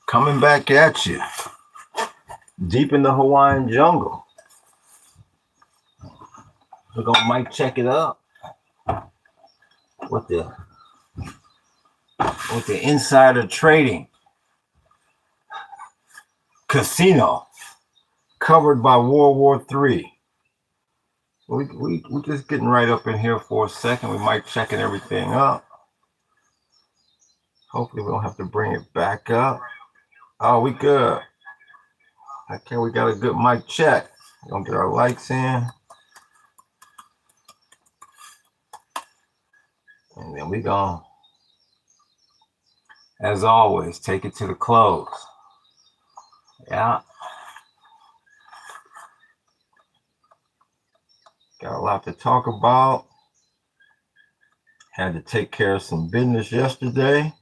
Coming back at you, deep in the Hawaiian jungle. We're gonna mic check it up with the insider trading casino covered by World War III. We just getting right up in here for a second. We might checking everything up. Hopefully we don't have to bring it back up. Oh, we good. Okay, we got a good mic check. We're gonna get our lights in. And then we gonna, as always, take it to the close. Yeah. Got a lot to talk about. Had to take care of some business yesterday.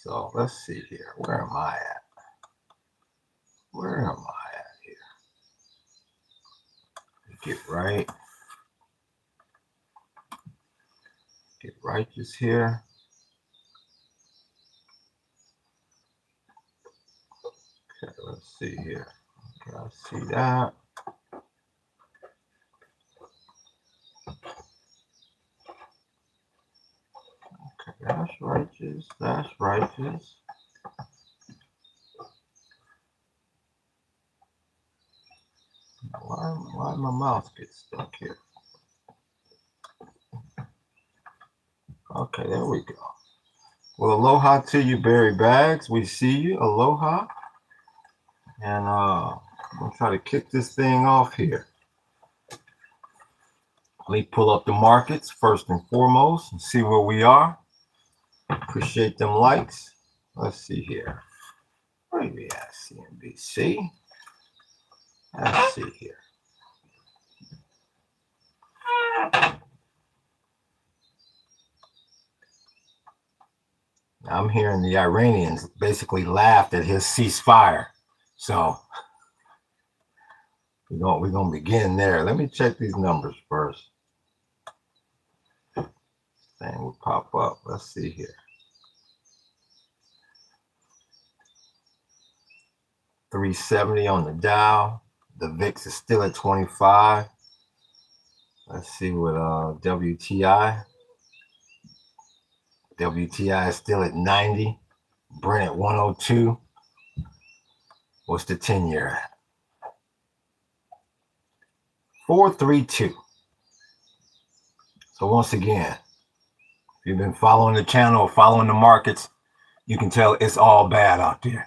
So let's see here. Where am I at? Where am I at here? Get right. Get righteous here. Okay, let's see here. Okay, I see that. Okay, that's righteous. That's righteous. Why my mouse get stuck here? Okay, there we go. Well, aloha to you, Berry Bags. We see you. Aloha. And I'm going to try to kick this thing off here. Let me pull up the markets first and foremost and see where we are. Appreciate them likes. Let's see here. Where are we at, CNBC? Let's see here. I'm hearing the Iranians basically laughed at his ceasefire. So we're gonna begin there. Let me check these numbers first. Thing will pop up. Let's see here. 370 on the Dow. The VIX is still at 25. Let's see what WTI. WTI is still at 90. Brent at 102. What's the 10-year at? 432. So once again, if you've been following the channel or following the markets, you can tell it's all bad out there.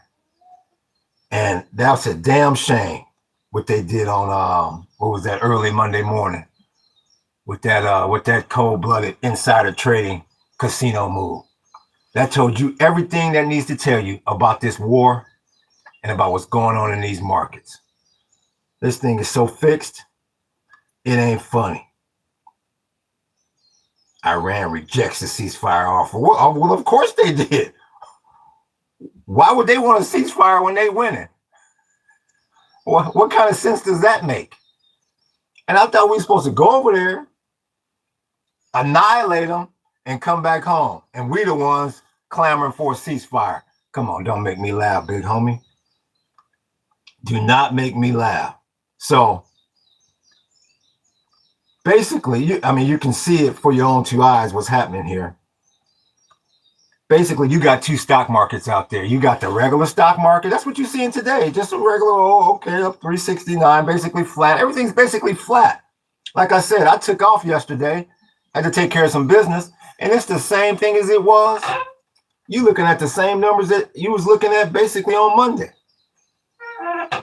And that's a damn shame what they did on what was that, early Monday morning with that cold-blooded insider trading casino move. That told you everything that needs to tell you about this war and about what's going on in these markets. This thing is so fixed, it ain't funny. Iran rejects the ceasefire offer. Well, of course they did. Why would they want a ceasefire when they winning? What kind of sense does that make? And I thought we were supposed to go over there, annihilate them, and come back home. And we the ones clamoring for a ceasefire. Come on, don't make me laugh, big homie. Do not make me laugh. So basically, you can see it for your own two eyes what's happening here. Basically, you got two stock markets out there. You got the regular stock market. That's what you're seeing today. Just a regular, up 369, basically flat. Everything's basically flat. Like I said, I took off yesterday. I had to take care of some business. And it's the same thing as it was. You looking at the same numbers that you was looking at basically on Monday.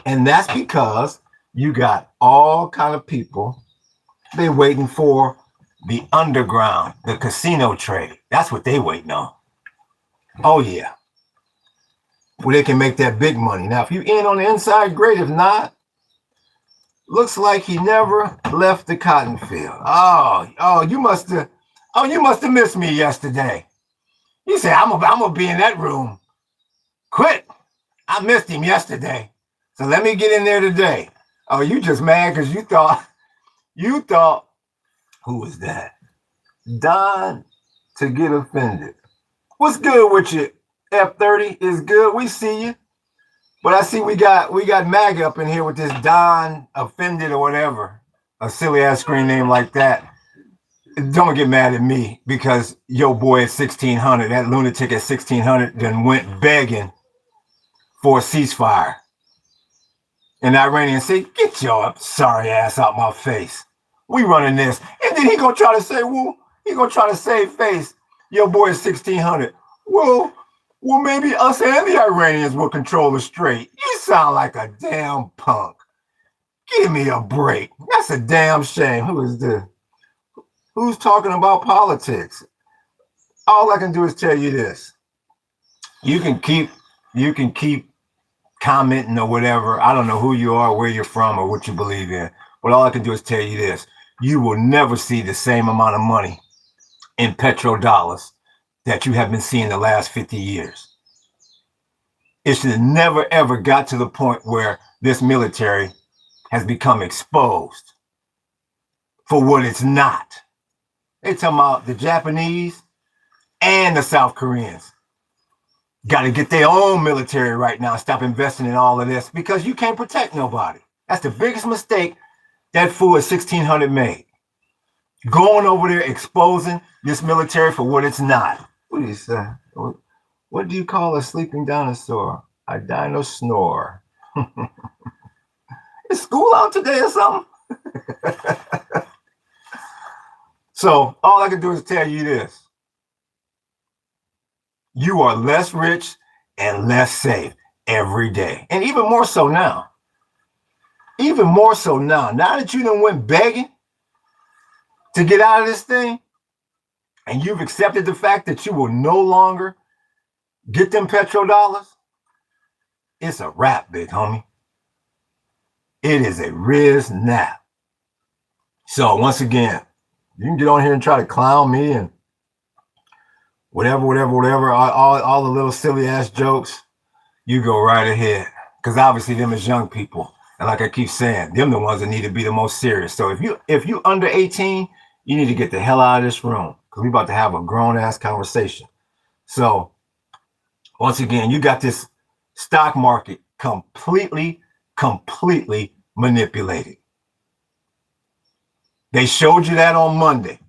And that's because you got all kind of people. They're waiting for the underground, the casino trade. That's what they waiting on. Oh, yeah. Where they can make that big money. Now, if you in on the inside, great. If not, looks like he never left the cotton field. Oh, you must have missed me yesterday. You said, I'm gonna be in that room. Quit. I missed him yesterday. So let me get in there today. Oh, you just mad because you thought, who was that? Don to get offended. What's good with you, F30 is good. We see you. But I see we got MAGA up in here with this Don Offended or whatever. A silly ass screen name like that. Don't get mad at me because your boy at 1600, that lunatic at 1600, then went begging for a ceasefire. And the Iranians say, get your sorry ass out my face. We running this. And then he gonna try to say, well, he gonna try to save face. Your boy is 1600. Well, maybe us and the Iranians will control the strait. You sound like a damn punk. Give me a break. That's a damn shame. Who is this? Who's talking about politics? All I can do is tell you this. You can keep commenting or whatever. I don't know who you are, where you're from, or what you believe in. But all I can do is tell you this. You will never see the same amount of money in petrodollars that you have been seeing the last 50 years. It should have never, ever got to the point where this military has become exposed for what it's not. They're talking about the Japanese and the South Koreans. Got to get their own military right now. Stop investing in all of this because you can't protect nobody. That's the biggest mistake that fool at 1600 made. Going over there exposing this military for what it's not. What do you say? What do you call a sleeping dinosaur? A dino snore. Is school out today or something? So all I can do is tell you this. You are less rich and less safe every day. And even more so now. Even more so now. Now that you done went begging to get out of this thing, and you've accepted the fact that you will no longer get them petrodollars, it's a wrap, big homie. It is a riz nap. So once again, you can get on here and try to clown me and whatever, all the little silly ass jokes, you go right ahead. Because obviously them is young people. And like I keep saying, them the ones that need to be the most serious. So if you under 18, you need to get the hell out of this room. Because we about to have a grown ass conversation. So once again, you got this stock market completely manipulated. They showed you that on Monday.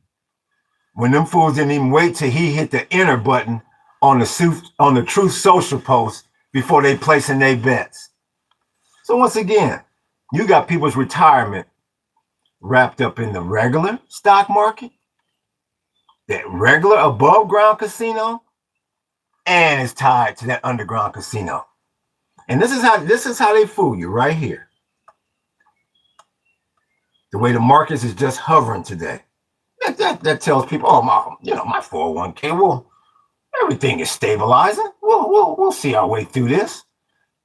When them fools didn't even wait till he hit the enter button on the Truth Social post before they placing their bets. So once again, you got people's retirement wrapped up in the regular stock market, that regular above ground casino, and it's tied to that underground casino. And this is how they fool you right here. The way the markets is just hovering today. That tells people, oh, my 401k, well, everything is stabilizing. We'll see our way through this.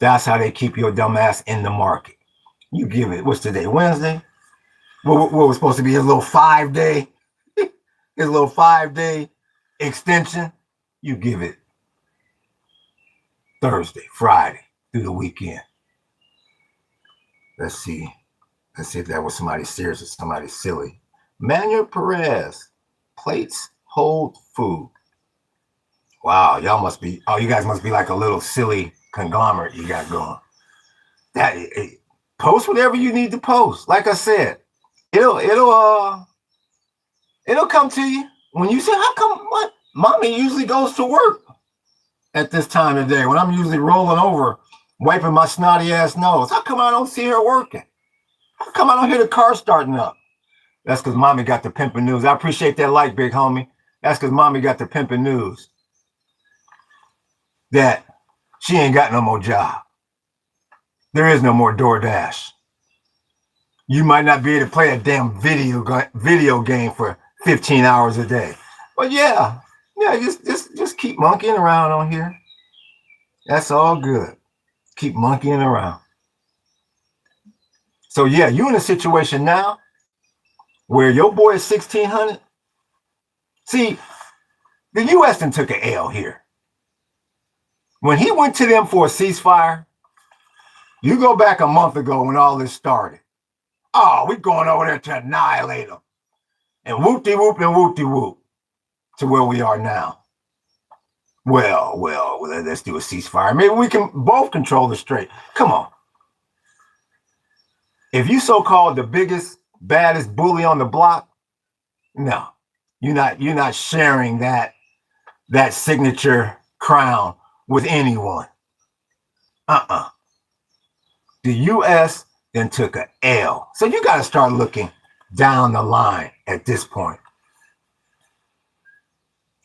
That's how they keep your dumb ass in the market. You give it, what's today, Wednesday? What was supposed to be his little 5-day, extension? You give it Thursday, Friday, through the weekend. Let's see if that was somebody serious or somebody silly. Manuel Perez, plates hold food. Wow, you guys must be like a little silly conglomerate you got going. Post whatever you need to post. Like I said, it'll come to you when you say, how come what? Mommy usually goes to work at this time of day when I'm usually rolling over, wiping my snotty ass nose. How come I don't see her working? How come I don't hear the car starting up? That's because mommy got the pimping news. I appreciate that like, big homie. That's because mommy got the pimping news that she ain't got no more job. There is no more DoorDash. You might not be able to play a damn video game for 15 hours a day. But yeah, just keep monkeying around on here. That's all good. Keep monkeying around. So yeah, you in a situation now where your boy is 1600. See, the U.S. done took an L here. When he went to them for a ceasefire, you go back a month ago when all this started. Oh, we're going over there to annihilate them. And whoop-de-whoop and whoop-de-whoop to where we are now. Well, let's do a ceasefire. Maybe we can both control the strait. Come on. If you so-called the biggest, baddest bully on the block, no, you're not sharing that signature crown with anyone. The U.S. then took a L. So you got to start looking down the line at this point.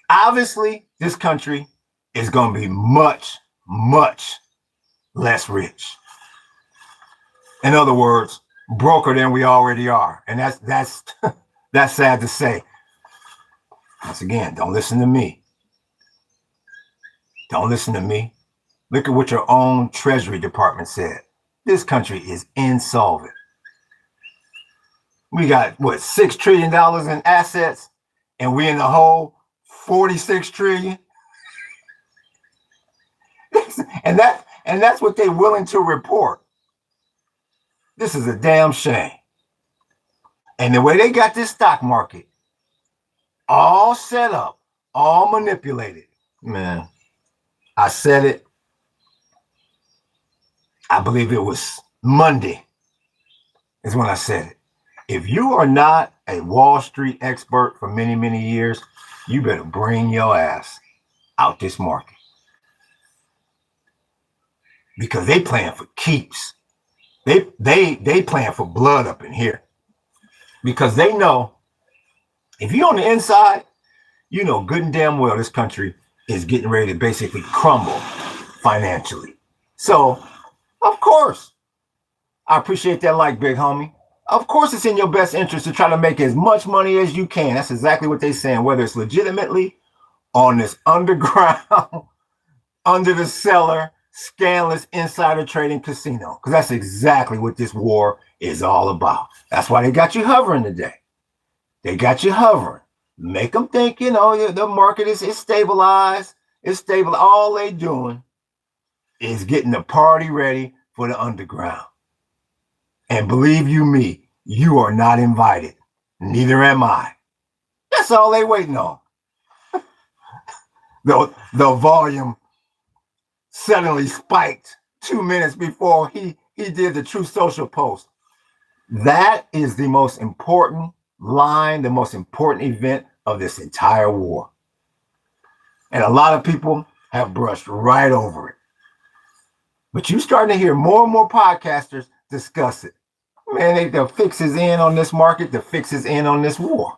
Obviously, this country is going to be much, much less rich. In other words, broker than we already are. And that's that's sad to say. Once again, don't listen to me. Don't listen to me. Look at what your own Treasury Department said. This country is insolvent. We got, what, $6 trillion in assets, and we in the hole 46 trillion. and that's what they're willing to report. This is a damn shame. And the way they got this stock market all set up, all manipulated, man, I said it. I believe it was Monday is when I said it. If you are not a Wall Street expert for many, many years, you better bring your ass out this market. Because they playing for keeps. They playing for blood up in here. Because they know if you're on the inside, you know good and damn well this country is getting ready to basically crumble financially. So, of course, I appreciate that like, big homie. Of course, it's in your best interest to try to make as much money as you can. That's exactly what they're saying, whether it's legitimately on this underground, under the cellar, scandalous insider trading casino. Because that's exactly what this war is all about. That's why they got you hovering today. They got you hovering. Make them think, the market is stabilized. It's stable. All they doing is getting the party ready for the underground. And believe you me, you are not invited. Neither am I. That's all they waiting on. The volume suddenly spiked 2 minutes before he did the True Social post. That is the most important line, the most important event of this entire war. And a lot of people have brushed right over it. But you're starting to hear more and more podcasters discuss it. Man, the fix is in on this market. The fix is in on this war.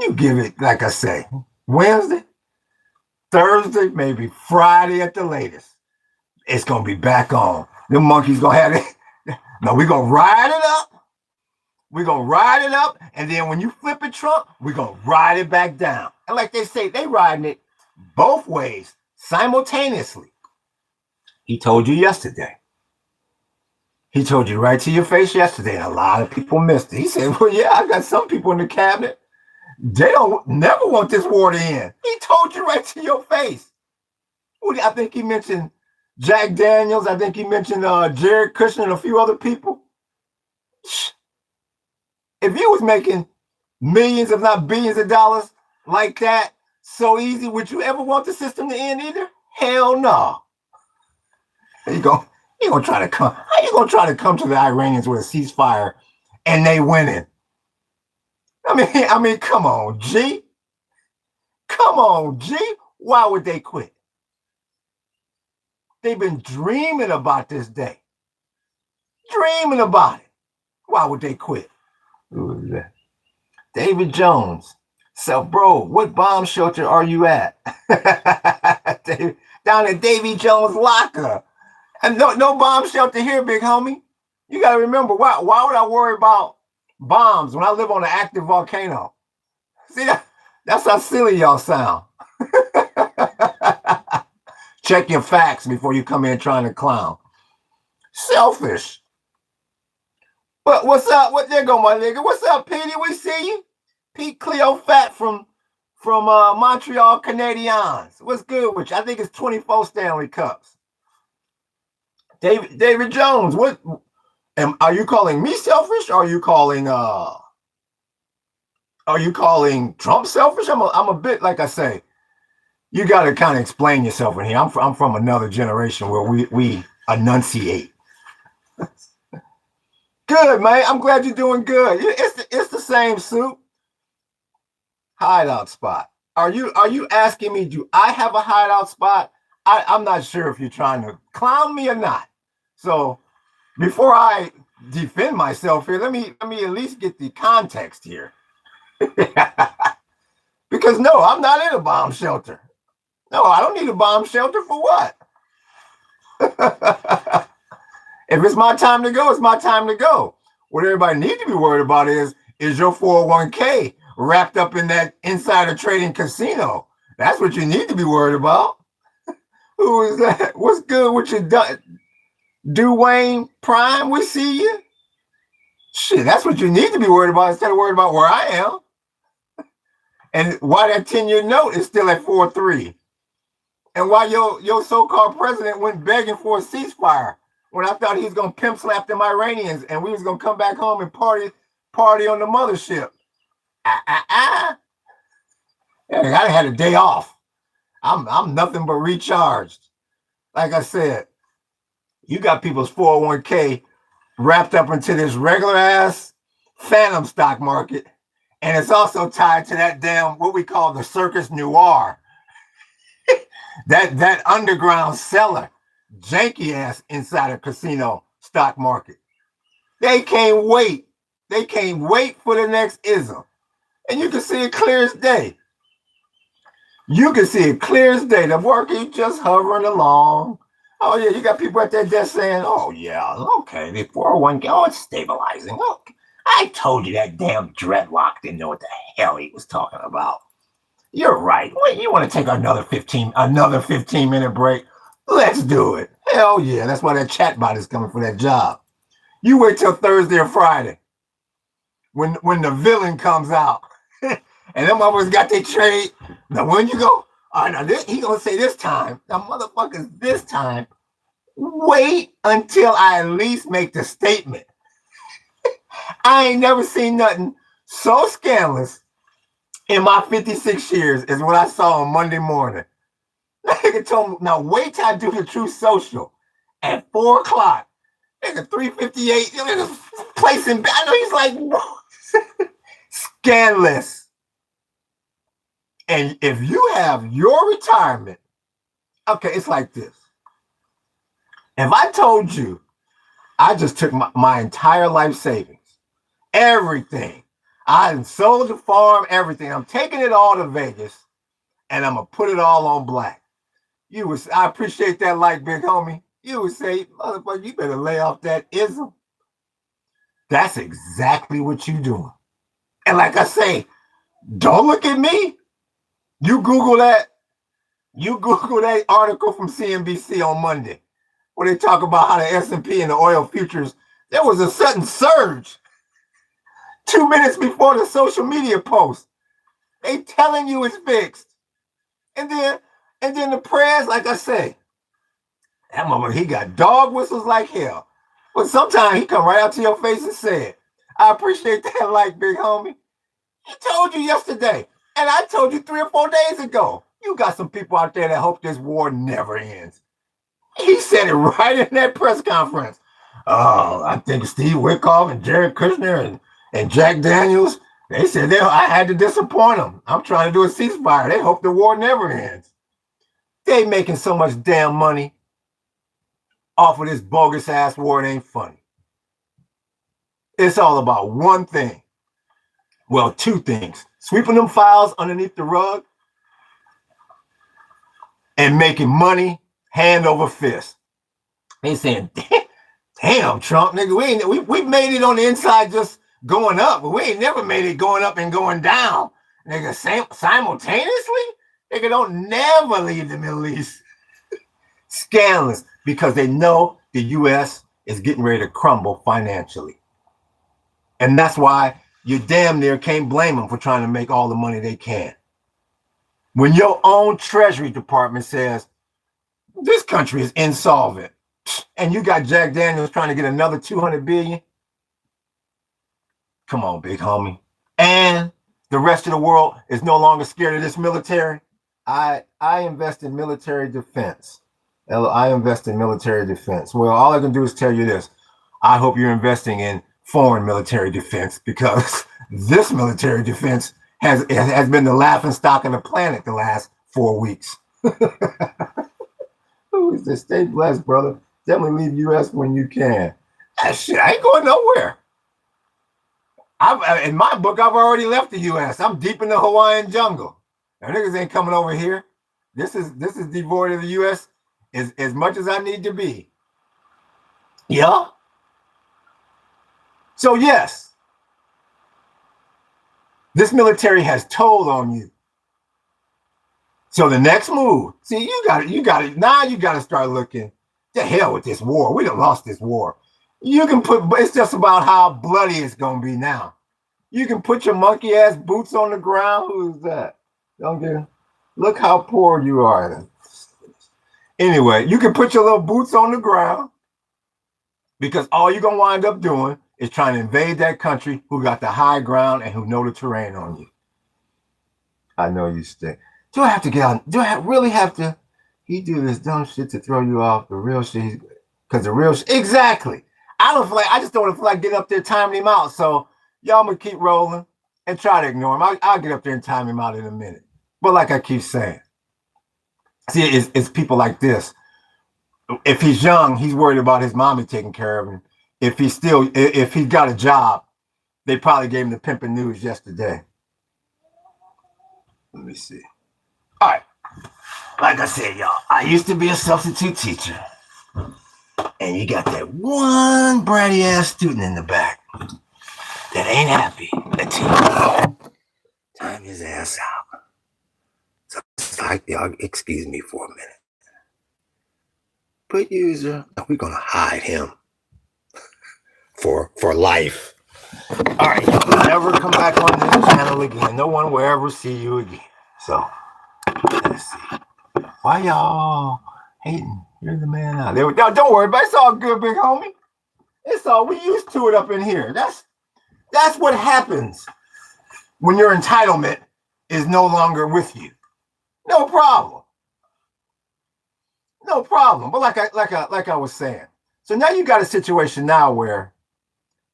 You give it, like I say, Wednesday, Thursday, maybe Friday at the latest. It's going to be back on. The monkeys going to have it. No, we're going to ride it up. We're going to ride it up. And then when you flip it, Trump, we're going to ride it back down. And like they say, they riding it both ways simultaneously. He told you yesterday. He told you right to your face yesterday, and a lot of people missed it. He said, well, yeah, I got some people in the cabinet. They don't never want this war to end. He told you right to your face. I think he mentioned Jack Daniels. I think he mentioned Jared Kushner and a few other people. If you was making millions, if not billions of dollars like that, so easy, would you ever want the system to end either? Hell no. There you go. How you gonna try to come to the Iranians with a ceasefire and they winning? I mean, come on, G. Come on, G. Why would they quit? They've been dreaming about this day. Dreaming about it. Why would they quit? Who is that? David Jones. So, bro, what bomb shelter are you at? Down at Davy Jones' locker. And no bomb shelter here, big homie. You got to remember, why would I worry about bombs when I live on an active volcano? See, that's how silly y'all sound. Check your facts before you come in trying to clown. Selfish. But what's up? There go my nigga. What's up, Petey? We see you. Pete Cleo Fat from Montreal Canadiens. What's good with you? I think it's 24 Stanley Cups. David Jones, are you calling me selfish? Or are you calling Trump selfish? I'm a bit, like I say, You got to kind of explain yourself in here. I'm from another generation where we enunciate. Good, man. I'm glad you're doing good. It's the same soup. Hideout spot. Are you asking me, do I have a hideout spot? I'm not sure if you're trying to clown me or not. So before I defend myself here, let me at least get the context here. Because no, I'm not in a bomb shelter. No, I don't need a bomb shelter for what? If it's my time to go, it's my time to go. What everybody needs to be worried about is your 401k wrapped up in that insider trading casino. That's what you need to be worried about. Who is that? What's good with your Dwayne Prime? We see you. Shit, that's what you need to be worried about instead of worried about where I am. And why that 10-year note is still at 4.3. And why your so-called president went begging for a ceasefire when I thought he was going to pimp slap them Iranians and we was going to come back home and party on the mothership. Yeah, I had a day off. I'm nothing but recharged. Like I said, you got people's 401k wrapped up into this regular ass phantom stock market. And it's also tied to that damn, what we call the circus noir. that underground cellar, janky ass insider casino stock market. They can't wait. They can't wait for the next ism. And you can see it clear as day. You can see it clear as day. The market just hovering along. Oh, yeah, you got people at that desk saying, oh, yeah, okay, the 401k, oh, it's stabilizing. Okay. I told you that damn dreadlock didn't know what the hell he was talking about. You're right. Wait, you want to take another 15-minute break? Let's do it. Hell yeah, that's why that chatbot is coming for that job. You wait till Thursday or Friday when the villain comes out. And them motherfuckers got their trade. Now when you go, oh, now he gonna say this time. Now motherfuckers, this time, wait until I at least make the statement. I ain't never seen nothing so scandalous in my 56 years as what I saw on Monday morning. Nigga told me, now wait till I do the Truth Social at 4 o'clock. Nigga, 3:58, nigga placing, I know he's like, scandalous. And if you have your retirement, okay, it's like this. If I told you I just took my entire life savings, everything, I sold the farm, everything, I'm taking it all to Vegas, and I'm going to put it all on black. I appreciate that like, big homie. You would say, motherfucker, you better lay off that ism. That's exactly what you're doing. And like I say, don't look at me. You Google that article from CNBC on Monday where they talk about how the S&P and the oil futures, there was a sudden surge 2 minutes before the social media post. They telling you it's fixed. And then the prayers, like I say, that motherfucker, he got dog whistles like hell. But sometimes he come right out to your face and say it. I appreciate that like, big homie. He told you yesterday. And I told you 3 or 4 days ago, you got some people out there that hope this war never ends. He said it right in that press conference. Oh, I think Steve Witkoff and Jared Kushner and Jack Daniels, they said I had to disappoint them. I'm trying to do a ceasefire. They hope the war never ends. They making so much damn money off of this bogus ass war, it ain't funny. It's all about one thing. Well, 2 things. Sweeping them files underneath the rug and making money hand over fist. They saying, damn, Trump, nigga, we made it on the inside just going up, but we ain't never made it going up and going down. Nigga, simultaneously? Nigga, don't never leave the Middle East. Scandalous, because they know the U.S. is getting ready to crumble financially. And that's why you damn near can't blame them for trying to make all the money they can. When your own Treasury Department says, this country is insolvent, and you got Jack Daniels trying to get another $200 billion, come on, big homie. And the rest of the world is no longer scared of this military. I invest in military defense. I invest in military defense. Well, all I can do is tell you this. I hope you're investing in foreign military defense because this military defense has been the laughing stock of the planet the last 4 weeks. Who is this? Stay blessed, brother. Definitely leave U.S. when you can. That shit, I ain't going nowhere. In my book, I've already left the U.S. I'm deep in the Hawaiian jungle. Now, niggas ain't coming over here. This is devoid of the U.S. as much as I need to be. Yeah. So yes, this military has told on you. So the next move, see, you got it. Now you got to start looking. The hell with this war. We done lost this war. You can put. It's just about how bloody it's gonna be now. You can put your monkey ass boots on the ground. Who's that? Don't get. Look how poor you are. Anyway, you can put your little boots on the ground because all you're gonna wind up doing is trying to invade that country who got the high ground and who know the terrain on you. I know you stink. Do I have to get out? Do I really have to? He do this dumb shit to throw you off the real shit. Because the real shit. Exactly. I just don't feel like getting up there timing him out. So y'all gonna keep rolling and try to ignore him. I'll get up there and time him out in a minute. But like I keep saying, see, it's people like this. If he's young, he's worried about his mommy taking care of him. If he's got a job, they probably gave him the pimping news yesterday. Let me see. All right. Like I said, y'all, I used to be a substitute teacher. And you got that one bratty ass student in the back that ain't happy until time his ass out. So it's like, y'all, excuse me for a minute. Put user, we're gonna hide him for life. All right, you'll never come back on this channel again. No one will ever see you again. So let's see. Why y'all hating? You're the man out there. No, don't worry, but it's all good, big homie. It's all, we used to it up in here. That's what happens when your entitlement is no longer with you. No problem. No problem. But like I was saying, so now you got a situation now where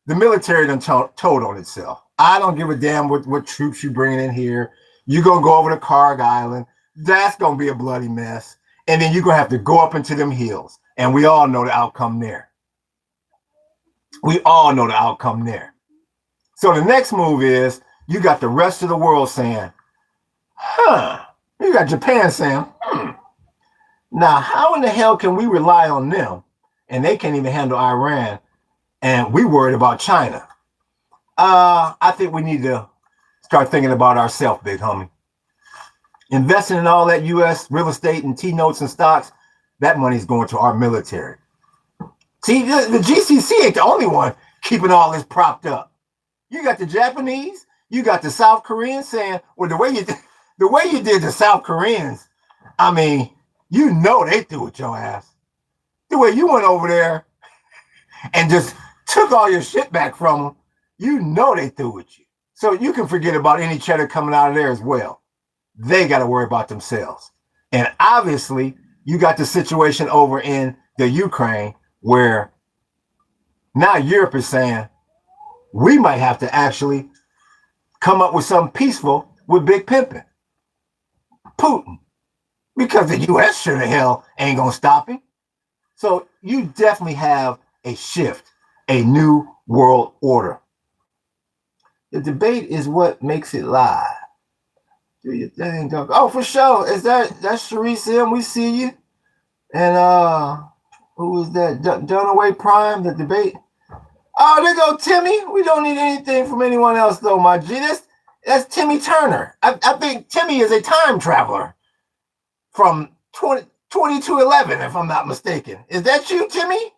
the military done told on itself. I don't give a damn what troops you bringing in here. You're gonna go over to Carg Island. That's gonna be a bloody mess. And then you're gonna have to go up into them hills. And we all know the outcome there. We all know the outcome there. So the next move is you got the rest of the world saying, you got Japan saying, now how in the hell can we rely on them and they can't even handle Iran and we worried about China? I think we need to start thinking about ourselves, big homie. Investing in all that U.S. real estate and T-notes and stocks, that money's going to our military. See, the GCC ain't the only one keeping all this propped up. You got the Japanese, you got the South Koreans saying, well, the way you did the South Koreans, I mean, you know they threw at your ass. The way you went over there and just took all your shit back from them, you know they threw at you. So you can forget about any cheddar coming out of there as well. They got to worry about themselves. And obviously, you got the situation over in the Ukraine where now Europe is saying, we might have to actually come up with something peaceful with Big Pimpin', Putin, because the U.S. sure the hell ain't going to stop him. So you definitely have a shift, a new world order. The debate is what makes it live. Do your thing, dog. Oh, for sure. That's Sharice M. We see you. And who is that? Dunaway Prime, the debate. Oh, there go Timmy. We don't need anything from anyone else, though, my G. That's Timmy Turner. I think Timmy is a time traveler from 2211, if I'm not mistaken. Is that you, Timmy?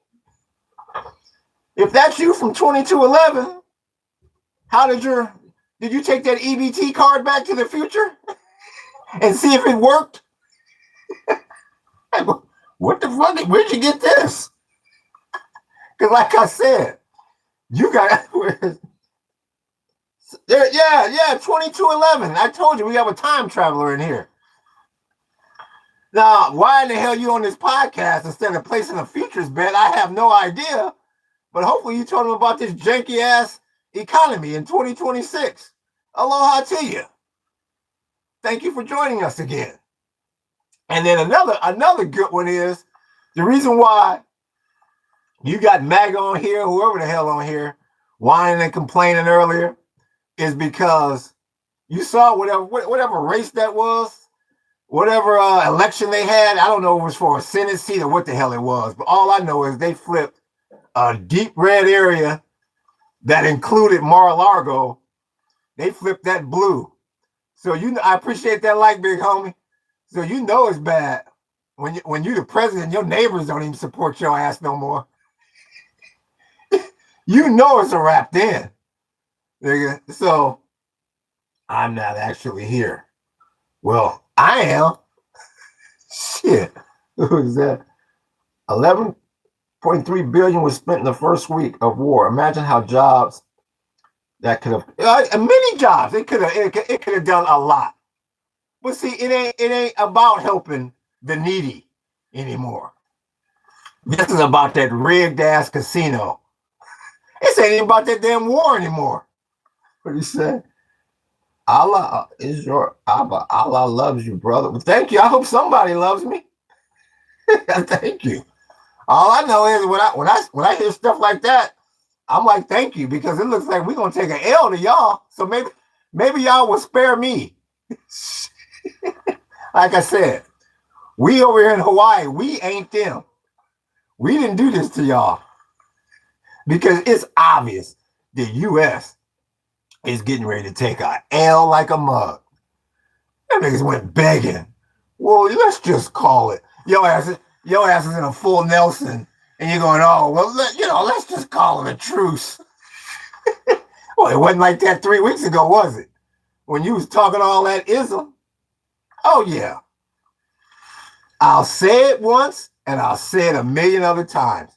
If that's you from 2211, how did you take that EBT card back to the future and see if it worked? What the fuck? Where'd you get this? Because like I said, you got yeah, 2211. I told you we have a time traveler in here. Now, why in the hell you on this podcast instead of placing a futures bet? I have no idea. But hopefully you told them about this janky ass economy in 2026. Aloha to you. Thank you for joining us again. And then another good one is the reason why you got MAGA on here, whoever the hell on here, whining and complaining earlier, is because you saw whatever race that was, whatever election they had. I don't know if it was for a Senate seat or what the hell it was, but all I know is they flipped a deep red area that included Mar-a-Lago. They flipped that blue. So I appreciate that like, big homie. So you know it's bad when you the president, your neighbors don't even support your ass no more. You know it's a wrap then. So I'm not actually here. Well, I am. Shit. Who is that? 11.3 billion was spent in the first week of war. Imagine how jobs that could have many jobs. It could have done a lot. But see, it ain't about helping the needy anymore. This is about that rigged ass casino. This ain't even about that damn war anymore. What he said? Allah is your Abba. Allah loves you, brother. Well, thank you. I hope somebody loves me. Thank you. All I know is when I hear stuff like that, I'm like, thank you, because it looks like we're gonna take an L to y'all. So maybe y'all will spare me. Like I said, we over here in Hawaii, we ain't them. We didn't do this to y'all. Because it's obvious the U.S. is getting ready to take a L like a mug. That niggas went begging. Well, let's just call it. Your ass is in a full Nelson, and you're going, oh, well, let's just call it a truce. Well, it wasn't like that 3 weeks ago, was it? When you was talking all that ism. Oh, yeah. I'll say it once, and I'll say it a million other times.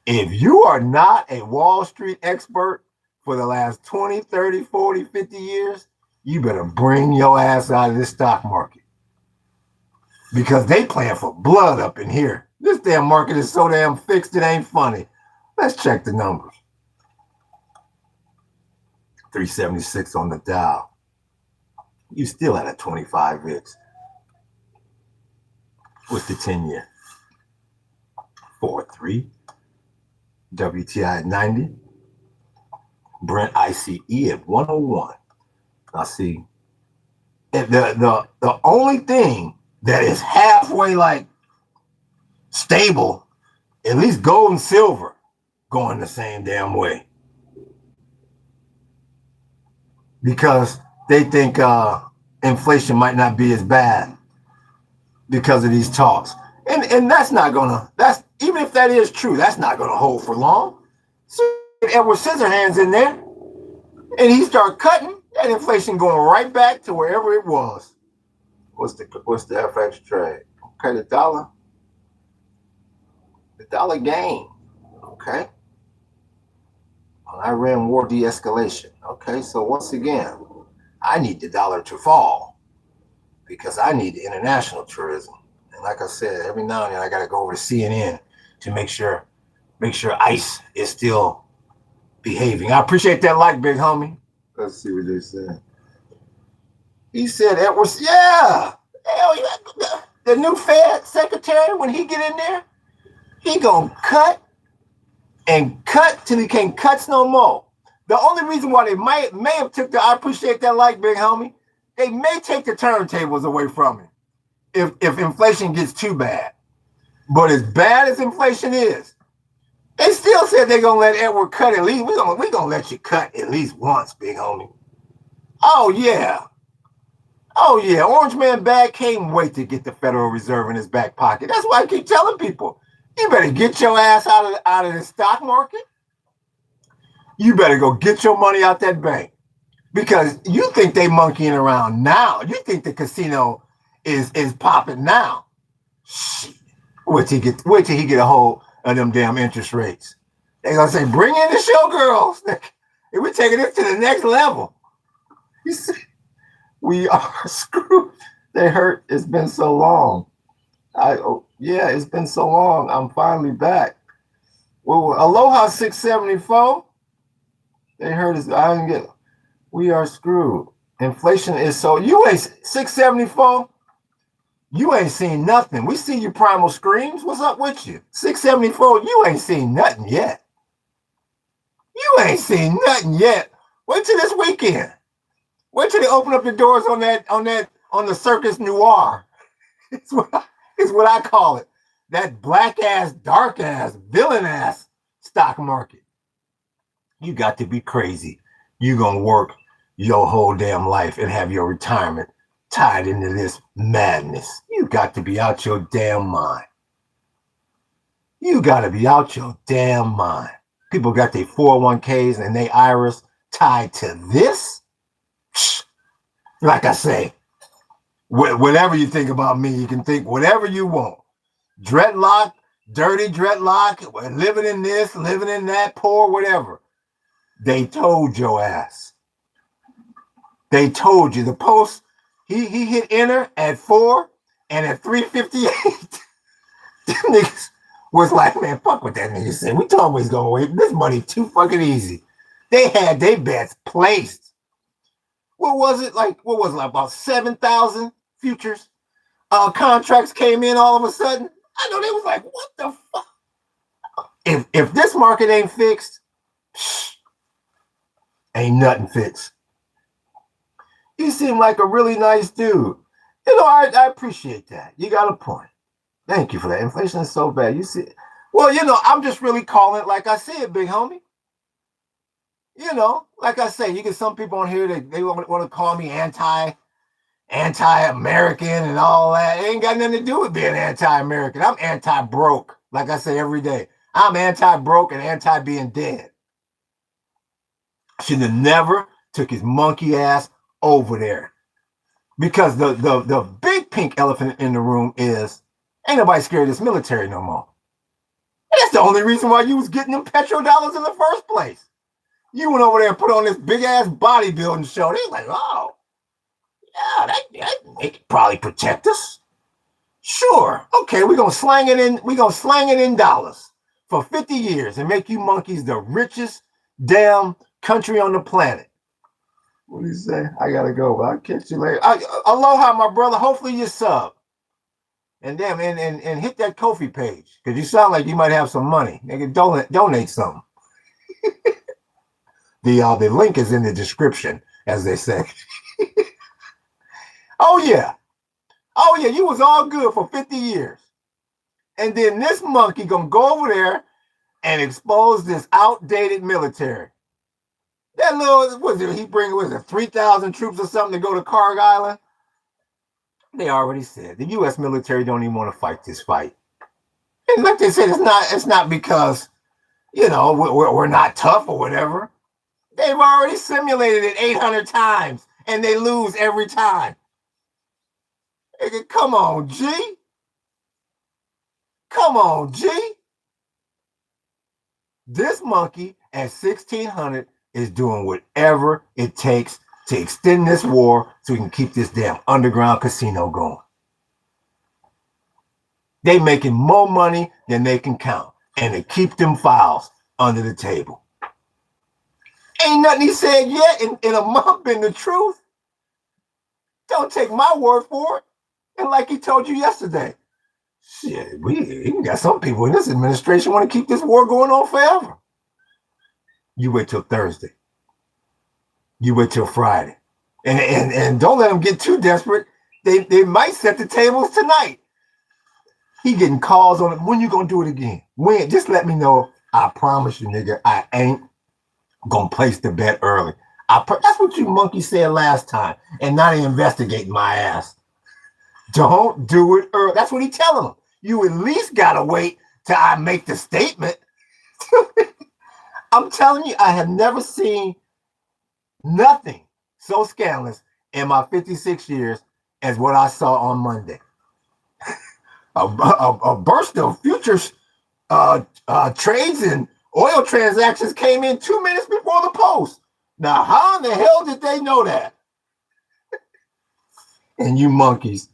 If you are not a Wall Street expert for the last 20, 30, 40, 50 years, you better bring your ass out of this stock market. Because they playing for blood up in here. This damn market is so damn fixed, it ain't funny. Let's check the numbers. 376 on the Dow. You still at a 25 VIX. What's the 10-year? 4.3. WTI at 90. Brent ICE at 101. Now see, the only thing that is halfway like stable, at least gold and silver, going the same damn way. Because they think inflation might not be as bad because of these talks. And that's not gonna, even if that is true, that's not gonna hold for long. So Edward Scissorhands in there, and he start cutting, that inflation going right back to wherever it was. What's the FX trade? Okay, the dollar gain. Okay. Iran war de-escalation. Okay, so once again, I need the dollar to fall because I need the international tourism. And like I said, every now and then I got to go over to CNN to make sure ICE is still behaving. I appreciate that like, big homie. Let's see what they said. He said, Edwards, yeah. Hell yeah. The new Fed secretary, when he get in there, he gonna cut and cut till he can't cut no more. The only reason why they may have took I appreciate that like, big homie, they may take the turntables away from him if inflation gets too bad. But as bad as inflation is, they still said they're gonna let Edward cut at least. We're gonna let you cut at least once, big homie. Oh yeah. Oh yeah. Orange Man Bag can't wait to get the Federal Reserve in his back pocket. That's why I keep telling people, you better get your ass out of the stock market. You better go get your money out that bank. Because you think they monkeying around now. You think the casino is popping now. Shit. Wait till he get a hold of them damn interest rates. They're gonna say, bring in the showgirls. We're taking this to the next level. You see, we are screwed. They hurt. It's been so long. Yeah, it's been so long. I'm finally back. Well, Aloha 674. They heard us. I didn't get. We are screwed. Inflation is so. You ain't 674. You ain't seen nothing. We see you primal screams. What's up with you? 674. You ain't seen nothing yet. You ain't seen nothing yet. Wait till this weekend. Wait till they open up the doors on the Circus Noir. It's what I call it. That black ass, dark ass, villain ass stock market. You got to be crazy. You gonna work your whole damn life and have your retirement tied into this madness. You got to be out your damn mind. You got to be out your damn mind. People got their 401ks and their IRAs tied to this. Like I say, whatever you think about me, you can think whatever you want. Dreadlock, dirty dreadlock, living in this, living in that, poor, whatever. They told your ass. They told you. The post, he hit enter at 4, and at 3:58, niggas was like, man, fuck what that nigga said. We told him he's gonna wait. This money too fucking easy. They had their bets placed. What was it like? About 7,000 futures contracts came in all of a sudden? I know they was like, what the fuck? If this market ain't fixed, ain't nothing fixed. You seem like a really nice dude. You know, I appreciate that. You got a point. Thank you for that. Inflation is so bad. You see, well, you know, I'm just really calling it like I see it, big homie. You know, like I say, you get some people on here that they want to call me anti-American and all that. It ain't got nothing to do with being anti-American. I'm anti-broke, like I say every day. I'm anti-broke and anti-being dead. Should have never took his monkey ass over there. Because the big pink elephant in the room is ain't nobody scared of this military no more. And that's the only reason why you was getting them petrodollars in the first place. You went over there and put on this big ass bodybuilding show. They like, oh, yeah, they could probably protect us. Sure. Okay, we're gonna slang it in dollars for 50 years and make you monkeys the richest damn country on the planet. What do you say? I gotta go. I'll catch you later. Aloha, my brother. Hopefully you sub. And damn, and hit that Ko-fi page. Because you sound like you might have some money. Nigga, donate something. The link is in the description, as they say. Oh yeah, you was all good for 50 years. And then this monkey gonna go over there and expose this outdated military. That little, he bring 3,000 troops or something to go to Karg Island? They already said the U.S. military don't even want to fight this fight. And like they said, it's not because, you know, we're not tough or whatever. They've already simulated it 800 times, and they lose every time. Come on, G. Come on, G. This monkey at 1,600 is doing whatever it takes to extend this war so we can keep this damn underground casino going. They making more money than they can count, and they keep them files under the table. Ain't nothing he said yet in a month been the truth. Don't take my word for it. And like he told you yesterday, shit, we got some people in this administration want to keep this war going on forever. You wait till Thursday. You wait till Friday. And don't let them get too desperate. They might set the tables tonight. He getting calls on it. When you gonna do it again? When? Just let me know. I promise you, nigga, I ain't gonna place the bet early. That's what you monkey said last time, and now they investigating my ass. Don't do it early. That's what he telling them. You at least gotta wait till I make the statement. I'm telling you, I have never seen nothing so scandalous in my 56 years as what I saw on Monday. A burst of futures trades and oil transactions came in 2 minutes before the post. Now, how in the hell did they know that? And you monkeys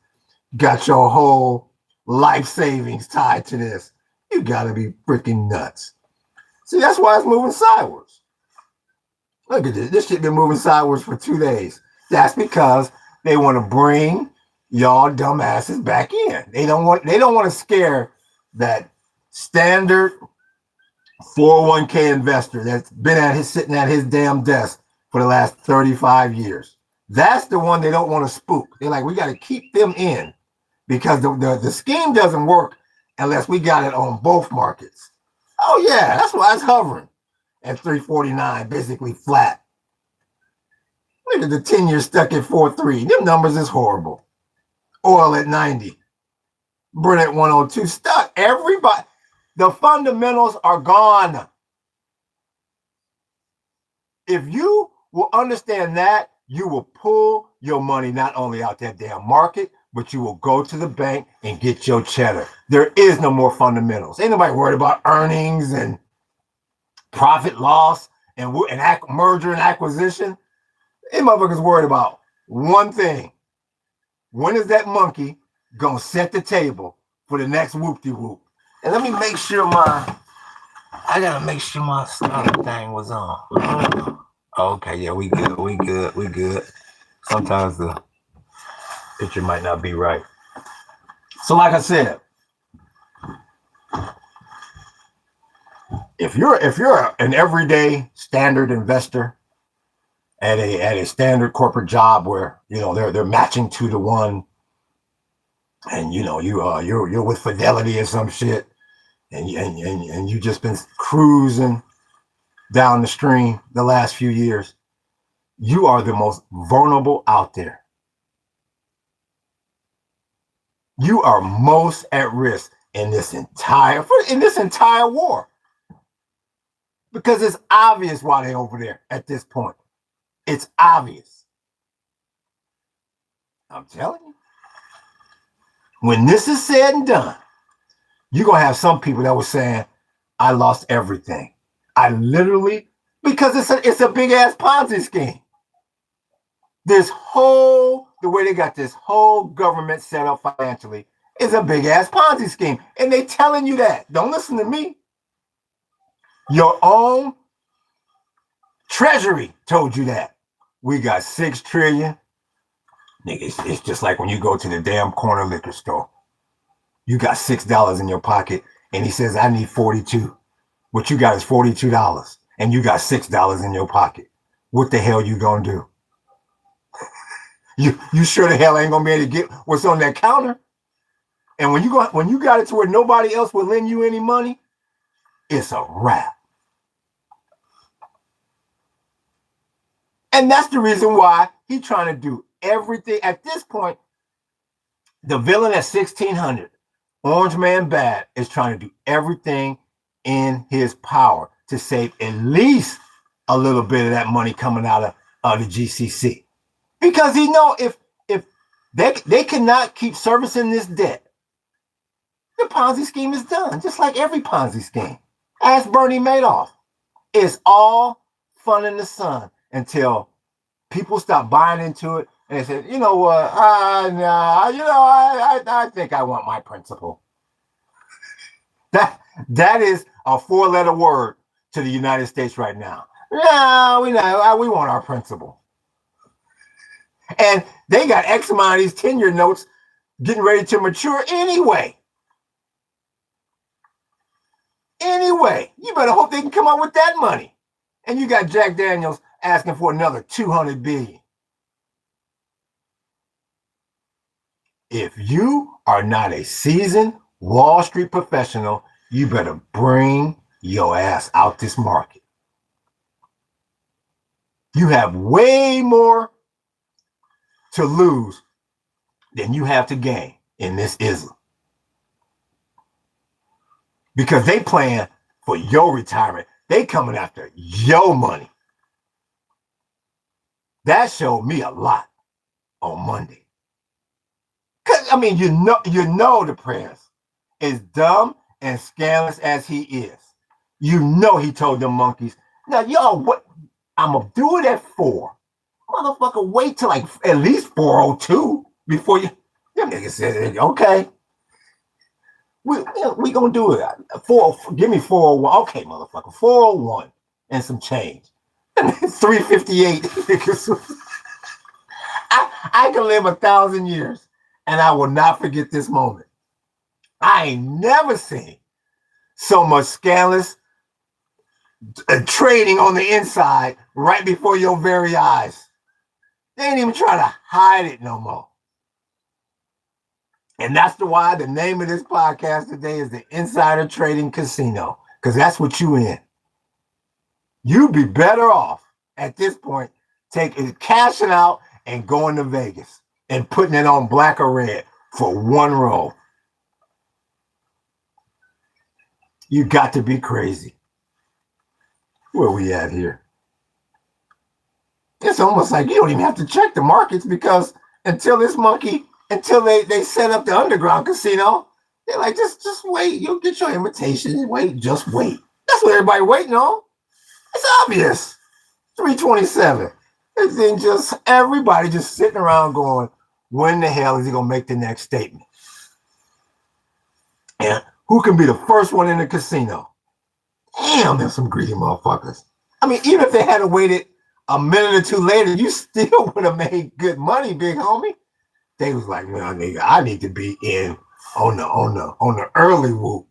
got your whole life savings tied to this. You gotta be freaking nuts. See, that's why it's moving sideways. Look at this. This shit been moving sideways for 2 days. That's because they want to bring y'all dumbasses back in. They don't want to scare that standard 401k investor that's been sitting at his damn desk for the last 35 years. That's the one they don't want to spook. They're like, we got to keep them in because the scheme doesn't work unless we got it on both markets. Oh yeah, that's why it's hovering at 349, basically flat. Look at the 10-year stuck at 4.3. Them numbers is horrible. Oil at 90. Brent at 102. Stuck. Everybody. The fundamentals are gone. If you will understand that, you will pull your money not only out that damn market, but you will go to the bank and get your cheddar. There is no more fundamentals. Ain't nobody worried about earnings and profit loss and merger and acquisition. They motherfuckers worried about one thing. When is that monkey gonna set the table for the next whoop-de-whoop? And let me make sure I gotta make sure my stop thing was on. Okay, yeah, we good. Sometimes the picture might not be right. So like I said, if you're an everyday standard investor at a standard corporate job where they're matching 2 to 1, and you're with Fidelity or some shit, and you just been cruising down the stream the last few years, you are the most vulnerable out there. You are most at risk in this entire war, because it's obvious why they're over there at this point. It's obvious. I'm telling you. When this is said and done, you're going to have some people that were saying, I lost everything. I literally, because it's a big ass Ponzi scheme. The way they got this whole government set up financially is a big ass Ponzi scheme. And they telling you that. Don't listen to me. Your own treasury told you that. We got 6 trillion. Nigga, it's just like when you go to the damn corner liquor store. You got $6 in your pocket, and he says, I need 42. What you got is $42, and you got $6 in your pocket. What the hell you gonna do? You sure the hell ain't gonna be able to get what's on that counter? And when you got it to where nobody else will lend you any money, it's a wrap. And that's the reason why he's trying to do everything. At this point, the villain at 1600, Orange Man Bad, is trying to do everything in his power to save at least a little bit of that money coming out of the GCC. Because he know if they cannot keep servicing this debt, the Ponzi scheme is done, just like every Ponzi scheme. Ask Bernie Madoff. It's all fun in the sun until people stop buying into it and they say, you know what, I think I want my principal. That is a 4-letter word to the United States right now. No, we want our principal. And they got X amount of these 10-year notes getting ready to mature anyway. Anyway, you better hope they can come up with that money. And you got Jack Daniels asking for another $200 billion. If you are not a seasoned Wall Street professional, you better bring your ass out this market. You have way more to lose than you have to gain in this ism. Because they plan for your retirement. They coming after your money. That showed me a lot on Monday. Cause I mean, you know the press is dumb and scandalous as he is. You know he told them monkeys, now y'all, what I'm gonna do it at 4. Motherfucker, wait till like at least 4:02 before you. Them niggas said, okay. We gonna do it. Give me 401. Okay, motherfucker, 401 and some change. 358. I can live 1,000 years, and I will not forget this moment. I ain't never seen so much scandalous trading on the inside right before your very eyes. They ain't even try to hide it no more. And that's why the name of this podcast today is the Insider Trading Casino, because that's what you in. You'd be better off at this point cashing out and going to Vegas and putting it on black or red for one roll. You got to be crazy. Where we at here? It's almost like you don't even have to check the markets, because until they set up the underground casino, they're like, just wait. You'll get your invitation. Wait, just wait. That's what everybody waiting on. It's obvious. 327. And then just everybody just sitting around going, when the hell is he gonna make the next statement? And who can be the first one in the casino? Damn, there's some greedy motherfuckers. I mean, even if they had waited a minute or two later, you still would have made good money, big homie. They was like, man, nigga, I need to be in on the early whoop.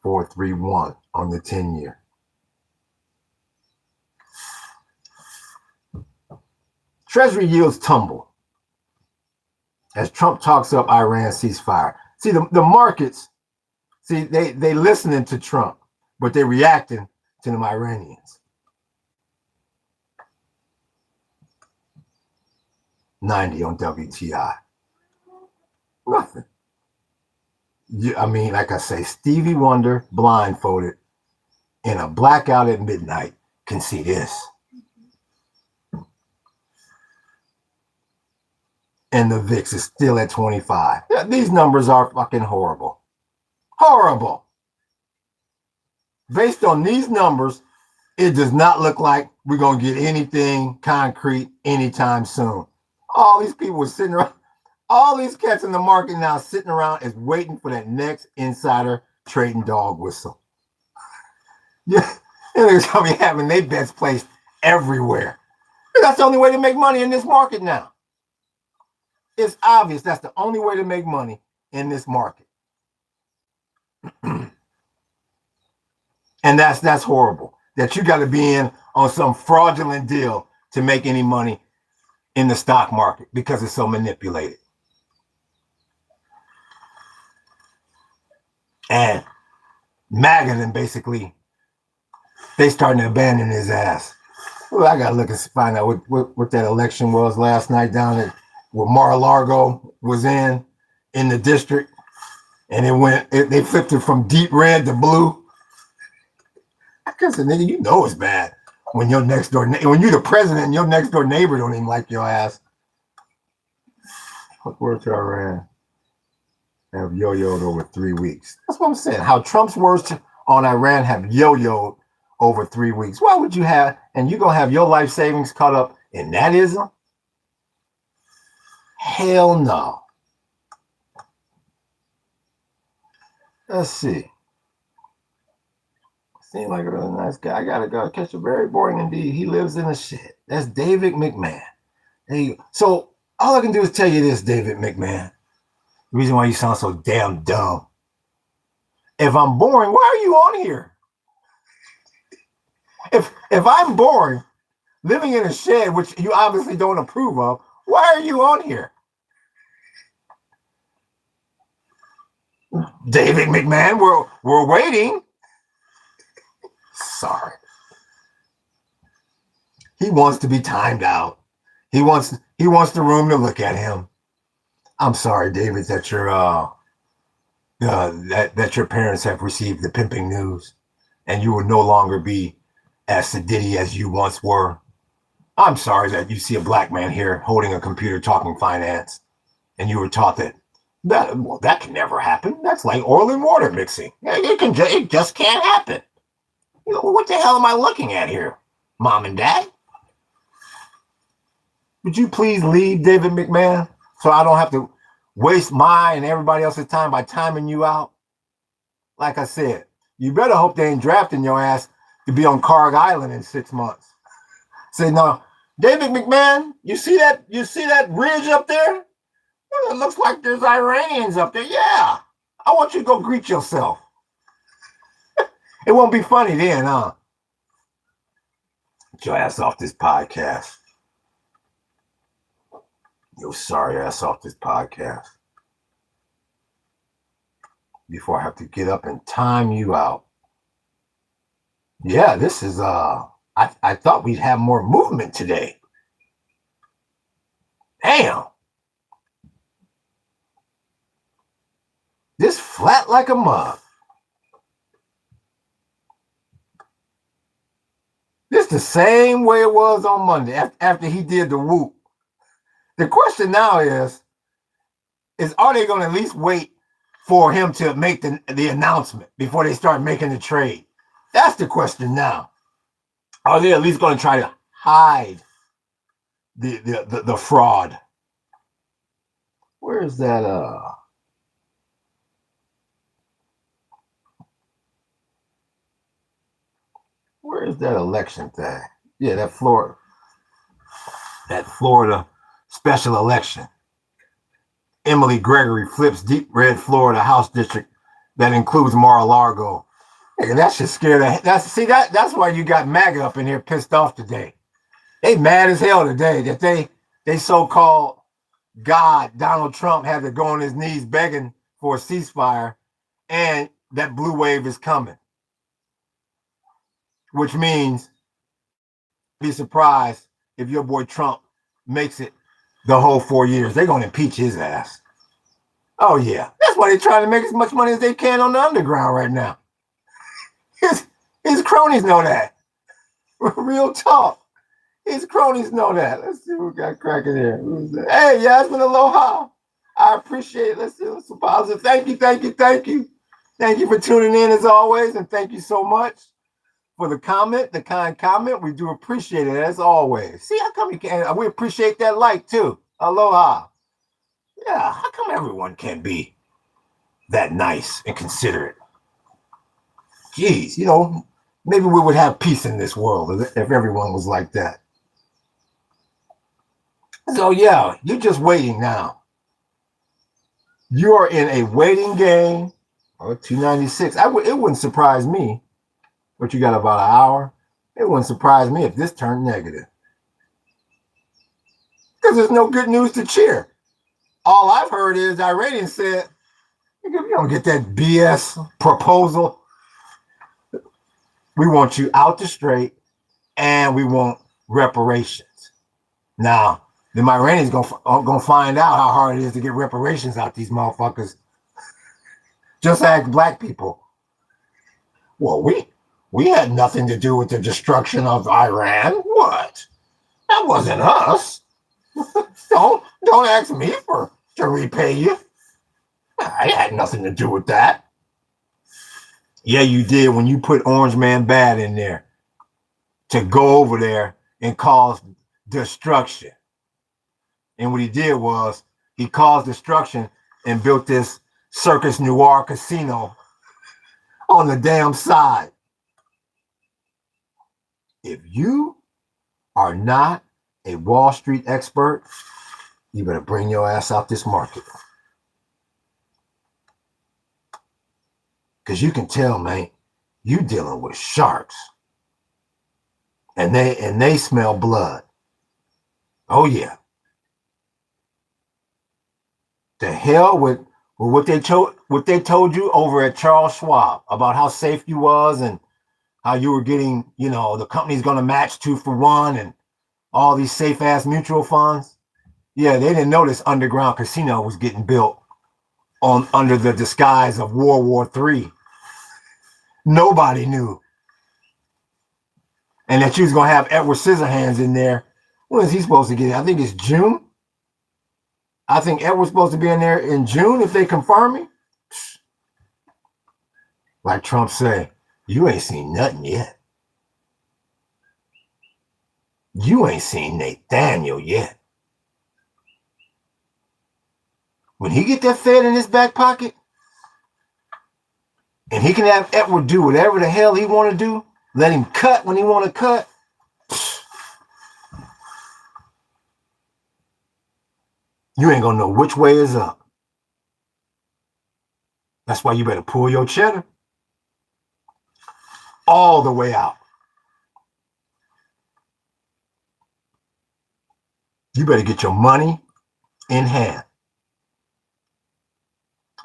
431 on the 10-year. Treasury yields tumble as Trump talks up Iran ceasefire. See, the markets, they listening to Trump, but they're reacting to them Iranians. 90 on WTI. Nothing. I mean, like I say, Stevie Wonder, blindfolded, in a blackout at midnight, can see this. And the VIX is still at 25. Yeah, these numbers are fucking horrible. Horrible. Based on these numbers, it does not look like we're going to get anything concrete anytime soon. All these people were sitting around, all these cats in the market now sitting around is waiting for that next insider trading dog whistle. Yeah, and they're going to be having their bets placed everywhere. That's the only way to make money in this market now. It's obvious that's the only way to make money in this market. And that's horrible. That you got to be in on some fraudulent deal to make any money in the stock market because it's so manipulated. And MAGA then basically, they starting to abandon his ass. Well, I got to look and find out what that election was last night down at where Mar-a-Lago was in the district. And they flipped it from deep red to blue. I guess, nigga, you know it's bad when your next door, when you're the president and your next door neighbor don't even like your ass. What words to Iran have yo-yoed over 3 weeks? That's what I'm saying. How Trump's words on Iran have yo-yoed over 3 weeks. Why would you have, and you're going to have your life savings caught up in that ism? Hell no. Let's see. Seems like a really nice guy. I gotta go catch a very boring indeed. He lives in a shed. That's David McMahon. There you go. So all I can do is tell you this, David McMahon. The reason why you sound so damn dumb. If I'm boring, why are you on here? If I'm boring, living in a shed, which you obviously don't approve of, why are you on here? David McMahon, we're waiting. Sorry. He wants to be timed out. He wants the room to look at him. I'm sorry, David, that your parents have received the pimping news and you will no longer be as sedity as you once were. I'm sorry that you see a black man here holding a computer talking finance and you were taught that can never happen. That's like oil and water mixing. It just can't happen. You know, what the hell am I looking at here, Mom and Dad? Would you please leave, David McMahon, so I don't have to waste my and everybody else's time by timing you out. Like I said, you better hope they ain't drafting your ass to be on Carg Island in 6 months. Say, no, David McMahon, you see that ridge up there? Well, it looks like there's Iranians up there. Yeah. I want you to go greet yourself. It won't be funny then, huh? Get your ass off this podcast. Your sorry ass off this podcast. Before I have to get up and time you out. Yeah, this is I thought we'd have more movement today. Damn. This flat like a mug. This the same way it was on Monday after he did the whoop. The question now is are they going to at least wait for him to make the announcement before they start making the trade? That's the question now. Are they at least going to try to hide the fraud? Where is that? Where is that election thing? Yeah, that Florida special election. Emily Gregory flips deep red Florida House district that includes Mar-a-Lago. Hey, that should scare that's why you got MAGA up in here pissed off today. They mad as hell today that they so-called God, Donald Trump, had to go on his knees begging for a ceasefire, and that blue wave is coming. Which means be surprised if your boy Trump makes it the whole 4 years. They're going to impeach his ass. Oh, yeah. That's why they're trying to make as much money as they can on the underground right now. His cronies know that. Real talk. His cronies know that. Let's see what we got cracking here. Hey, Yasmin, aloha. I appreciate it. Let's see what's positive. Thank you. Thank you for tuning in as always, and thank you so much for the comment, the kind comment. We do appreciate it as always. See, how come you can? We appreciate that like too. Aloha. Yeah, how come everyone can't be that nice and considerate? Jeez, maybe we would have peace in this world if everyone was like that. So yeah, you're just waiting now. You are in a waiting game. 296. It wouldn't surprise me. But you got about an hour. It wouldn't surprise me if this turned negative. Because there's no good news to cheer. All I've heard is Iranians said, if you don't get that BS proposal, we want you out the straight and we want reparations. Now, the Iranians gonna find out how hard it is to get reparations out these motherfuckers. Just ask black people. Well, we had nothing to do with the destruction of Iran. What? That wasn't us. Don't ask me to repay you. I had nothing to do with that. Yeah, you did when you put Orange Man Bad in there to go over there and cause destruction. And what he did was he caused destruction and built this Circus Noir casino on the damn side. If you are not a Wall Street expert, you better bring your ass out this market. Because you can tell, man, you dealing with sharks. And they smell blood. Oh, yeah. The hell with what they told you over at Charles Schwab about how safe you was and how you were getting, the company's going to match 2-for-1 and all these safe ass mutual funds. Yeah, they didn't know this underground casino was getting built under the disguise of World War III. Nobody knew. And that you was going to have Edward Scissorhands in there. When is he supposed to get it? I think it's June. I think Edward's supposed to be in there in June if they confirm me. Like Trump say, you ain't seen nothing yet. You ain't seen Nathaniel yet. When he get that Fed in his back pocket, and he can have Edward do whatever the hell he want to do, let him cut when he want to cut, you ain't gonna know which way is up. That's why you better pull your cheddar all the way out. You better get your money in hand.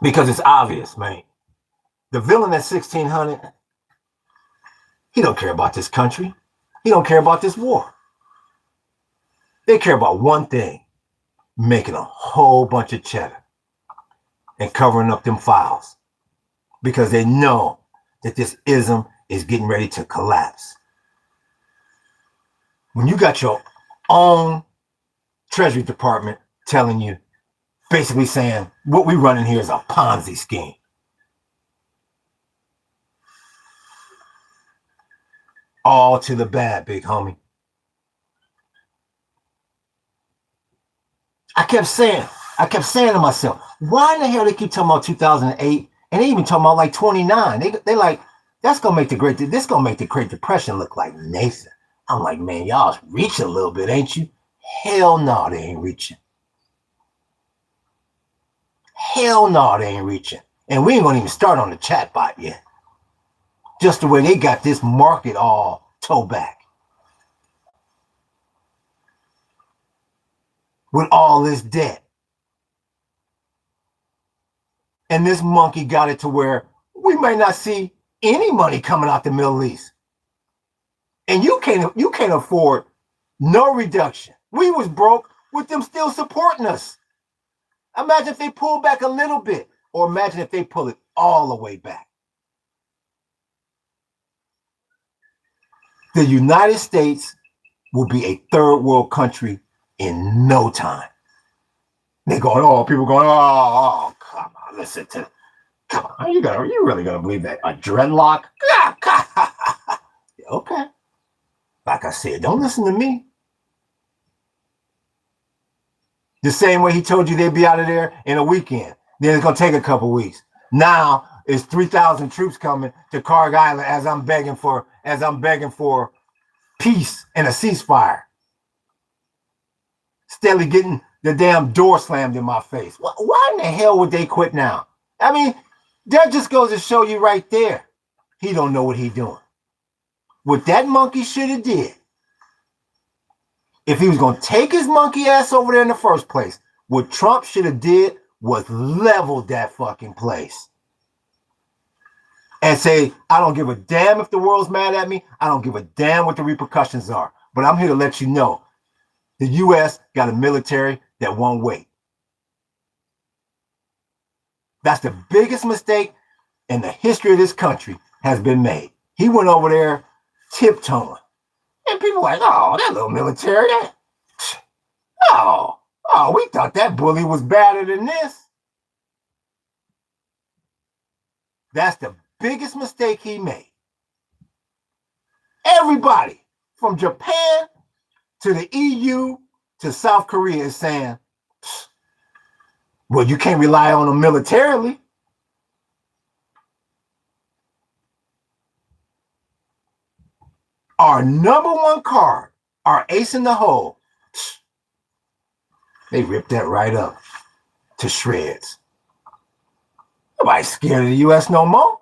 Because it's obvious, man. The villain at 1600, he don't care about this country. He don't care about this war. They care about one thing, making a whole bunch of cheddar and covering up them files. Because they know that this ism is getting ready to collapse. When you got your own Treasury Department telling you, basically saying, what we running here is a Ponzi scheme. All to the bad, big homie. I kept saying to myself, why in the hell they keep talking about 2008 and they even talking about like 29? They like, this gonna make the Great Depression look like Nathan. I'm like, man, y'all reaching a little bit, ain't you? Hell no, they ain't reaching. Hell no, they ain't reaching. And we ain't gonna even start on the chatbot yet. Just the way they got this market all toe back. With all this debt. And this monkey got it to where we may not see any money coming out the Middle East. And you can't afford no reduction. We was broke with them still supporting us. Imagine if they pull back a little bit, or imagine if they pull it all the way back. The United States will be a third world country in no time. They're going, people going, come on, listen to, come on, you really gonna believe that? A dreadlock? Okay. Like I said, don't listen to me. The same way he told you they'd be out of there in a weekend. Then it's gonna take a couple weeks. Now it's 3,000 troops coming to Carg Island as I'm begging for peace and a ceasefire. Steadily getting the damn door slammed in my face. Why in the hell would they quit now? I mean, that just goes to show you right there. He don't know what he doing. What that monkey should have did, if he was going to take his monkey ass over there in the first place, what Trump should have did was leveled that fucking place. And say, I don't give a damn if the world's mad at me. I don't give a damn what the repercussions are. But I'm here to let you know, the U.S. got a military that won't wait. That's the biggest mistake in the history of this country has been made. He went over there tiptoeing. And people like, oh, that little military. We thought that bully was better than this. That's the biggest mistake he made. Everybody from Japan to the EU to South Korea is saying, well, you can't rely on them militarily. Our number one card, our ace in the hole, they ripped that right up to shreds. Nobody's scared of the U.S. no more.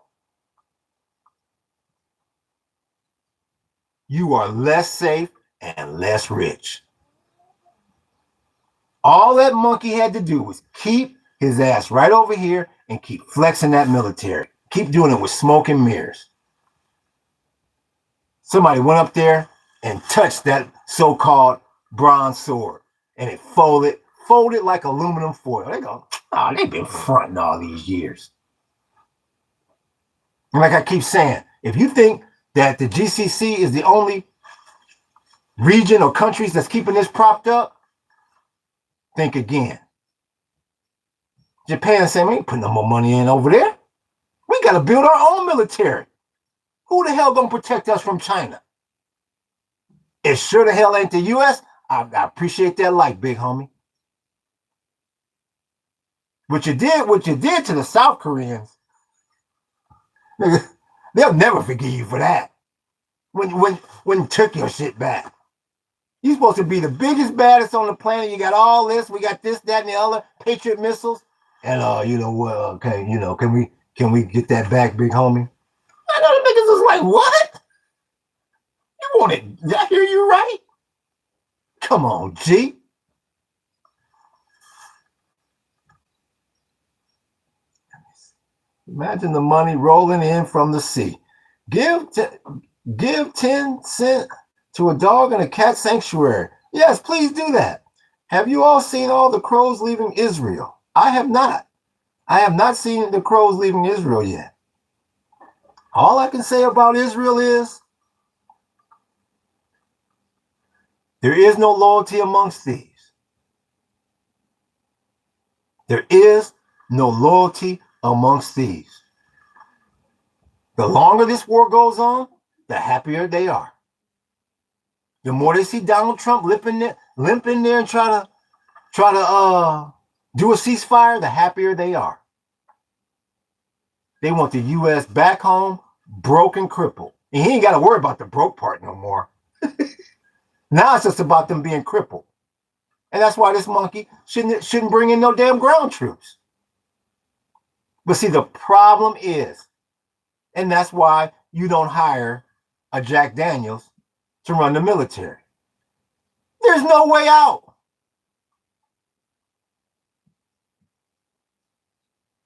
You are less safe and less rich. All that monkey had to do was keep his ass right over here and keep flexing that military. Keep doing it with smoke and mirrors. Somebody went up there and touched that so-called bronze sword, and it folded like aluminum foil. They go, they've been fronting all these years. And like I keep saying, if you think that the GCC is the only region or countries that's keeping this propped up, think again. Japan saying, we ain't putting no more money in over there. We got to build our own military. Who the hell gonna protect us from China? It sure the hell ain't the U.S. I appreciate that like, big homie. What you did to the South Koreans, they'll never forgive you for that. When you took your shit back. You're supposed to be the biggest, baddest on the planet. You got all this. We got this, that, and the other. Patriot missiles. And you know what? Okay, can we get that back, big homie? I know the niggas was like, what? You want it? Did I hear you right? Come on, G. Imagine the money rolling in from the sea. Give 10 cents to a dog in a cat sanctuary. Yes, please do that. Have you all seen all the crows leaving Israel? I have not. I have not seen the crows leaving Israel yet. All I can say about Israel is there is no loyalty amongst thieves. There is no loyalty amongst thieves. The longer this war goes on, the happier they are. The more they see Donald Trump limp in there and try to do a ceasefire, the happier they are. They want the U.S. back home, broke and crippled. And he ain't got to worry about the broke part no more. Now it's just about them being crippled. And that's why this monkey shouldn't bring in no damn ground troops. But see, the problem is, and that's why you don't hire a Jack Daniels to run the military. There's no way out.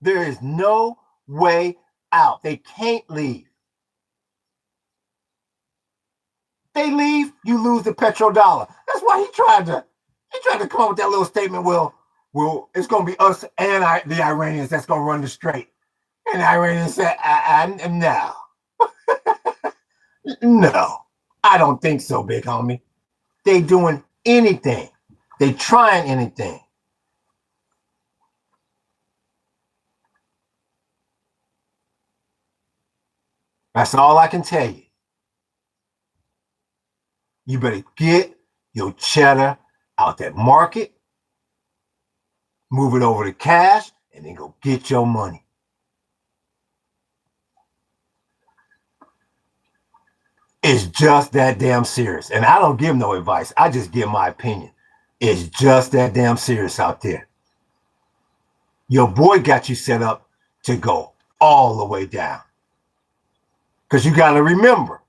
There is no way out. They can't leave. They leave, you lose the petrodollar. That's why he tried to come up with that little statement. Well, it's going to be us and the Iranians that's going to run the strait. And the Iranians said, no. No, I don't think so, big homie. They doing anything. They trying anything. That's all I can tell you. You better get your cheddar out that market, move it over to cash, and then go get your money. It's just that damn serious. And I don't give no advice. I just give my opinion. It's just that damn serious out there. Your boy got you set up to go all the way down. Because you got to remember,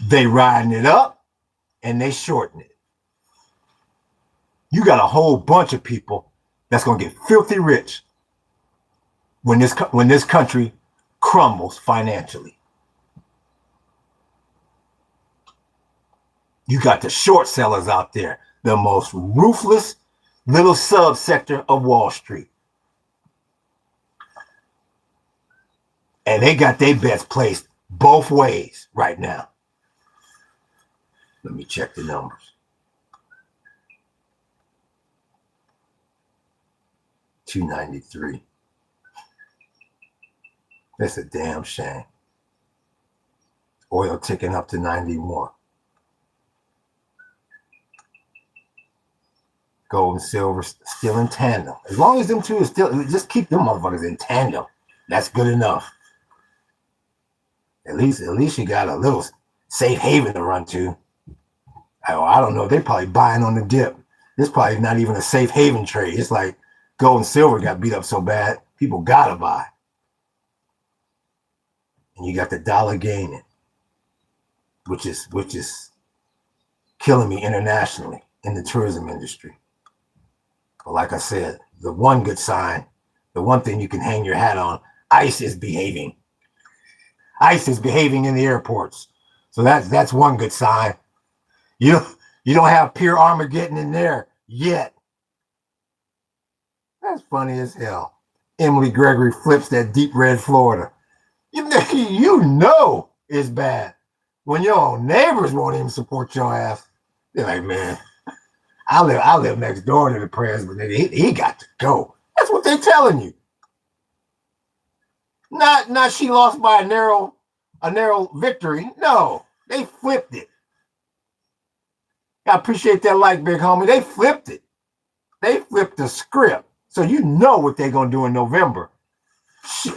they riding it up and they shorten it. You got a whole bunch of people that's going to get filthy rich when this country crumbles financially. You got the short sellers out there, the most ruthless little subsector of Wall Street. And they got their bets placed both ways right now. Let me check the numbers. 293. That's a damn shame. Oil ticking up to 91. Gold and silver still in tandem. As long as them two are still, just keep them motherfuckers in tandem. That's good enough. At least you got a little safe haven to run to. I don't know. They're probably buying on the dip. This probably not even a safe haven trade. It's like gold and silver got beat up so bad, people gotta buy. And you got the dollar gaining, which is killing me internationally in the tourism industry. But like I said, the one good sign, the one thing you can hang your hat on, ICE is behaving. ICE is behaving in the airports. So that's one good sign. You don't have pure Armageddon in there yet. That's funny as hell. Emily Gregory flips that deep red Florida. You know it's bad when your own neighbors won't even support your ass. They're like, man, I live next door to the president. He got to go. That's what they're telling you. Not she lost by a narrow victory. No, they flipped it. I appreciate that like, big homie. They flipped it. They flipped the script. So you know what they're going to do in November. Shit.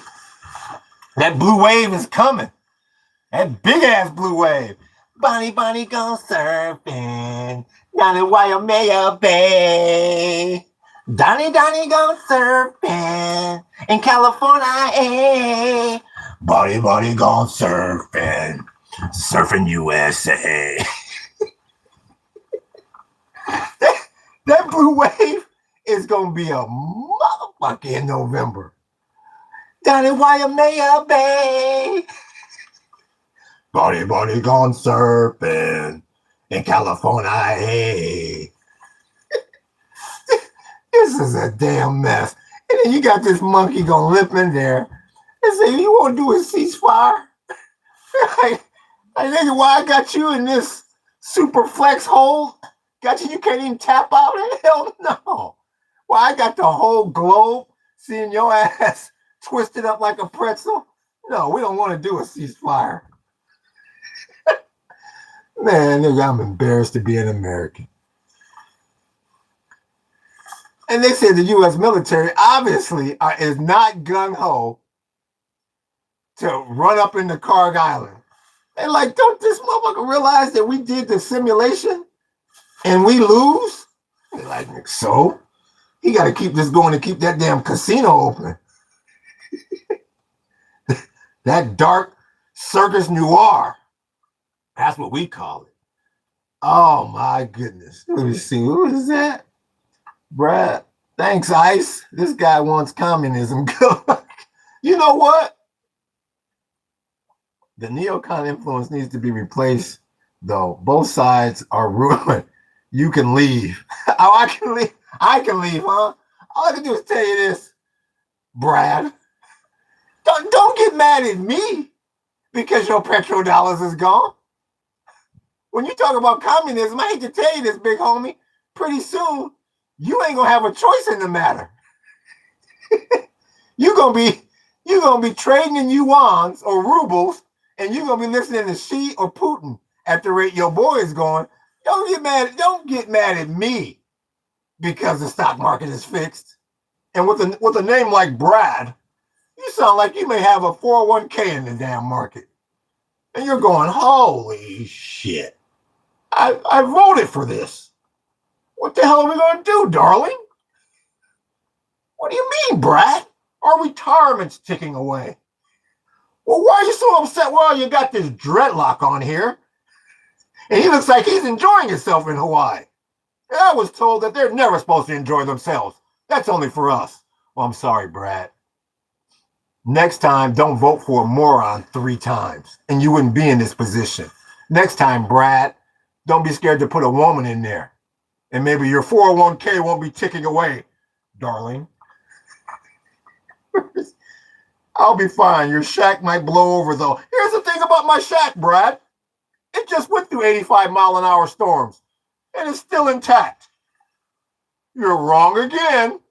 That blue wave is coming. That big-ass blue wave. Bonnie gone surfing down in Waimea Bay. Donnie gone surfing in California. Hey. Bonnie gone surfing USA. that blue wave is going to be a motherfucker in November. Down in Waimea Bay. Bonnie gone surfing in California. Hey. This is a damn mess. And then you got this monkey gonna lip in there and say, you want to do a ceasefire? like, nigga, why I got you in this super flex hole? Got you can't even tap out? Hell no. Well, I got the whole globe seeing your ass twisted up like a pretzel. No, we don't want to do a ceasefire. Man, nigga, I'm embarrassed to be an American. And they said the U.S. military obviously is not gung-ho to run up into Carg Island. They're like, don't this motherfucker realize that we did the simulation and we lose? They're like, so? He got to keep this going to keep that damn casino open. That dark circus noir. That's what we call it. Oh, my goodness. Let me see. Who is that? Brad. Thanks, Ice. This guy wants communism. You know what? The neocon influence needs to be replaced, though. Both sides are ruined. You can leave. Oh, I can leave. I can leave, huh? All I can do is tell you this, Brad. Don't get mad at me because your petrodollars is gone. When you talk about communism, I hate to tell you this, big homie, pretty soon, you ain't gonna have a choice in the matter. You're gonna be trading in yuans or rubles, and you're gonna be listening to Xi or Putin at the rate your boy is going. Don't get mad at me because the stock market is fixed. And with a name like Brad, you sound like you may have a 401k in the damn market. And you're going, holy shit. I voted for this. What the hell are we going to do, darling? What do you mean, Brad? Our retirement's ticking away. Well, why are you so upset? Well, you got this dreadlock on here. And he looks like he's enjoying himself in Hawaii. And I was told that they're never supposed to enjoy themselves. That's only for us. Well, I'm sorry, Brad. Next time, don't vote for a moron 3 times, and you wouldn't be in this position. Next time, Brad, don't be scared to put a woman in there. And maybe your 401k won't be ticking away, darling. I'll be fine. Your shack might blow over, though. Here's the thing about my shack, Brad. It just went through 85-mile-an-hour storms, and it's still intact. You're wrong again.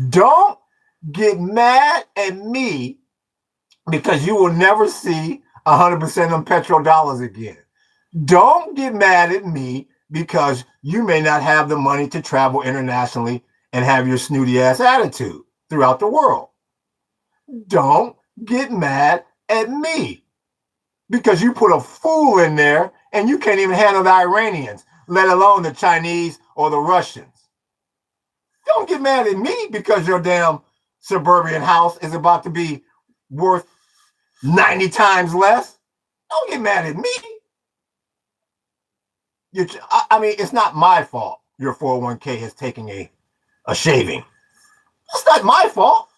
Don't get mad at me because you will never see 100% on petrodollars again. Don't get mad at me because you may not have the money to travel internationally and have your snooty ass attitude throughout the world. Don't get mad at me because you put a fool in there and you can't even handle the Iranians, let alone the Chinese or the Russians. Don't get mad at me because your damn suburban house is about to be worth 90 times less. Don't get mad at me. I mean, it's not my fault your 401k is taking a shaving. It's not my fault.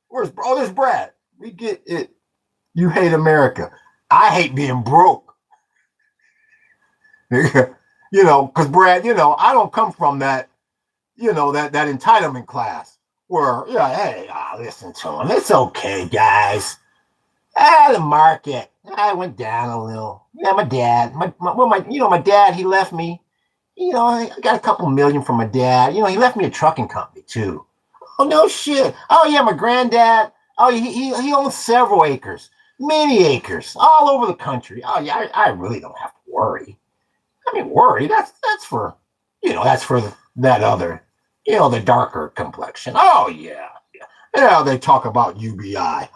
There's Brad. We get it. You hate America. I hate being broke. You know, because Brad, I don't come from that, that entitlement class where, hey, listen to him. It's okay, guys. The market, I went down a little. Yeah, my dad, my dad, he left me, I got a couple million from my dad. He left me a trucking company too. Oh, no shit. Oh, yeah, my granddad, he owns several acres, many acres, all over the country. Oh, yeah, I really don't have to worry. I mean, worry, that's for, that's for that other The darker complexion. Oh, yeah. Yeah, they talk about UBI.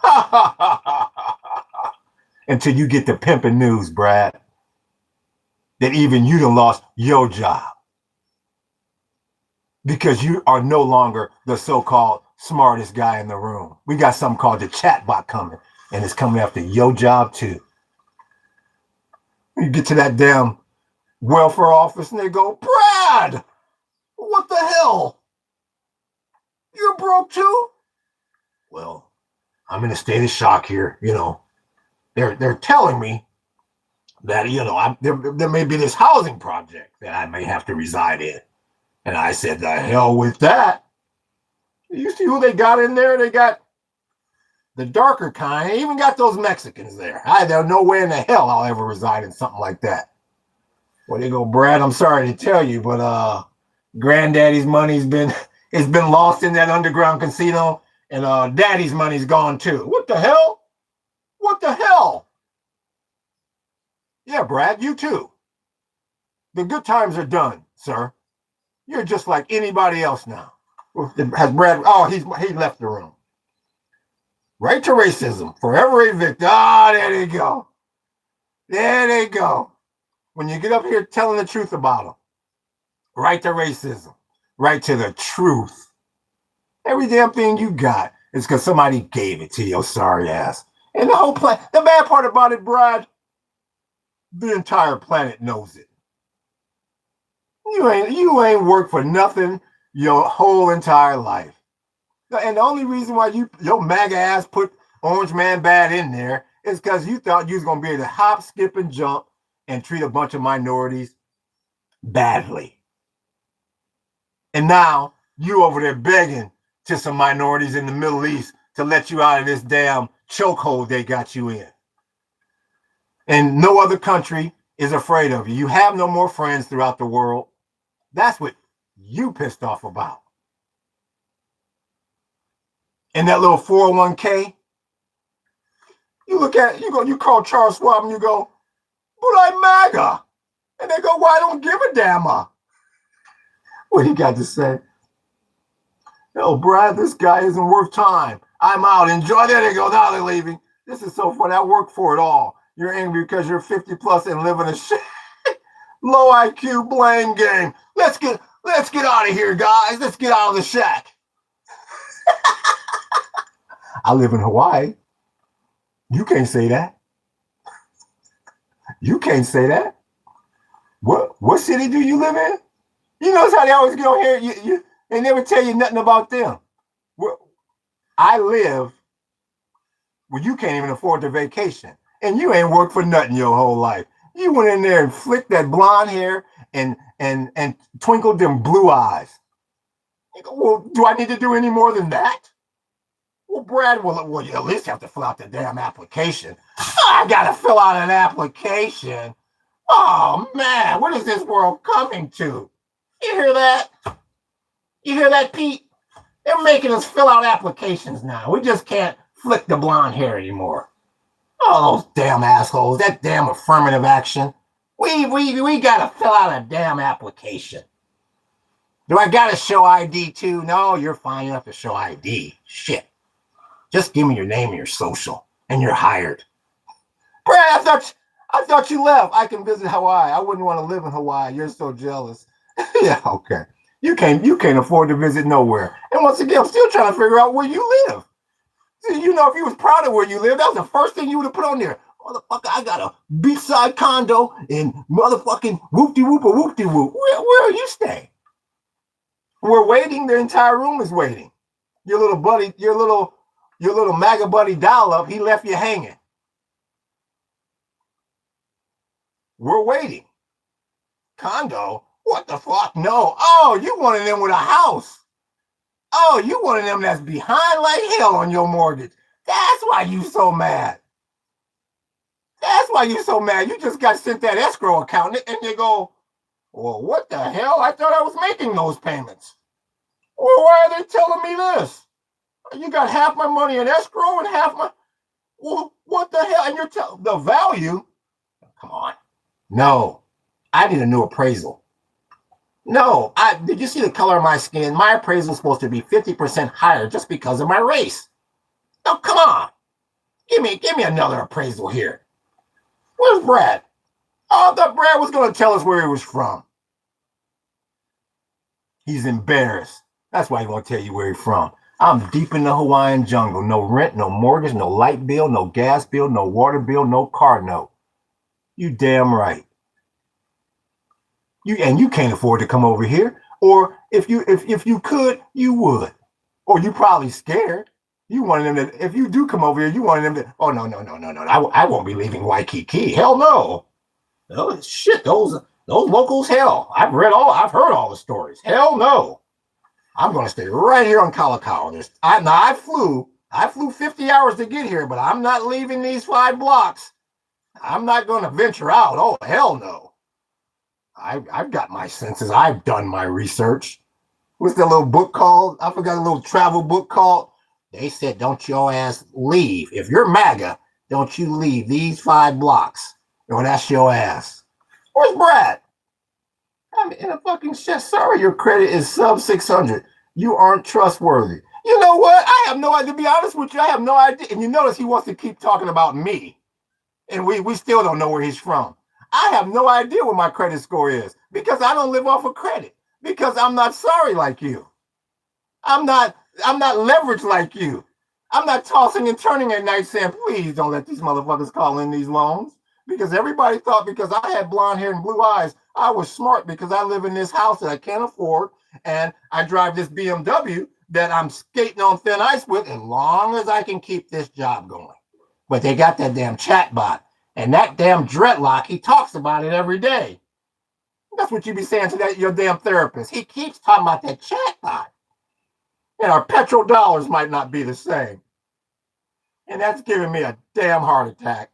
Until you get the pimping news, Brad, that even you done lost your job because you are no longer the so-called smartest guy in the room. We got something called the chatbot coming, and it's coming after your job too. You get to that damn welfare office and they go, Brad, what the hell? You're broke too? Well, I'm in a state of shock here. They're telling me that, there may be this housing project that I may have to reside in. And I said, the hell with that. You see who they got in there? They got the darker kind. They even got those Mexicans there. There's no way in the hell I'll ever reside in something like that. Well, they go, Brad, I'm sorry to tell you, but granddaddy's money's been lost in that underground casino, and daddy's money's gone too. What the hell? What the hell? Yeah, Brad, you too. The good times are done, sir. You're just like anybody else now. Has Brad? Oh, he left the room. Right to racism, forever evicted. Ah, there they go. There they go. When you get up here telling the truth about them, right to racism, right to the truth. Every damn thing you got is because somebody gave it to your sorry ass. And the whole planet. The bad part about it, Brad, the entire planet knows it. You ain't worked for nothing your whole entire life. And the only reason why your MAGA ass put Orange Man Bad in there is because you thought you was going to be able to hop, skip, and jump and treat a bunch of minorities badly. And now you over there begging to some minorities in the Middle East to let you out of this damn chokehold they got you in. And no other country is afraid of you. You have no more friends throughout the world. That's what you pissed off about. And that little 401k, you look at it, you call Charles Schwab and you go, but I'm MAGA. And they go, well, I don't give a damn. What he got to say? Oh, Brad, this guy isn't worth time. I'm out. Enjoy. There they go. Now they're leaving. This is so funny. I worked for it all. You're angry because you're 50 plus and living a shit. Low IQ blame game. Let's get out of here, guys. Let's get out of the shack. I live in Hawaii. You can't say that. You can't say that. What city do you live in? You notice how they always get on here. They never tell you nothing about them. I live where you can't even afford the vacation, and you ain't worked for nothing your whole life. You went in there and flicked that blonde hair and twinkled them blue eyes. You go, well, do I need to do any more than that? Well, Brad, well, you at least have to fill out the damn application. I gotta fill out an application. Oh man, what is this world coming to? You hear that? You hear that, Pete? They're making us fill out applications now. We just can't flick the blonde hair anymore. Oh, those damn assholes! That damn affirmative action. We gotta fill out a damn application. Do I gotta show ID too? No, you're fine. You don't have to show ID. Shit. Just give me your name and your social, and you're hired. Brad, I thought you left. I can visit Hawaii. I wouldn't want to live in Hawaii. You're so jealous. Yeah, okay. You can't afford to visit nowhere. And once again, I'm still trying to figure out where you live. See, if you was proud of where you live, that was the first thing you would have put on there. Motherfucker, I got a beachside condo in motherfucking whoop-de-whoop-a-whoop-de-whoop. Where are you staying? We're waiting. The entire room is waiting. Your little buddy, your little MAGA buddy dial-up, he left you hanging. We're waiting. Condo? What the fuck? No. Oh, you one of them with a house. Oh, you one of them that's behind like hell on your mortgage. That's why you so mad. That's why you so mad. You just got sent that escrow account and you go, well, what the hell? I thought I was making those payments. Well, why are they telling me this? You got half my money in escrow and half my... Well, what the hell? And you're telling the value? Come on. No, I need a new appraisal. No, did you see the color of my skin? My appraisal is supposed to be 50% higher just because of my race. Oh, come on. Give me another appraisal here. Where's Brad? Oh, I thought Brad was going to tell us where he was from. He's embarrassed. That's why he won't tell you where he's from. I'm deep in the Hawaiian jungle. No rent, no mortgage, no light bill, no gas bill, no water bill, no car note. You damn right. You can't afford to come over here. Or if you could, you would. Or you probably scared. You wanted them to, if you do come over here, you wanted them to, oh, no. I won't be leaving Waikiki. Hell no. Oh, shit, those locals, hell. I've heard all the stories. Hell no. I'm going to stay right here on Kalakaua. I flew 50 hours to get here, but I'm not leaving these 5 blocks. I'm not going to venture out. Oh, hell no. I've got my senses. I've done my research. What's that little book called? I forgot a little travel book called. They said, don't your ass leave. If you're MAGA, don't you leave these 5 blocks. Or that's your ass. Where's Brad? I'm in a fucking shit. Sorry, your credit is sub 600. You aren't trustworthy. You know what? I have no idea. To be honest with you, I have no idea. And you notice he wants to keep talking about me. And we still don't know where he's from. I have no idea what my credit score is because I don't live off of credit. Because I'm not sorry like you. I'm not leveraged like you. I'm not tossing and turning at night saying, please don't let these motherfuckers call in these loans. Because everybody thought because I had blonde hair and blue eyes, I was smart because I live in this house that I can't afford. And I drive this BMW that I'm skating on thin ice with as long as I can keep this job going. But they got that damn chatbot. And that damn dreadlock, he talks about it every day. That's what you be saying to your damn therapist. He keeps talking about that chatbot. And our petrol dollars might not be the same. And that's giving me a damn heart attack.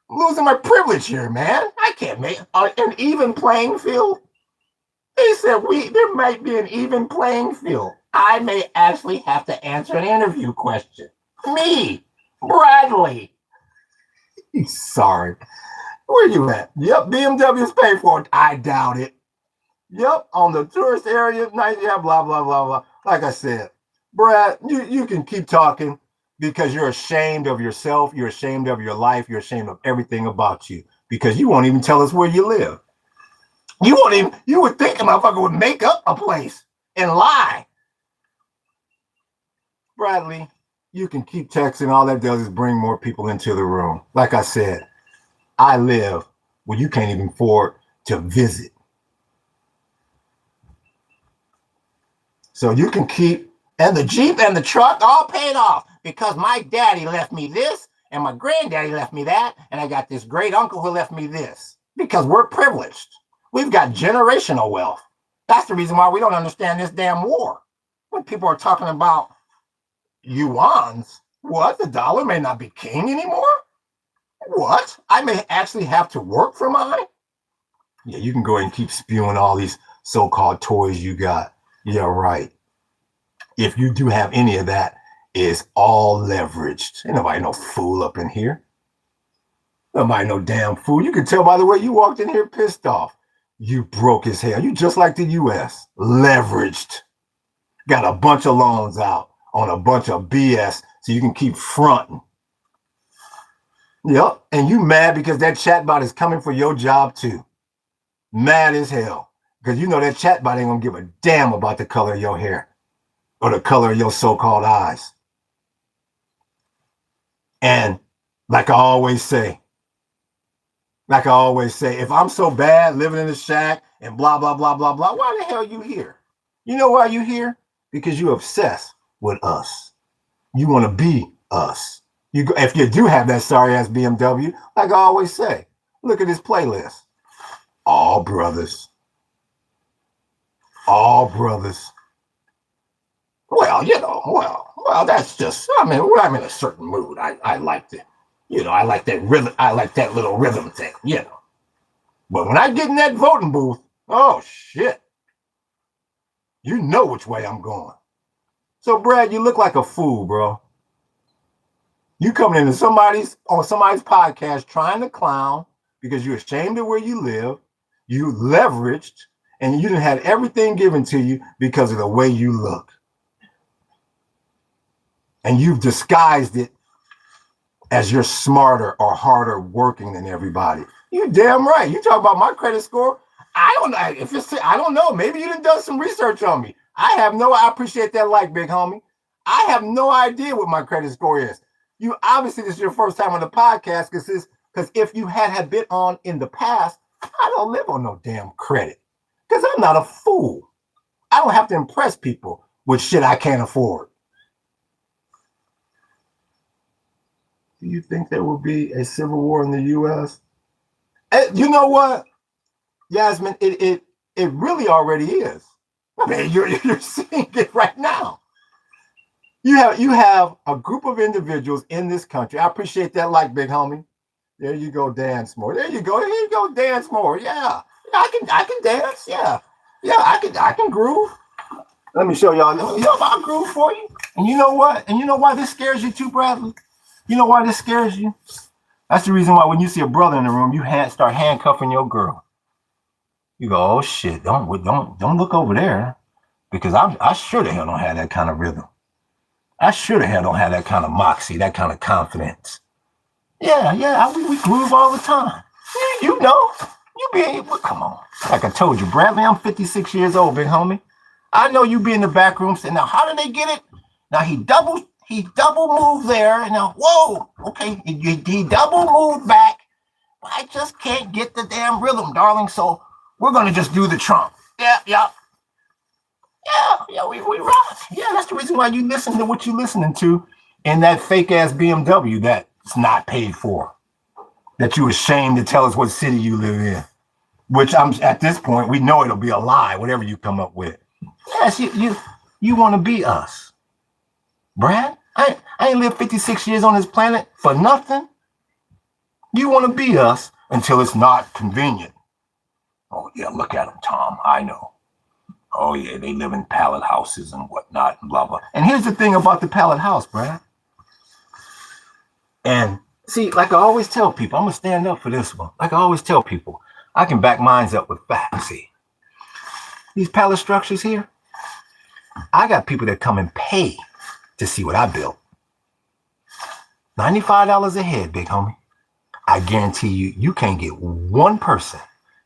I'm losing my privilege here, man. I can't make an even playing field. They said there might be an even playing field. I may actually have to answer an interview question. Me, Bradley. Sorry. Where you at? Yep, BMW's paid for it. I doubt it. Yep, on the tourist area, nice, yeah, blah, blah, blah, blah. Like I said, Brad, you can keep talking because you're ashamed of yourself, you're ashamed of your life, you're ashamed of everything about you because you won't even tell us where you live. You would think a motherfucker would make up a place and lie. Bradley, you can keep texting. All that does is bring more people into the room. Like I said, I live where you can't even afford to visit. So you can keep, and the Jeep and the truck all paid off because my daddy left me this and my granddaddy left me that. And I got this great uncle who left me this because we're privileged. We've got generational wealth. That's the reason why we don't understand this damn war. When people are talking about yuans, what? The dollar may not be king anymore? What? I may actually have to work for mine? Yeah, you can go ahead and keep spewing all these so-called toys you got. Yeah, right. If you do have any of that, it's all leveraged. Ain't nobody no fool up in here. Nobody no damn fool. You can tell by the way you walked in here pissed off. You broke as hell. You just like the U.S. Leveraged. Got a bunch of loans out on a bunch of BS so you can keep fronting. Yep. And you mad because that chatbot is coming for your job too. Mad as hell. Because you know that chatbot ain't going to give a damn about the color of your hair or the color of your so-called eyes. And like I always say, if I'm so bad living in the shack and blah, blah, blah, blah, blah, why the hell are you here? You know why you here? Because you're obsessed with us. You want to be us. If you do have that sorry ass BMW, like I always say, look at this playlist. All brothers. All brothers. Well, you know, well, that's just, I mean, when I'm in a certain mood, I like to, you know, I like that rhythm, I like that little rhythm thing, you know. But when I get in that voting booth, oh shit. You know which way I'm going. So Brad, you look like a fool, bro. You coming into somebody's podcast trying to clown because you're ashamed of where you live, you leveraged, and you done had everything given to you because of the way you look. And you've disguised it as you're smarter or harder working than everybody. You damn right. You talk about my credit score. I don't know if it's. I don't know. Maybe you done some research on me. I appreciate that, like, big homie. I have no idea what my credit score is. You obviously, this is your first time on the podcast because if you had been on in the past, I don't live on no damn credit because I'm not a fool. I don't have to impress people with shit I can't afford. Do you think there will be a civil war in the U.S.? You know what, Yasmin? It really already is. I mean, you're seeing it right now. You have a group of individuals in this country. I appreciate that, like, big homie. There you go, dance more. There you go, dance more. Yeah, I can dance. Yeah, I can groove. Let me show y'all. I'll groove for you. And you know what? And you know why this scares you too, Bradley? You know why this scares you? That's the reason why when you see a brother in the room, you start handcuffing your girl. You go, oh shit, don't look over there, because I sure the hell don't have that kind of rhythm. I sure the hell don't have that kind of moxie, that kind of confidence. Yeah, we groove all the time. You know, come on. Like I told you, Bradley, I'm 56 years old, big homie. I know you be in the back room saying, now how did they get it? Now he double moved there, and now, whoa, okay, he double moved back. I just can't get the damn rhythm, darling, so we're going to just do the Trump. Yeah, we rock. Yeah, that's the reason why you listen to what you're listening to in that fake-ass BMW that's not paid for, that you're ashamed to tell us what city you live in, which at this point, we know it'll be a lie, whatever you come up with. Yes, you want to be us. Brad, I ain't lived 56 years on this planet for nothing. You want to be us until it's not convenient. Oh, yeah, look at them, Tom. I know. Oh, yeah, they live in pallet houses and whatnot and blah, blah. And here's the thing about the pallet house, Brad. And see, like I always tell people, I'm going to stand up for this one. Like I always tell people, I can back mine up with facts. See, these pallet structures here, I got people that come and pay to see what I built. $95 a head, big homie. I guarantee you can't get one person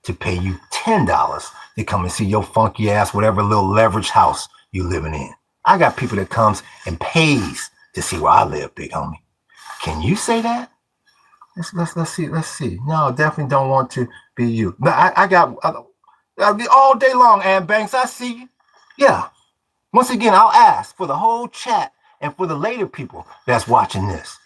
to pay you $10 to come and see your funky ass, whatever little leverage house you living in. I got people that comes and pays to see where I live, big homie. Can you say that? Let's see. No, definitely don't want to be you. No, I got all day long, Ann Banks. I see you. Yeah. Once again, I'll ask for the whole chat and for the later people that's watching this.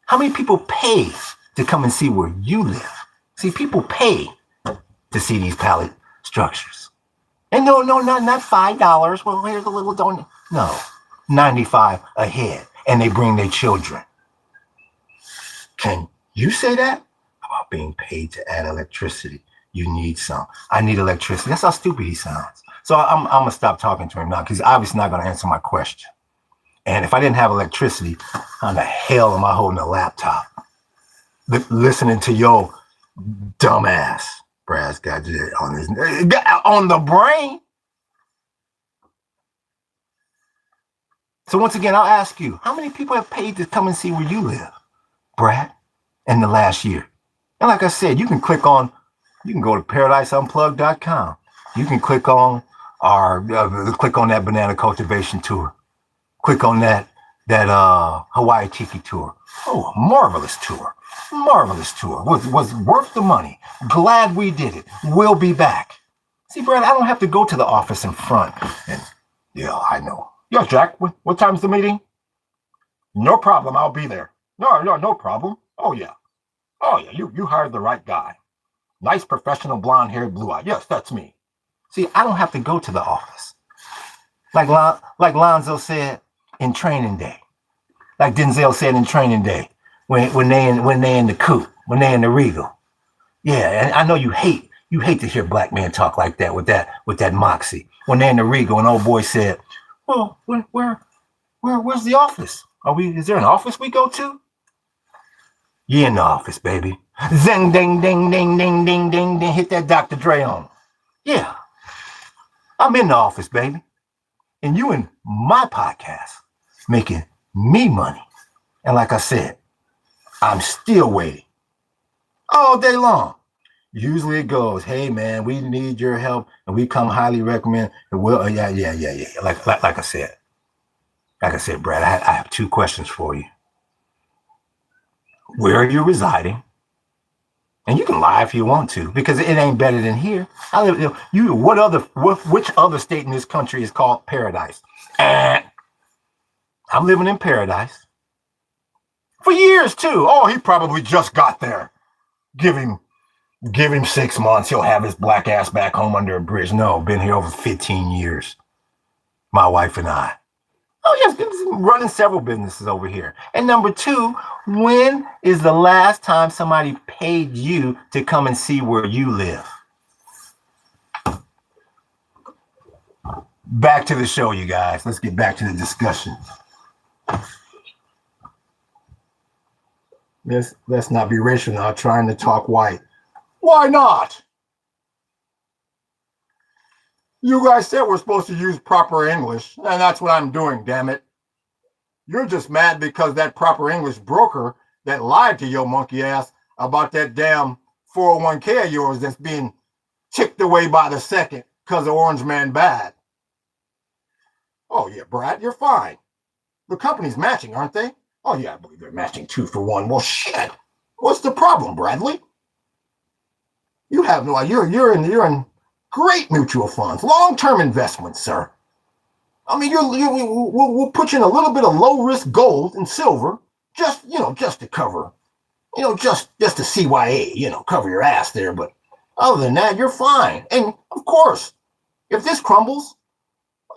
How many people pay to come and see where you live? See, people pay to see these pallet structures. And no, not $5. Well, here's a little donut. No, $95 a head. And they bring their children. Can you say that? How about being paid to add electricity? You need some. I need electricity. That's how stupid he sounds. So I'm going to stop talking to him now because he's obviously not going to answer my question. And if I didn't have electricity, how the hell am I holding a laptop? Listening to your dumbass. Brad's got you on the brain. So once again, I'll ask you, how many people have paid to come and see where you live, Brad, in the last year? And like I said, you can go to paradiseumplugged.com. You can click on that banana cultivation tour. Click on that Hawaii Tiki tour. Oh, marvelous tour. Was worth the money. Glad we did it. We'll be back. See, Brad, I don't have to go to the office in front. And yeah, I know. Yeah, Jack, what time's the meeting? No problem. I'll be there. No problem. Oh, yeah. You hired the right guy. Nice professional blonde hair, blue eye. Yes, that's me. See, I don't have to go to the office. Like Lonzo said in Training Day. Like Denzel said in Training Day. When they in the coupe, when they in the Regal. Yeah, and I know you hate to hear black men talk like that with that moxie. When they in the Regal and old boy said, well, where's the office? Is there an office we go to? You in the office, baby. Zing ding ding ding ding ding ding ding. Hit that Dr. Dre on. Yeah, I'm in the office, baby. And you in my podcast, making me money. And like I said, I'm still waiting all day long. Usually it goes, hey man, we need your help, and we come highly recommend. And we'll, yeah. Like I said, Brad, I have two questions for you. Where are you residing? And you can lie if you want to, because it ain't better than here. I live. Which other state in this country is called paradise? And I'm living in paradise for years too. Oh, he probably just got there. Give him 6 months. He'll have his black ass back home under a bridge. No, been here over 15 years. My wife and I. Oh, yes, running several businesses over here. And number two, when is the last time somebody paid you to come and see where you live? Back to the show, you guys. Let's get back to the discussion. Let's not be racial now, trying to talk white. Why not? You guys said we're supposed to use proper English, and that's what I'm doing, damn it. You're just mad because that proper English broker that lied to your monkey ass about that damn 401k of yours that's being ticked away by the second because of Orange Man bad. Oh, yeah, Brad, you're fine. The company's matching, aren't they? Oh, yeah, I believe they're matching 2 for 1. Well, shit. What's the problem, Bradley? You have no idea. You're in great mutual funds, long-term investments, sir. I mean, we'll put you in a little bit of low-risk gold and silver, just to cover, just to CYA, cover your ass there. But other than that, you're fine. And of course, if this crumbles,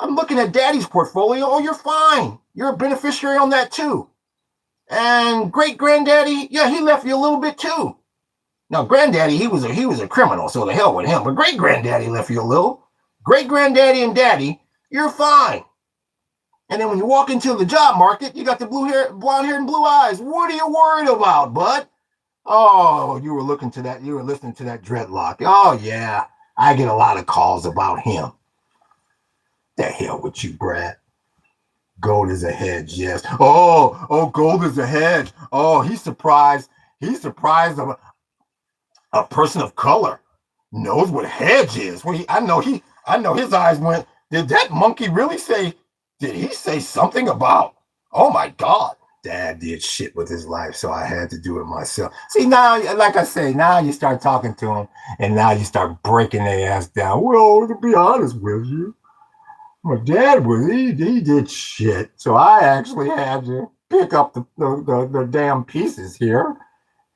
I'm looking at Daddy's portfolio. Oh, you're fine. You're a beneficiary on that too. And great-granddaddy, yeah, he left you a little bit too. Now, granddaddy, he was a criminal, so the hell with him. But great-granddaddy left you a little. Great-granddaddy and daddy, you're fine. And then when you walk into the job market, you got the blonde hair and blue eyes. What are you worried about, bud? Oh, you were listening to that dreadlock. Oh, yeah, I get a lot of calls about him. The hell with you, Brad. Gold is a hedge, yes. Oh, gold is a hedge. Oh, he's surprised. He's surprised of a person of color knows what hedge is. Well, I know his eyes went, did that monkey really say, did he say something about, oh my God, Dad did shit with his life, so I had to do it myself. See, now, like I say, now you start talking to him, and now you start breaking their ass down. Well, to be honest with you, my dad he did shit, so I actually had to pick up the damn pieces here.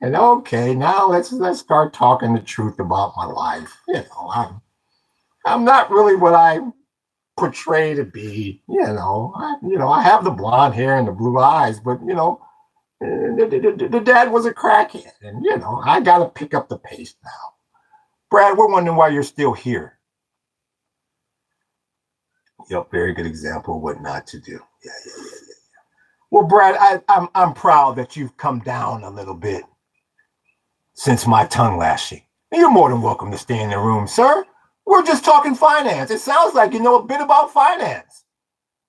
And okay, now let's start talking the truth about my life. I'm not really what I portray to be. I have the blonde hair and the blue eyes, but the dad was a crackhead, and I gotta pick up the pace now. Brad, we're wondering why you're still here. Yep, very good example of what not to do. Yeah. Well, Brad, I'm proud that you've come down a little bit since my tongue lashing. You're more than welcome to stay in the room, sir. We're just talking finance. It sounds like you know a bit about finance,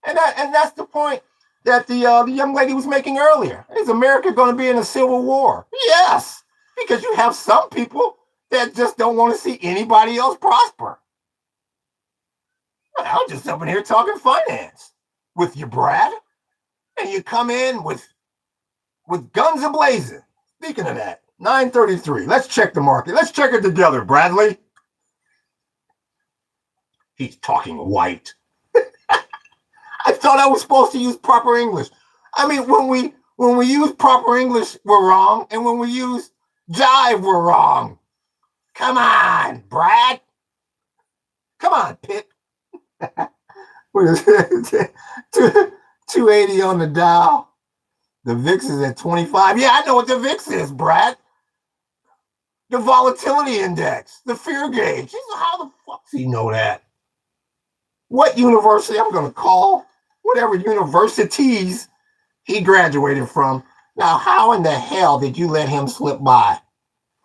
and that's the point that the young lady was making earlier. Is America going to be in a civil war? Yes, because you have some people that just don't want to see anybody else prosper. I'm just up in here talking finance with you, Brad, and you come in with guns a-blazing. Speaking of that, 9:33. Let's check the market. Let's check it together, Bradley. He's talking white. I thought I was supposed to use proper English. I mean, when we use proper English, we're wrong, and when we use jive, we're wrong. Come on, Brad. Come on, Pitt. What is it? 280 on the Dow. The VIX is at 25. Yeah, I know what the VIX is, Brad. The volatility index, the fear gauge. How the fuck does he know that? What university? I'm going to call whatever universities he graduated from. Now, how in the hell did you let him slip by?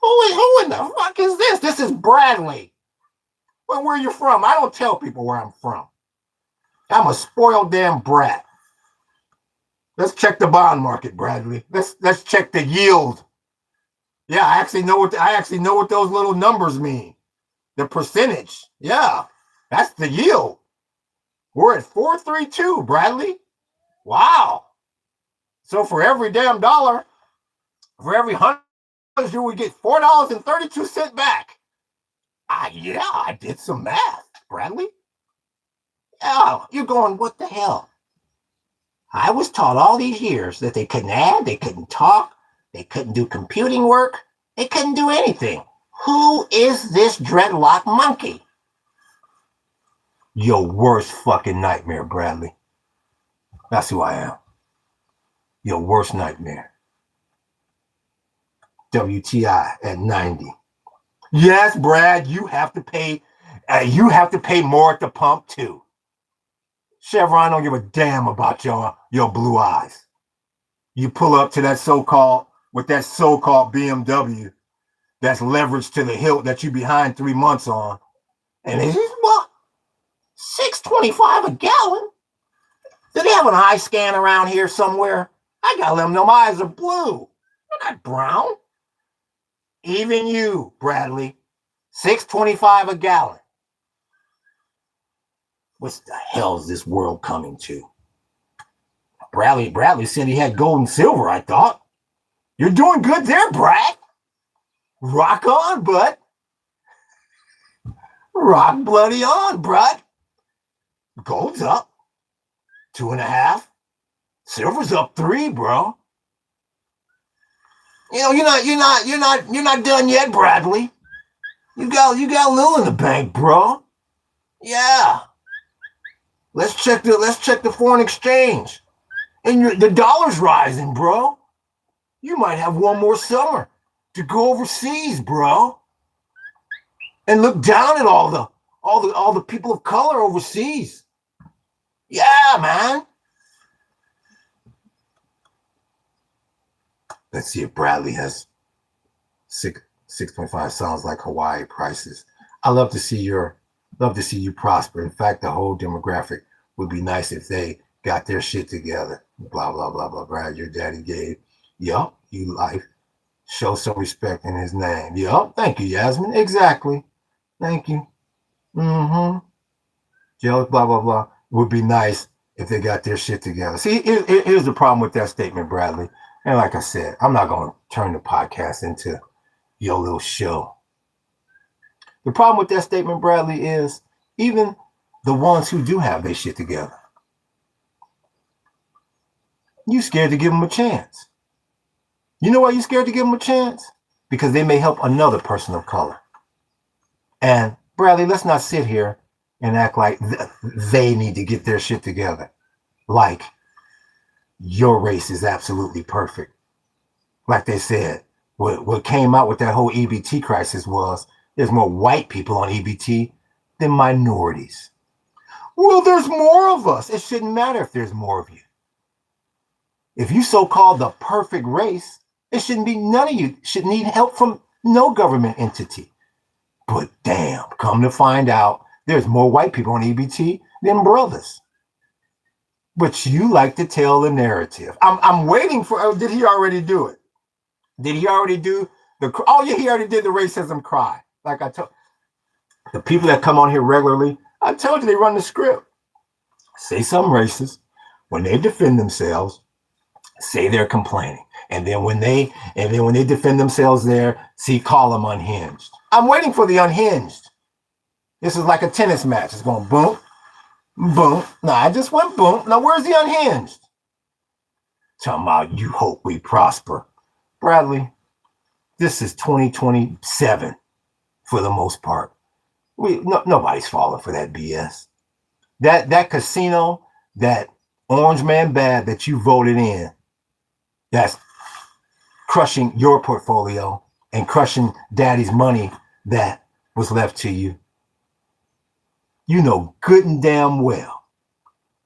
Who in the fuck is this? This is Bradley. Well, where you from? I don't tell people where I'm from. I'm a spoiled damn brat. Let's check the bond market, Bradley. Let's check the yield. Yeah, I actually know what those little numbers mean. The percentage. Yeah, that's the yield. We're at 432, Bradley. Wow. So for every damn dollar, for every $100, you would get $4.32 back. Yeah, I did some math, Bradley. Yeah, you're going, what the hell? I was taught all these years that they couldn't add, they couldn't talk, they couldn't do computing work, they couldn't do anything. Who is this dreadlock monkey? Your worst fucking nightmare, Bradley. That's who I am. Your worst nightmare. WTI at 90. Yes, Brad, you have to pay. You have to pay more at the pump too. Chevron don't give a damn about your blue eyes. You pull up to that so-called BMW that's leveraged to the hilt that you behind 3 months on, and it's what $6.25 a gallon. Do they have an eye scan around here somewhere? I gotta let them know my eyes are blue. They're not brown. Even you, Bradley, $6.25 a gallon. What the hell is this world coming to? Bradley said he had gold and silver, I thought. You're doing good there, Brad. Rock on, bud. Rock bloody on, bud. Gold's up 2.5. Silver's up 3, bro. You know, you're not done yet, Bradley. You got a little in the bank, bro. Yeah. Let's check the foreign exchange. And the dollar's rising, bro. You might have one more summer to go overseas, bro. And look down at all the people of color overseas. Yeah, man. Let's see if Bradley has 6.5 sounds like Hawaii prices. I love to see you prosper. In fact, the whole demographic would be nice if they got their shit together. Blah, blah, blah, blah. Brad, your daddy gave. Yup, you life. Show some respect in his name. Yup, thank you, Yasmin. Exactly. Thank you. Mm-hmm. Jealous, blah, blah, blah. Would be nice if they got their shit together. See, here's the problem with that statement, Bradley. And like I said, I'm not going to turn the podcast into your little show. The problem with that statement, Bradley, is even the ones who do have their shit together, you scared to give them a chance. You know why you scared to give them a chance? Because they may help another person of color. And Bradley, let's not sit here and act like they need to get their shit together. Like your race is absolutely perfect. Like they said, what came out with that whole EBT crisis was there's more white people on EBT than minorities. Well, there's more of us. It shouldn't matter if there's more of you. If you so-called the perfect race, it shouldn't be none of you should need help from no government entity. But damn, come to find out, there's more white people on EBT than brothers. But you like to tell the narrative. I'm waiting for, did he already do it? Did he already do oh yeah, he already did the racism cry. Like I told, the people that come on here regularly, I told you they run the script. Say something racist. When they defend themselves, say they're complaining. And then when they defend themselves there, call them unhinged. I'm waiting for the unhinged. This is like a tennis match. It's going boom, boom. No, I just went boom. Now where's the unhinged? Talking about you hope we prosper. Bradley, this is 2027 for the most part. Nobody's falling for that BS. That casino, that orange man bad that you voted in, that's crushing your portfolio and crushing daddy's money that was left to you. You know good and damn well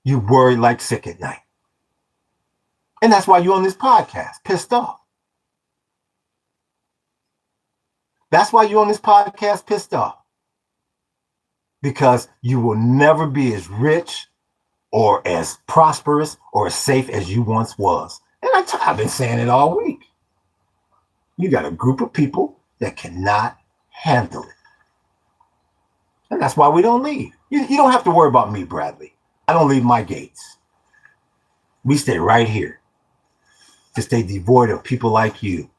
you worry like sick at night. And that's why you're on this podcast, pissed off. That's why you're on this podcast, pissed off. because you will never be as rich or as prosperous or as safe as you once was. And I've been saying it all week. You got a group of people that cannot handle it. And that's why we don't leave. You don't have to worry about me, Bradley. I don't leave my gates. We stay right here to stay devoid of people like you.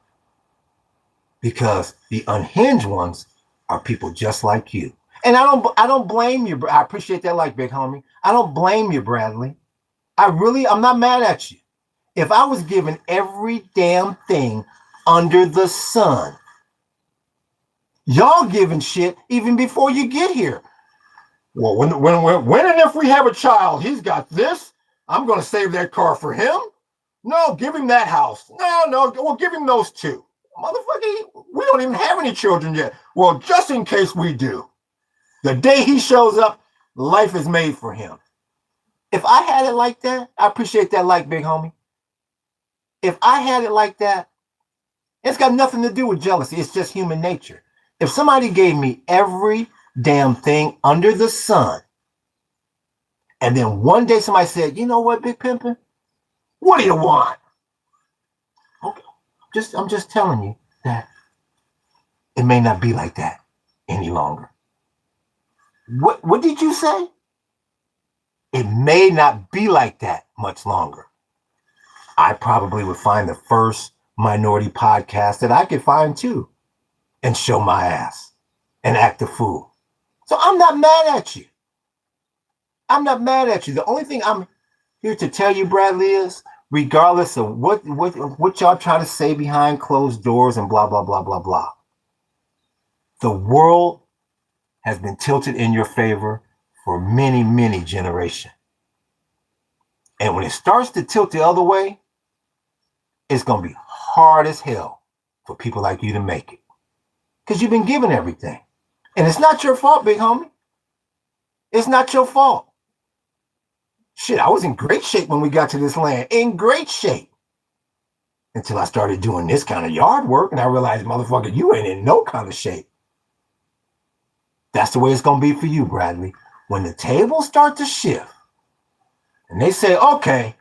Because the unhinged ones are people just like you. And I don't blame you. I appreciate that, like, big homie. I don't blame you, Bradley. I'm not mad at you. If I was given every damn thing under the sun, y'all giving shit even before you get here. Well, when and if we have a child, he's got this. I'm going to save that car for him. No, give him that house. No, we'll give him those two. Motherfucker, we don't even have any children yet. Well, just in case we do, the day he shows up, life is made for him. If I had it like that, I appreciate that, like, big homie. If I had it like that, it's got nothing to do with jealousy. It's just human nature. If somebody gave me every damn thing under the sun, and then one day somebody said, you know what, Big Pimpin', what do you want? Okay, I'm just telling you that it may not be like that any longer. What did you say? It may not be like that much longer. I probably would find the first minority podcast that I could find too and show my ass and act a fool. So I'm not mad at you. I'm not mad at you. The only thing I'm here to tell you, Bradley, is regardless of what y'all try to say behind closed doors and blah, blah, blah, blah, blah, the world has been tilted in your favor for many, many generations. And when it starts to tilt the other way, it's going to be hard as hell for people like you to make it. Because you've been given everything. And it's not your fault, big homie. It's not your fault. Shit, I was in great shape when we got to this land. In great shape. Until I started doing this kind of yard work and I realized, motherfucker, you ain't in no kind of shape. That's the way it's going to be for you, Bradley. When the tables start to shift and they say, okay,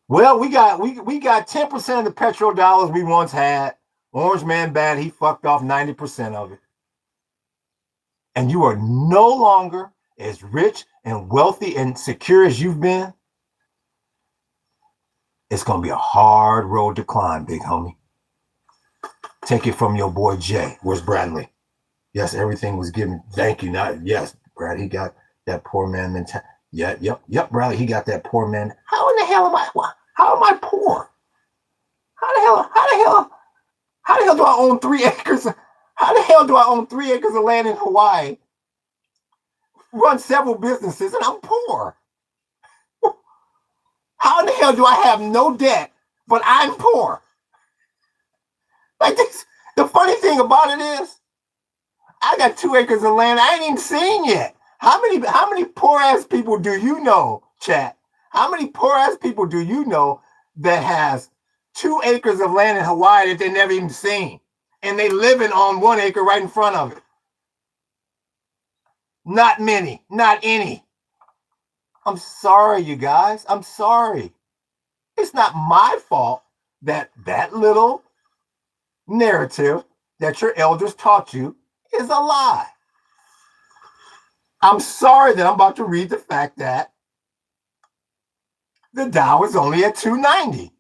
well, we got 10% of the petrodollars we once had. Orange man bad, he fucked off 90% of it. And you are no longer as rich and wealthy and secure as you've been. It's going to be a hard road to climb, big homie. Take it from your boy Jay. Where's Bradley? Yes, everything was given. Thank you. Yes, Brad, he got that poor man mentality. Yep, Bradley, he got that poor man. How in the hell am I poor? How the hell do I own 3 acres? How the hell do I own 3 acres of land in Hawaii? Run several businesses and I'm poor. How in the hell do I have no debt, but I'm poor? Like this, the funny thing about it is, I got 2 acres of land I ain't even seen yet. How many poor ass people do you know, chat? How many poor ass people do you know that has 2 acres of land in Hawaii that they never even seen? And they living on 1 acre right in front of it. Not many, not any. I'm sorry, you guys. I'm sorry. It's not my fault that little narrative that your elders taught you is a lie. I'm sorry that I'm about to read the fact that the Dow is only at 290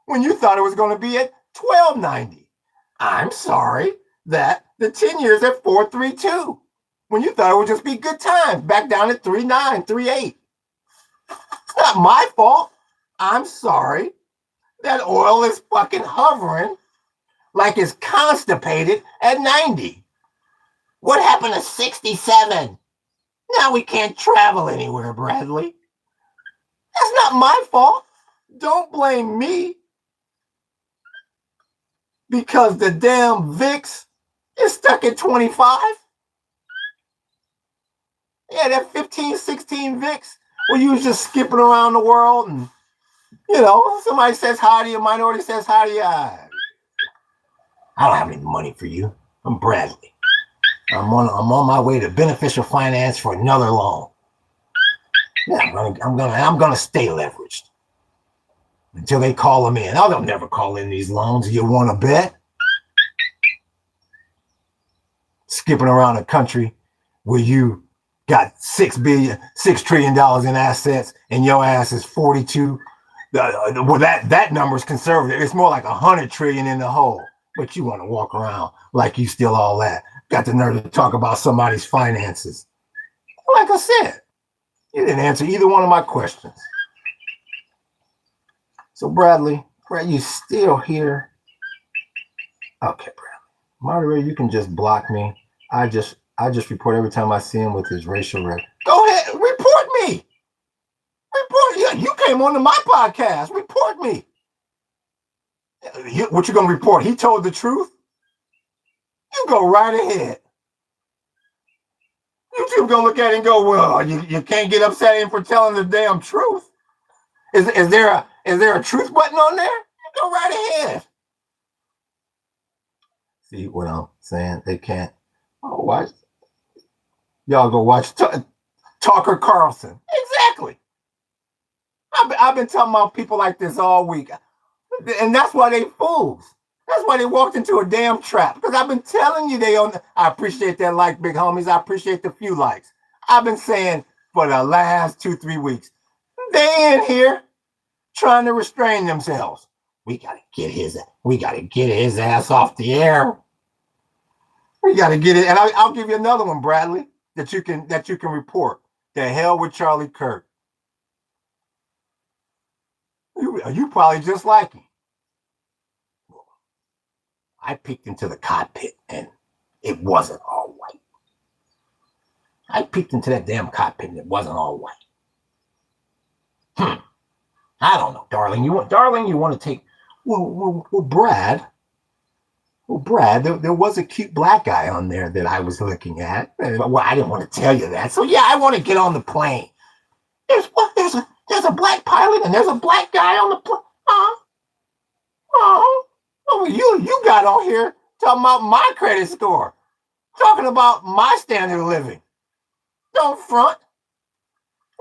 when you thought it was going to be at 1290. I'm sorry that the 10 years at 432 when you thought it would just be good times back down at 39, 38. It's not my fault. I'm sorry that oil is fucking hovering like it's constipated at 90. What happened to 67? Now we can't travel anywhere, Bradley. That's not my fault. Don't blame me. Because the damn VIX is stuck at 25. Yeah, that 15, 16 VIX where you was just skipping around the world and, you know, somebody says hi to you, a minority says hi to you. I don't have any money for you. I'm Bradley. I'm on my way to beneficial finance for another loan. Yeah, I'm gonna stay leveraged until they call them in. Oh, they'll never call in these loans. You want to bet? Skipping around a country where you got $6 trillion in assets, and your ass is 42. Well, that number is conservative. It's more like 100 trillion in the hole. But you want to walk around like you still all that. Got the nerve to talk about somebody's finances. Like I said, you didn't answer either one of my questions. So Bradley, you still here? Okay, Bradley. Moderator, you can just block me. I just report every time I see him with his racial red. Go ahead, report me. Report. Yeah, you came onto my podcast. Report me. What you gonna report? He told the truth? You go right ahead. YouTube gonna look at it and go, well, you can't get upset at him for telling the damn truth. Is there a truth button on there? You go right ahead. See what I'm saying? They can't. Oh, watch. Y'all go watch Tucker Carlson. Exactly. I've been talking about people like this all week. And that's why they fools. That's why they walked into a damn trap. Because I've been telling you I appreciate that like, big homies. I appreciate the few likes. I've been saying for the last 2-3 weeks, they in here trying to restrain themselves. We gotta get his ass off the air. We gotta get it. And I'll give you another one, Bradley, that you can report. The hell with Charlie Kirk. You probably just like him. I peeked into the cockpit and it wasn't all white. I peeked into that damn cockpit and it wasn't all white. I don't know, darling. You want to take? Well, Brad. Well, Brad, there was a cute black guy on there that I was looking at. Well, I didn't want to tell you that. So yeah, I want to get on the plane. There's a black pilot and there's a black guy on the plane. Oh, you got on here talking about my credit score, talking about my standard of living. Don't front.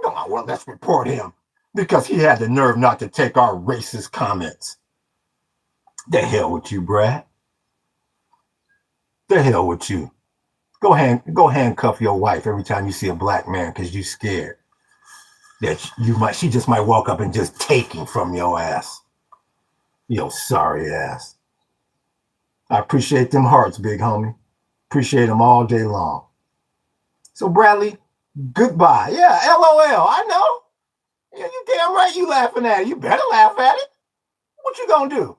Oh, well, let's report him because he had the nerve not to take our racist comments. The hell with you, Brad. The hell with you. Go handcuff your wife every time you see a black man because you scared that she just might walk up and just take him from your ass. Yo, sorry ass. I appreciate them hearts, big homie. Appreciate them all day long. So Bradley, goodbye. Yeah, LOL. I know. Yeah, you damn right you laughing at it. You better laugh at it. What you gonna do?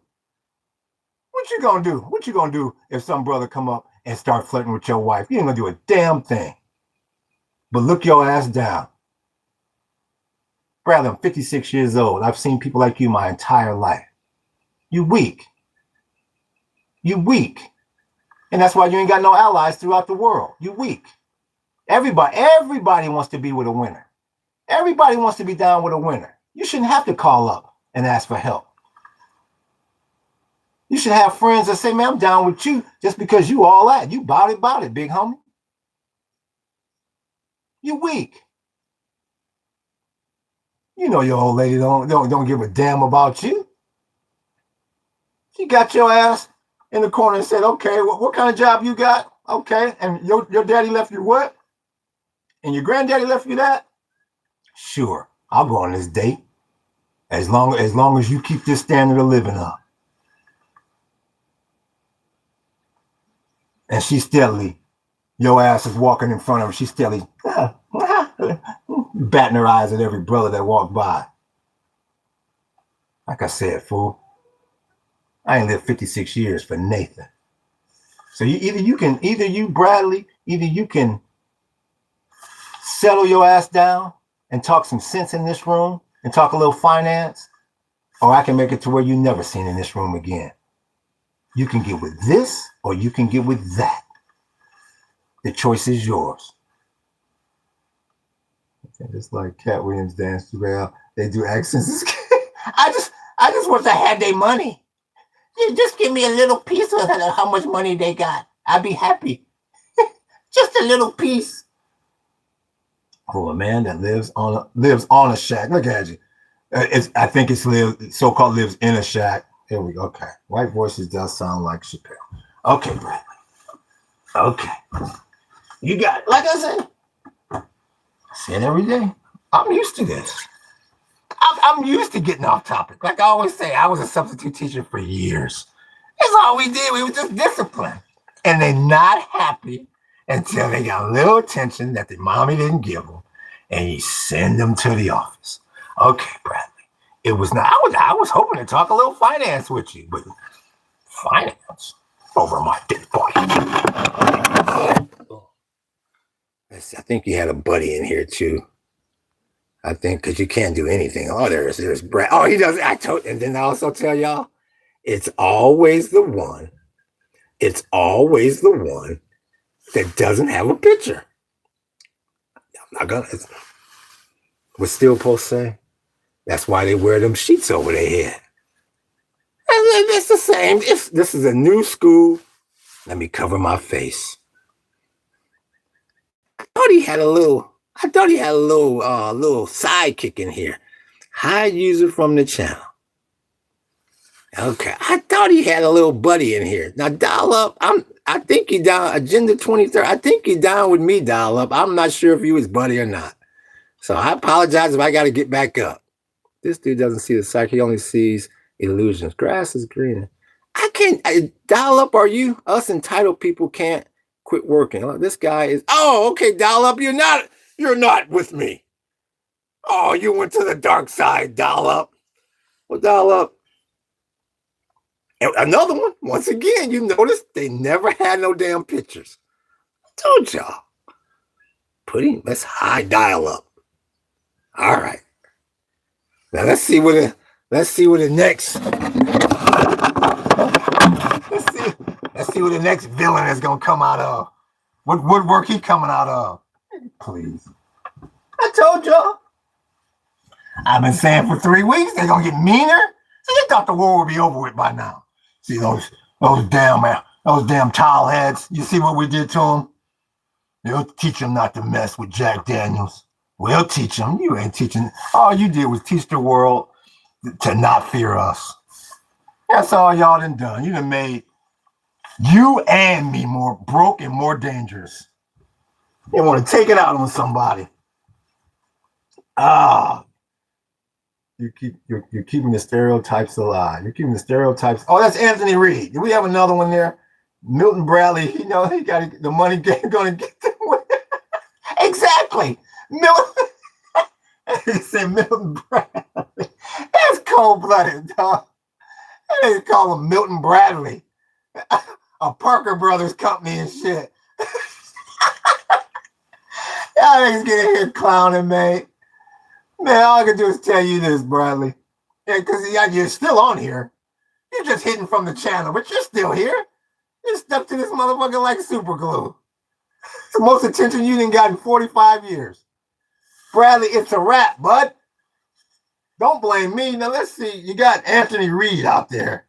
What you gonna do? What you gonna do if some brother come up and start flirting with your wife? You ain't gonna do a damn thing. But look your ass down. Bradley, I'm 56 years old. I've seen people like you my entire life. You weak. You weak. And that's why you ain't got no allies throughout the world. You weak. Everybody wants to be with a winner. Everybody wants to be down with a winner. You shouldn't have to call up and ask for help. You should have friends that say, man, I'm down with you just because you all that. You bout it, big homie. You weak. You know your old lady don't give a damn about you. She got your ass in the corner and said, okay, what kind of job you got? Okay, and your daddy left you what? And your granddaddy left you that? Sure, I'll go on this date. As long as you keep this standard of living up. And she steadily, your ass is walking in front of her. She steadily batting her eyes at every brother that walked by. Like I said, fool, I ain't lived 56 years for Nathan. So either you, Bradley, you can settle your ass down and talk some sense in this room and talk a little finance, or I can make it to where you never seen in this room again. You can get with this or you can get with that. The choice is yours. Okay, just like Cat Williams dance around, they do accents. I just want to have their money. You just give me a little piece of how much money they got. I'd be happy. Just a little piece. Oh, a man that lives on a shack. Look at you. I think it's so-called lives in a shack. Here we go. Okay. White voices does sound like Chappelle. Okay, Bradley. Okay. You got, like I said, I say it every day. I'm used to this. I'm used to getting off topic. Like I always say, I was a substitute teacher for years. That's all we did. We were just disciplined. And they're not happy until they got a little attention that the mommy didn't give them. And you send them to the office. Okay, Bradley. It was not, I was hoping to talk a little finance with you, but finance over my dead body. Let's see, I think you had a buddy in here too. I think because you can't do anything. Oh, there's Brad. Oh, he does. And then I also tell y'all, it's always the one. It's always the one that doesn't have a picture. I'm not gonna. What Steel Post say? That's why they wear them sheets over their head. And it's the same. If this is a new school, let me cover my face. I thought he had a little sidekick in here. Hide user from the channel. Okay, I thought he had a little buddy in here. Now dial up. I think he down Agenda 23. I think he down with me, dial up. I'm not sure if you was buddy or not. So I apologize if I got to get back up. This dude doesn't see the psych. He only sees illusions. Grass is greener. I can't dial up. Are you? Us entitled people can't quit working. Oh, this guy is. Oh, okay. Dial up. You're not with me. Oh, you went to the dark side. Dial up. Well, dial up. And another one. Once again, you notice they never had no damn pictures. I told y'all. Let's high dial up. All right. Now let's see what the next. Let's see what the next villain is gonna come out of. What woodwork he coming out of? Please. I told y'all. I've been saying for 3 weeks they're gonna get meaner. So you thought the war would be over with by now. See those damn towel heads. You see what we did to them? They'll teach them not to mess with Jack Daniels. We'll teach them. You ain't teaching. All you did was teach the world to not fear us. That's all y'all done. You done made you and me more broke and more dangerous. You want to take it out on somebody. You're keeping the stereotypes alive. You're keeping the stereotypes. Oh, that's Anthony Reed. Do we have another one there? Milton Bradley. You know he got the money going to get them. Exactly. Milton. He said Milton Bradley. That's cold-blooded, dog. They call him Milton Bradley. A Parker Brothers company and shit. Y'all niggas get in here clowning, mate. Man, all I can do is tell you this, Bradley. Yeah, because you're still on here. You're just hidden from the channel, but you're still here. You're stuck to this motherfucker like super glue. It's the most attention you done got in 45 years. Bradley, it's a wrap, bud. Don't blame me. Now, let's see. You got Anthony Reed out there.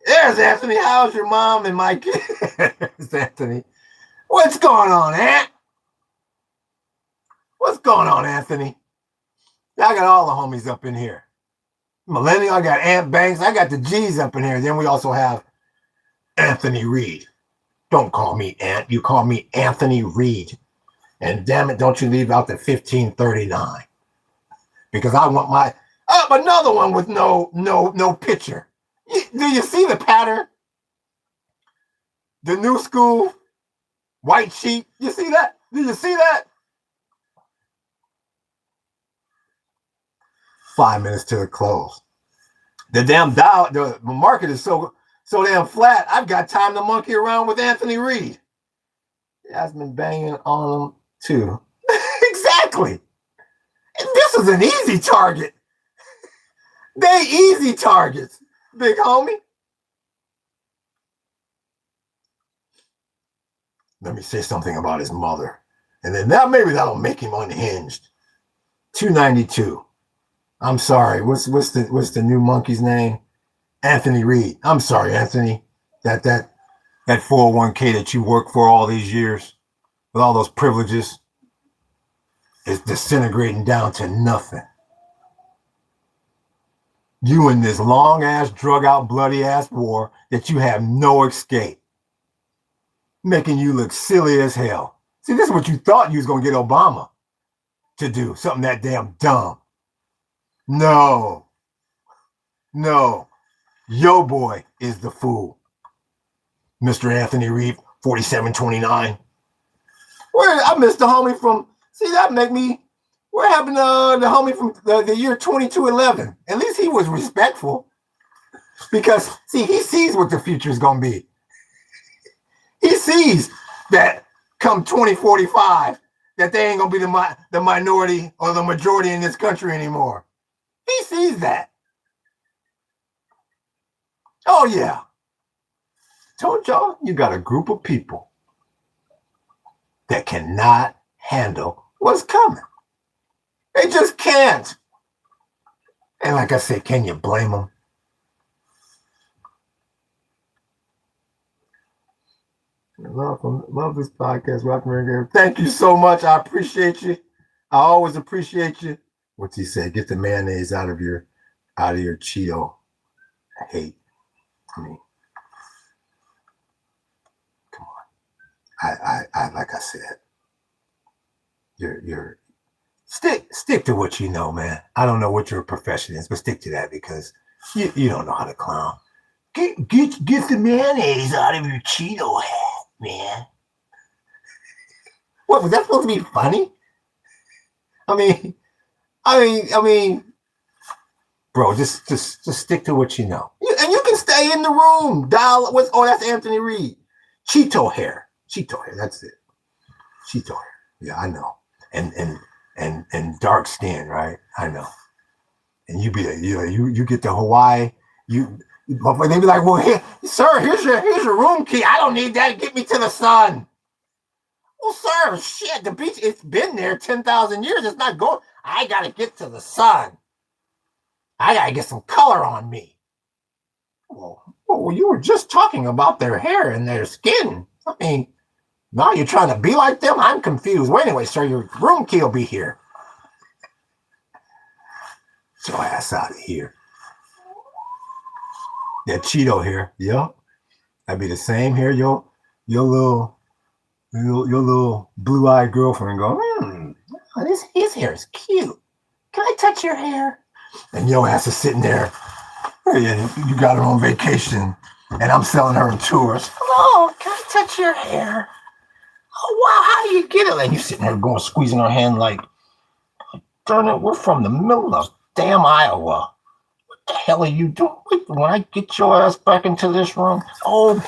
There's Anthony. How's your mom and my kid? There's Anthony. What's going on, Ant? What's going on, Anthony? I got all the homies up in here. Millennial, I got Ant Banks. I got the G's up in here. Then we also have Anthony Reed. Don't call me Ant. You call me Anthony Reed. And damn it, don't you leave out the 1539. Because I want my another one with no picture. Do you see the pattern? The new school white sheet. You see that? Do you see that? 5 minutes to the close. The damn Dow, the market is so damn flat. I've got time to monkey around with Anthony Reed. I've been banging on him too. Exactly. And this is an easy target. They easy targets, big homie. Let me say something about his mother. And then now maybe that'll make him unhinged. 292. I'm sorry. What's the new monkey's name? Anthony Reed. I'm sorry, Anthony. That That 401k that you worked for all these years with all those privileges is disintegrating down to nothing. You in this long ass, drug out, bloody ass war that you have no escape, making you look silly as hell. See, this is what you thought you was gonna get Obama to do, something that damn dumb. No, yo boy is the fool. Mr. Anthony Reed, 4729. Where I missed the homie from. See, that make me. Where happened to the homie from the year 2211? At least he was respectful. Because, see, he sees what the future is going to be. He sees that come 2045, that they ain't going to be the minority or the majority in this country anymore. He sees that. Oh, yeah. Told y'all, you got a group of people that cannot handle what's coming. They just can't. And like I said, can you blame them? Love this podcast, Rockman. Thank you so much. I appreciate you. I always appreciate you. What's he say? Get the mayonnaise out of your Cheeto hate. I mean, come on. I like I said, you're stick to what you know, man. I don't know what your profession is, but stick to that because you don't know how to clown. Get the mayonnaise out of your Cheeto hat, man. What, was that supposed to be funny? I mean, bro, just stick to what you know. And you can stay in the room. That's Anthony Reed. Cheeto hair, that's it. Cheeto hair. Yeah, I know. And dark skin, right? I know. And you get to Hawaii, they be like, well, here, sir, here's your room key. I don't need that. Get me to the sun. Well, sir, shit, the beach, it's been there 10,000 years. It's not going. I got to get to the sun. I got to get some color on me. Well, you were just talking about their hair and their skin. I mean, now you're trying to be like them? I'm confused. Well, anyway, sir, your room key will be here. Get your ass out of here. That Cheeto hair, yeah. That'd be the same hair your little blue-eyed girlfriend go, his hair is cute. Can I touch your hair? And your ass is sitting there. You got her on vacation, and I'm selling her a tours. Hello, can I touch your hair? Oh, wow, how do you get it? And you sitting there going, squeezing her hand like, darn it, we're from the middle of damn Iowa. What the hell are you doing? Wait, when I get your ass back into this room, oh,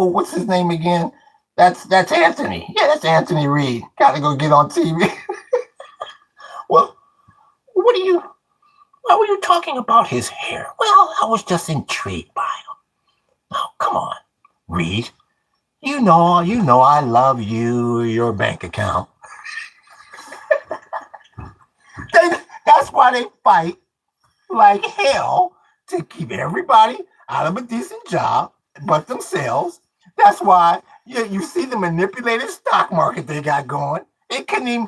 what's his name again? That's Anthony. Yeah, that's Anthony Reed. Got to go get on TV. Well, why were you talking about his hair? Well, I was just intrigued by him. Oh, come on, Reed. You know I love your bank account. That's why they fight like hell to keep everybody out of a decent job but themselves. That's why you see the manipulated stock market they got going. It couldn't even,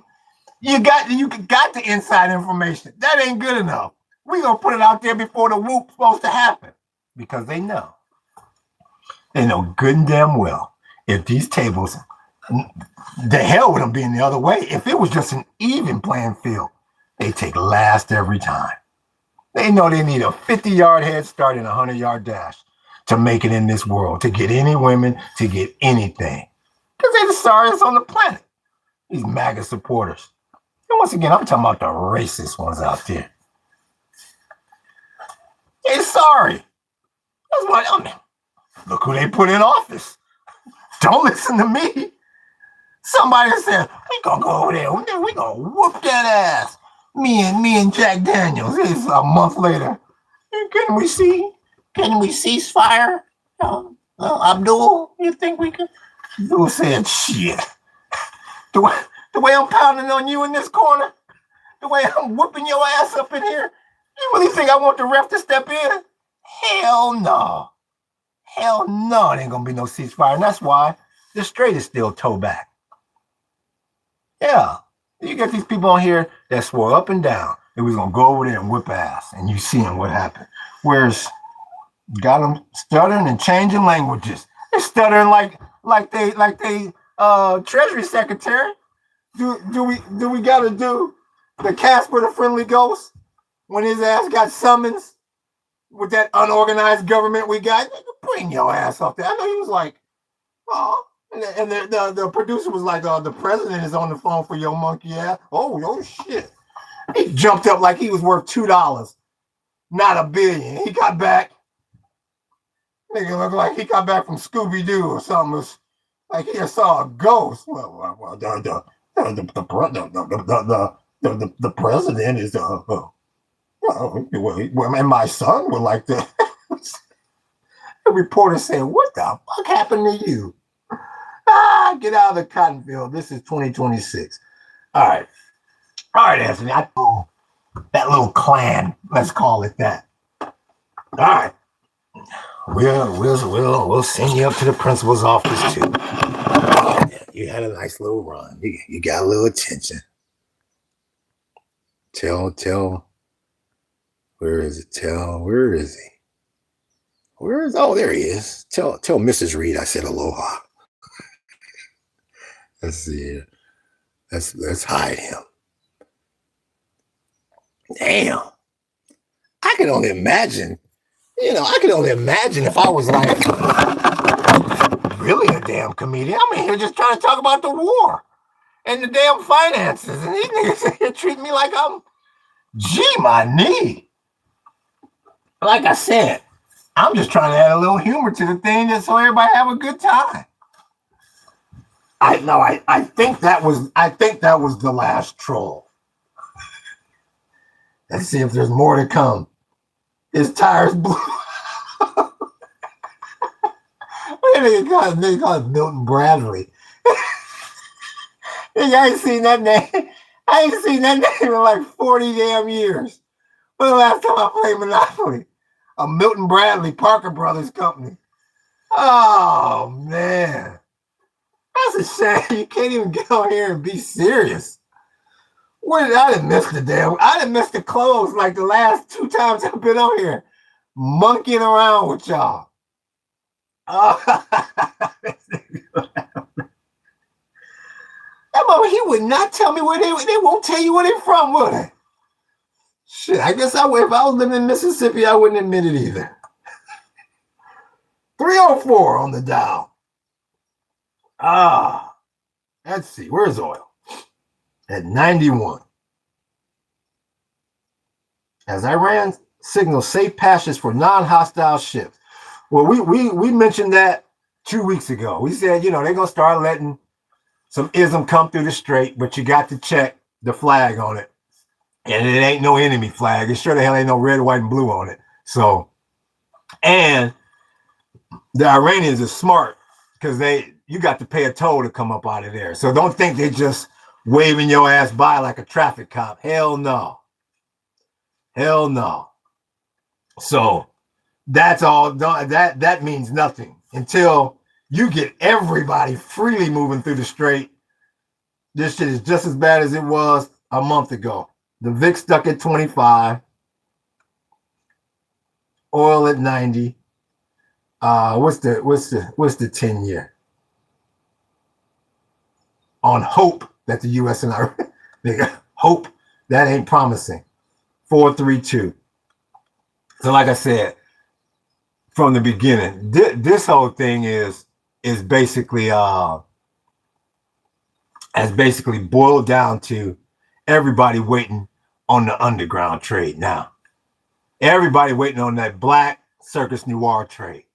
you got the inside information. That ain't good enough. We gonna put it out there before the whoop's supposed to happen. Because they know good and damn well if these tables, the hell with them being the other way. If it was just an even playing field, they take last every time. They know they need a 50-yard head start and a 100-yard dash to make it in this world, to get any women, to get anything. Because they're the sorriest on the planet. These MAGA supporters. And once again, I'm talking about the racist ones out there. They're sorry. That's what I mean. Look who they put in office. Don't listen to me. Somebody said, we gonna go over there. We gonna whoop that ass. Me and Jack Daniels. It's a month later. Can we cease fire? Abdul, you think we can? Abdul said, shit. The way I'm pounding on you in this corner, the way I'm whooping your ass up in here, you really think I want the ref to step in? Hell no. Hell no, it ain't gonna be no ceasefire. And that's why the Strait is still toe back. Yeah. You get these people on here that swore up and down that we gonna go over there and whip ass, and you seeing what happened. Whereas got them stuttering and changing languages. They're stuttering like they Treasury Secretary. Do we gotta do the Casper the Friendly Ghost when his ass got summons with that unorganized government we got? Bring your ass up there. I know he was like, oh, and the producer was like, the president is on the phone for your monkey ass. Oh shit. He jumped up like he was worth $2, not $1 billion. He got back. Nigga looked like he got back from Scooby-Doo or something. It's like he saw a ghost. Well, the president is and my son would like to. The reporter said, "What the fuck happened to you? Get out of the cotton field. This is 2026." All right, Anthony. I know that little clan. Let's call it that. All right. We'll send you up to the principal's office too. You had a nice little run. You got a little attention. Tell. Where is it? Where is he? Oh, there he is. Tell Mrs. Reed I said aloha. Let's see. Let's hide him. Damn. I can only imagine. I can only imagine if I was like really a damn comedian. I'm here just trying to talk about the war and the damn finances, and these niggas here treat me like I'm my knee. Like I said, I'm just trying to add a little humor to the thing just so everybody have a good time. I think that was the last troll. Let's see if there's more to come. His tires blew. They call it Milton Bradley. I ain't seen that name. In like 40 damn years. When the last time I played Monopoly? A Milton Bradley Parker Brothers company. Oh man. That's a shame. You can't even get on here and be serious. I didn't miss the clothes like the last 2 times I've been on here. Monkeying around with y'all. Oh, he would not tell me where they won't tell you where they're from, would they? Shit, I guess if I was living in Mississippi, I wouldn't admit it either. 304 on the dial. Let's see. Where's oil? At 91. As Iran signals safe passage for non-hostile ships. Well, we mentioned that 2 weeks ago. We said, they're going to start letting some ism come through the strait, but you got to check the flag on it. And it ain't no enemy flag. It sure the hell ain't no red, white, and blue on it. So, and the Iranians are smart because you got to pay a toll to come up out of there. So don't think they just waving your ass by like a traffic cop. Hell no. So that's all done. That means nothing until you get everybody freely moving through the strait. This shit is just as bad as it was a month ago. The VIX stuck at 25. Oil at 90. What's the 10-year? On hope that the U.S. and Iran, nigga, hope that ain't promising. 432. So like I said, from the beginning, this whole thing is basically has basically boiled down to everybody waiting on the underground trade now. Everybody waiting on that black circus noir trade.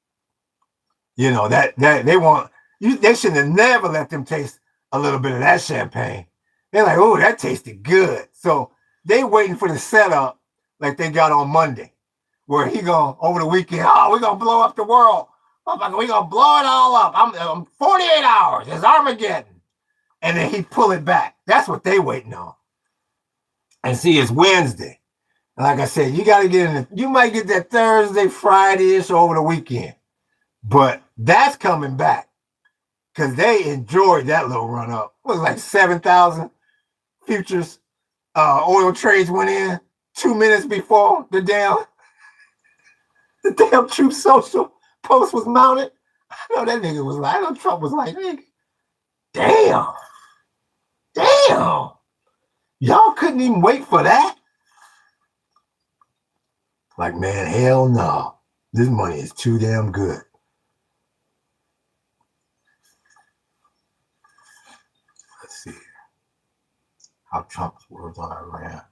That they want they should have never let them taste a little bit of that champagne. They're like, oh, that tasted good. So they waiting for the setup like they got on Monday, where he going over the weekend, we're gonna blow up the world. We're gonna blow it all up. I'm 48 hours. It's Armageddon. And then he pull it back. That's what they waiting on. And see, it's Wednesday. And like I said, you got to get in. You might get that Thursday, Friday-ish over the weekend. But that's coming back because they enjoyed that little run up. It was like 7,000 futures oil trades went in 2 minutes before the damn Truth Social post was mounted. I know that nigga was like, I know Trump was like, nigga, damn. Y'all couldn't even wait for that? Like, man, hell no. This money is too damn good. Let's see. How Trump's words on Iran.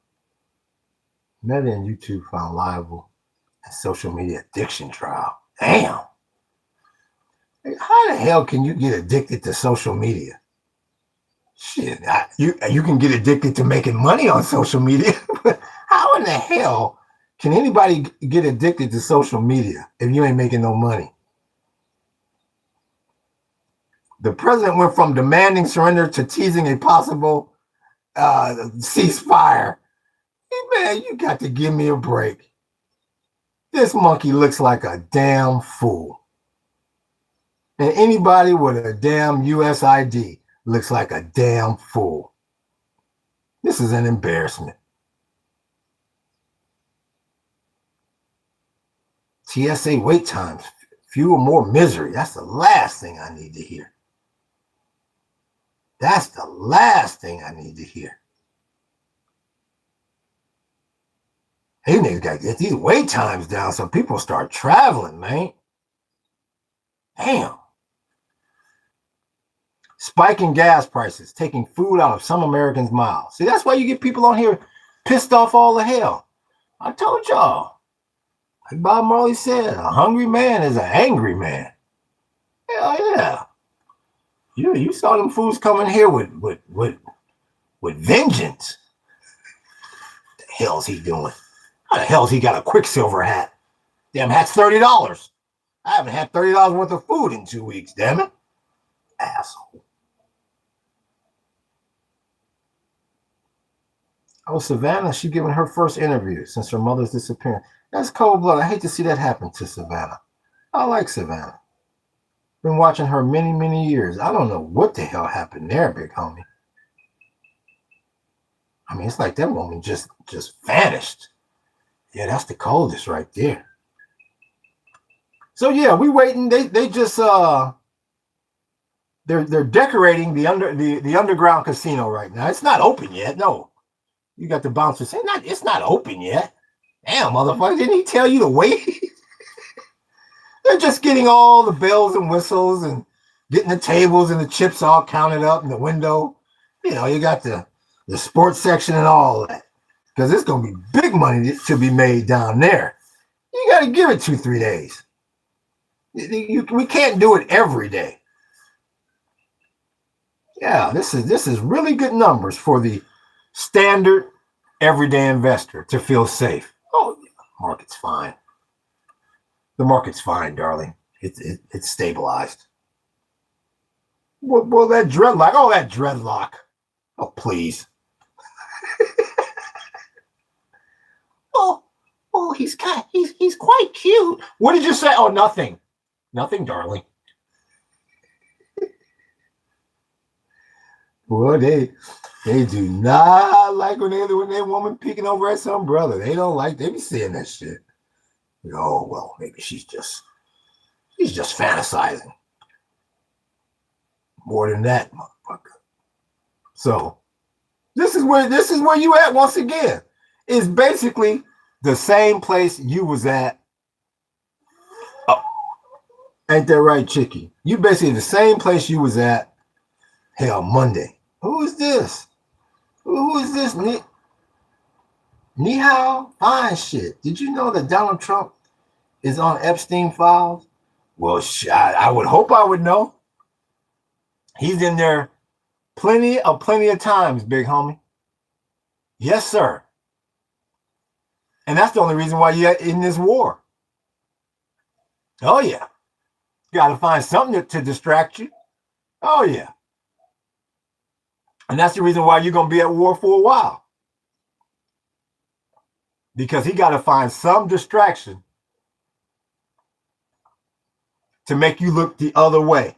Meta and YouTube found liable in social media addiction trial. Damn. How the hell can you get addicted to social media? Shit, you can get addicted to making money on social media. But how in the hell can anybody get addicted to social media if you ain't making no money? The president went from demanding surrender to teasing a possible ceasefire. Hey, man, you got to give me a break. This monkey looks like a damn fool. And anybody with a damn US ID looks like a damn fool. This is an embarrassment. TSA wait times, fewer more misery. That's the last thing I need to hear. That's the last thing I need to hear. Hey, niggas got to get these wait times down so people start traveling, man. Damn. Spiking gas prices, taking food out of some Americans' mouths. See, that's why you get people on here pissed off all the hell. I told y'all. Like Bob Marley said, a hungry man is an angry man. Hell yeah. You saw them fools coming here with vengeance. What the hell's he doing? How the hell's he got a Quicksilver hat? Damn hat's $30. I haven't had $30 worth of food in 2 weeks, damn it. Asshole. Oh, Savannah, she giving her first interview since her mother's disappearance. That's cold blood. I hate to see that happen to Savannah. I like Savannah. Been watching her many, many years. I don't know what the hell happened there, big homie. I mean, it's like that woman just vanished. Yeah, that's the coldest right there. So yeah, we waiting. They just they're decorating the underground casino right now. It's not open yet. No. You got the bouncer saying, it's not open yet. Damn, motherfucker, didn't he tell you to wait? They're just getting all the bells and whistles and getting the tables and the chips all counted up in the window. You know, you got the sports section and all that. Because it's going to be big money to be made down there. You got to give it 2-3 days. We can't do it every day. Yeah, this is really good numbers for the standard everyday investor to feel safe. Oh, yeah, market's fine. The market's fine, darling. It's stabilized. Well, that dreadlock. Oh, that dreadlock. Oh, please. oh, he's quite cute. What did you say? Oh, nothing, darling. Well, they do not like when they woman peeking over at some brother. They don't like. They be saying that shit. Oh well, maybe she's just fantasizing. More than that, motherfucker. So this is where you at once again. It's basically the same place you was at. Oh, ain't that right, Chicky? You basically the same place you was at. Hell, Monday. Who is this? Who is this? Ni hao? Fine shit. Did you know that Donald Trump is on Epstein files? Well, I would hope I would know. He's in there plenty of times, big homie. Yes, sir. And that's the only reason why you're in this war. Oh, yeah. Got to find something to distract you. Oh, yeah. And that's the reason why you're going to be at war for a while. Because he got to find some distraction to make you look the other way.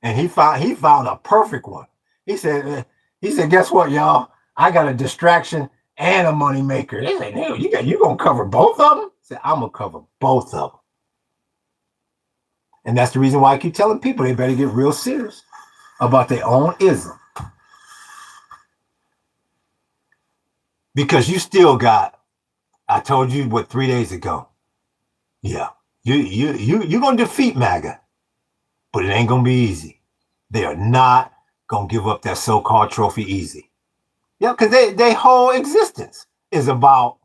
And he found a perfect one. He said, guess what, y'all? I got a distraction and a money maker. They said, you gonna cover both of them? I said, I'm gonna cover both of them. And that's the reason why I keep telling people they better get real serious about their own ism. Because you still got, I told you 3 days ago. Yeah, you're gonna defeat MAGA, but it ain't gonna be easy. They are not gonna give up that so-called trophy easy. Yeah, because their whole existence is about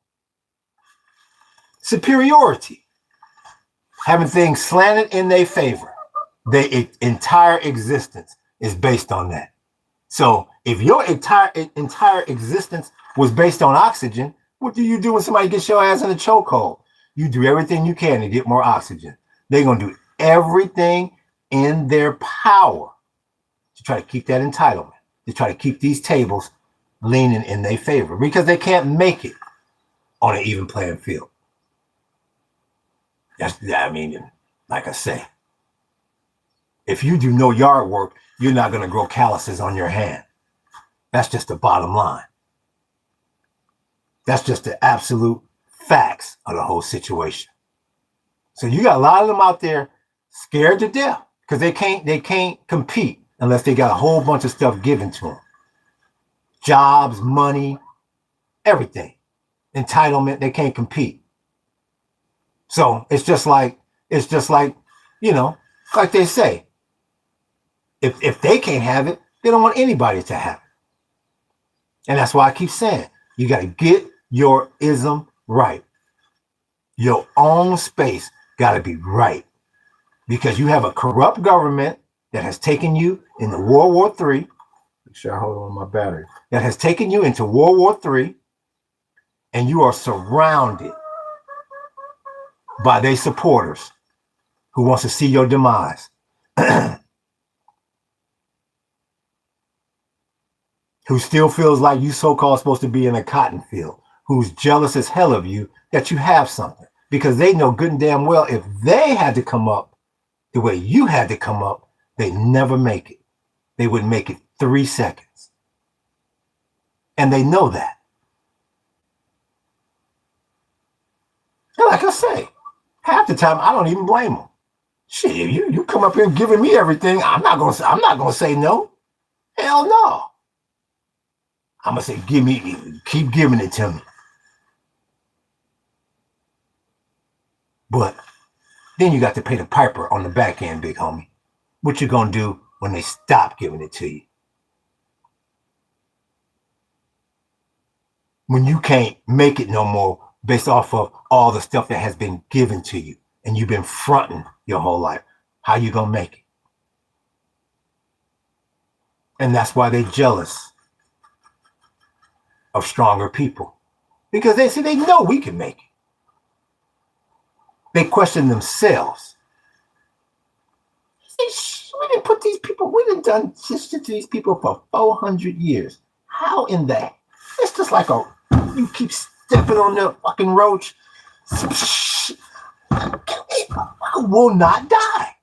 superiority, having things slanted in their favor. Their entire existence is based on that. So if your entire existence was based on oxygen, what do you do when somebody gets your ass in a chokehold? You do everything you can to get more oxygen. They're going to do everything in their power to try to keep that entitlement, to try to keep these tables leaning in their favor, because they can't make it on an even playing field. Like I say, if you do no yard work, you're not going to grow calluses on your hand. That's just the bottom line. That's just the absolute facts of the whole situation. So you got a lot of them out there scared to death because they can't compete unless they got a whole bunch of stuff given to them. Jobs, money, everything. Entitlement, they can't compete. So it's just like, like they say, if they can't have it, they don't want anybody to have it. And that's why I keep saying, you got to get your ism right. Your own space got to be right. Because you have a corrupt government that has taken you into World War III. Make sure I hold on my battery. That has taken you into World War III. And you are surrounded by their supporters who wants to see your demise. Who still feels like you so-called supposed to be in a cotton field, who's jealous as hell of you that you have something, because they know good and damn well if they had to come up the way you had to come up, they never make it. They wouldn't make it 3 seconds. And they know that. And like I say, half the time I don't even blame them. Shit, you come up here and giving me everything, I'm not gonna say no. Hell no. I'm gonna say, keep giving it to me. But then you got to pay the piper on the back end, big homie. What you gonna do when they stop giving it to you? When you can't make it no more based off of all the stuff that has been given to you and you've been fronting your whole life, how you gonna make it? And that's why they're jealous of stronger people, because they know we can make it. They question themselves. We didn't put these people, we done done this to these people for 400 years. How in that? It's just like you keep stepping on the fucking roach. It will not die.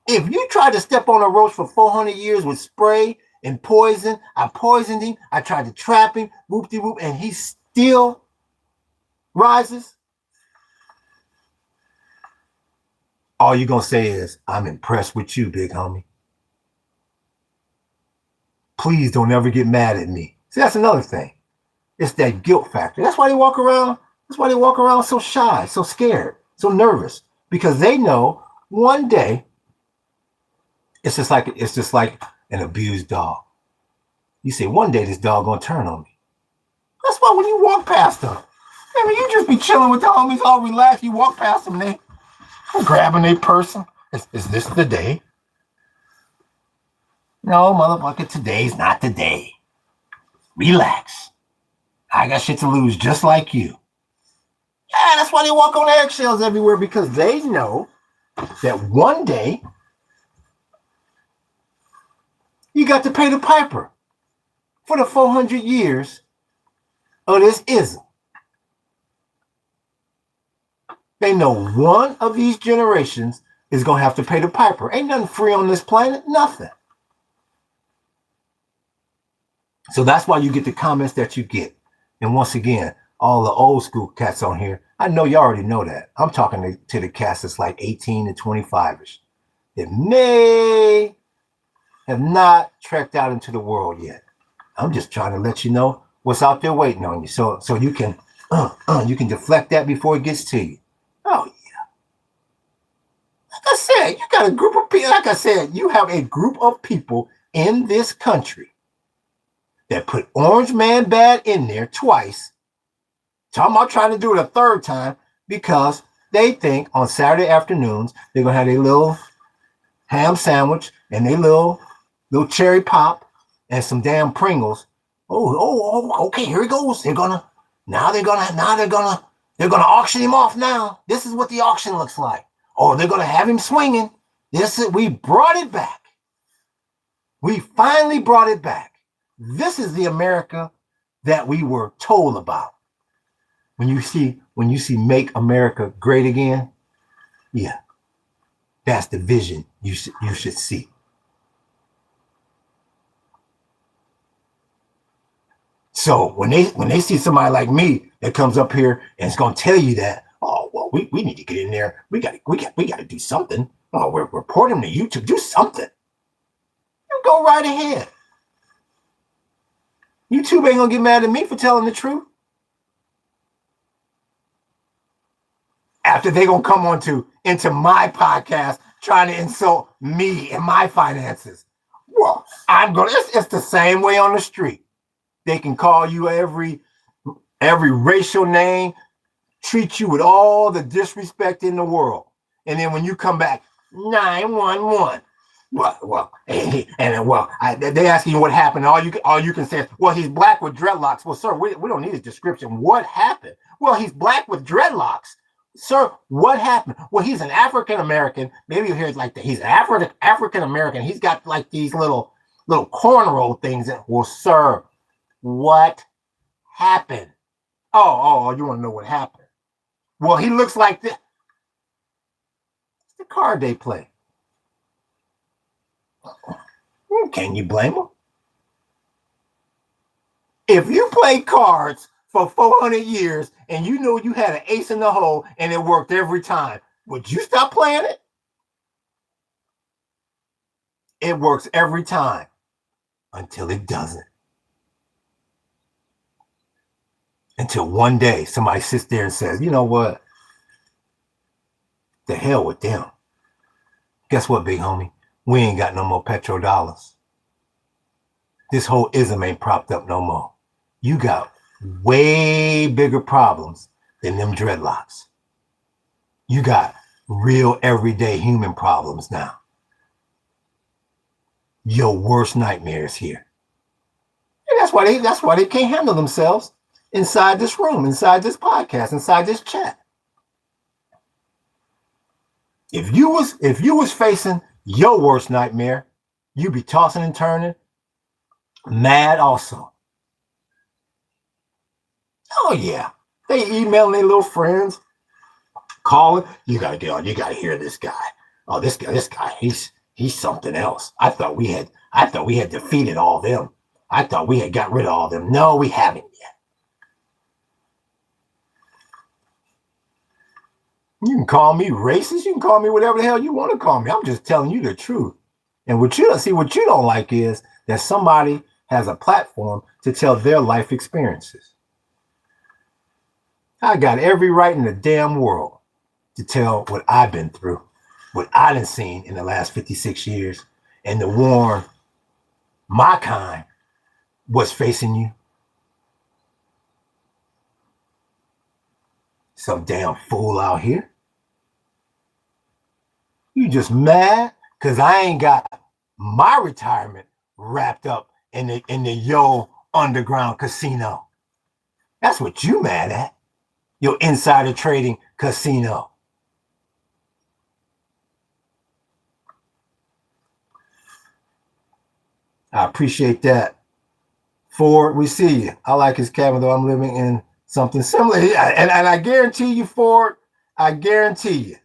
If you try to step on a roach for 400 years with spray and poison, I poisoned him, I tried to trap him, whoop-de-whoop, and he still rises, all you're going to say is, I'm impressed with you, big homie. Please don't ever get mad at me. See, that's another thing. It's that guilt factor. That's why they walk around so shy, so scared, so nervous, because they know one day it's just like an abused dog. You say, one day this dog gonna turn on me. That's why when you walk past them, you just be chilling with the homies, all relaxed. You walk past them, they grabbing their person. Is this the day? No, motherfucker, today's not the day. Relax. I got shit to lose just like you. Yeah, that's why they walk on eggshells everywhere, because they know that one day you got to pay the piper for the 400 years of this ism. They know one of these generations is going to have to pay the piper. Ain't nothing free on this planet, nothing. So that's why you get the comments that you get. And once again, all the old school cats on here, I know you already know that. I'm talking to the cats that's like 18 to 25ish. That may have not trekked out into the world yet. I'm just trying to let you know what's out there waiting on you, so you can deflect that before it gets to you. Oh yeah, like I said, you got a group of people. Like I said, you have a group of people in this country that put Orange Man Bad in there twice. Talking about trying to do it a third time because they think on Saturday afternoons they're gonna have a little ham sandwich and a little cherry pop and some damn Pringles. Okay, here it goes. They're gonna auction him off now. This is what the auction looks like. Oh, they're gonna have him swinging. We brought it back. We finally brought it back. This is the America that we were told about. When you see Make America Great Again, yeah, that's the vision you should see. So when they see somebody like me that comes up here and is going to tell you that, oh well, we need to get in there. We got to do something. Oh, we're reporting to YouTube. Do something. You go right ahead. YouTube ain't gonna get mad at me for telling the truth. After they gonna come into my podcast trying to insult me and my finances. Well, it's the same way on the street. They can call you every racial name, treat you with all the disrespect in the world. And then when you come back, 911. They asking you what happened. All you can say is, well, he's black with dreadlocks. Well, sir, we don't need his description. What happened? Well, he's black with dreadlocks. Sir, what happened? Well, he's an African American. Maybe you hear it like that. He's African American. He's got like these little cornrow things. Well, sir, what happened? Oh, you want to know what happened? Well, he looks like this. It's the card they play. Can you blame them? If you play cards for 400 years and you know you had an ace in the hole and it worked every time, would you stop playing it? It works every time until it doesn't. Until one day somebody sits there and says, you know what? The hell with them. Guess what, big homie? We ain't got no more petrodollars. This whole ism ain't propped up no more. You got way bigger problems than them dreadlocks. You got real everyday human problems now. Your worst nightmare is here. And that's why they can't handle themselves inside this room, inside this podcast, inside this chat. If you was facing your worst nightmare, you'd be tossing and turning, mad also. Oh yeah, they emailing their little friends, calling. You gotta hear this guy. Oh, this guy, he's something else. I thought we had defeated all them. I thought we had got rid of all them. No, we haven't yet. You can call me racist. You can call me whatever the hell you want to call me. I'm just telling you the truth. And what you don't like is that somebody has a platform to tell their life experiences. I got every right in the damn world to tell what I've been through, what I done seen in the last 56 years, and to warn my kind what's facing you. Some damn fool out here. You just mad because I ain't got my retirement wrapped up in the Yo underground casino. That's what you mad at. Your insider trading casino. I appreciate that. Ford, we see you. I like his cabin, though I'm living in something similar. And I guarantee you, Ford, I guarantee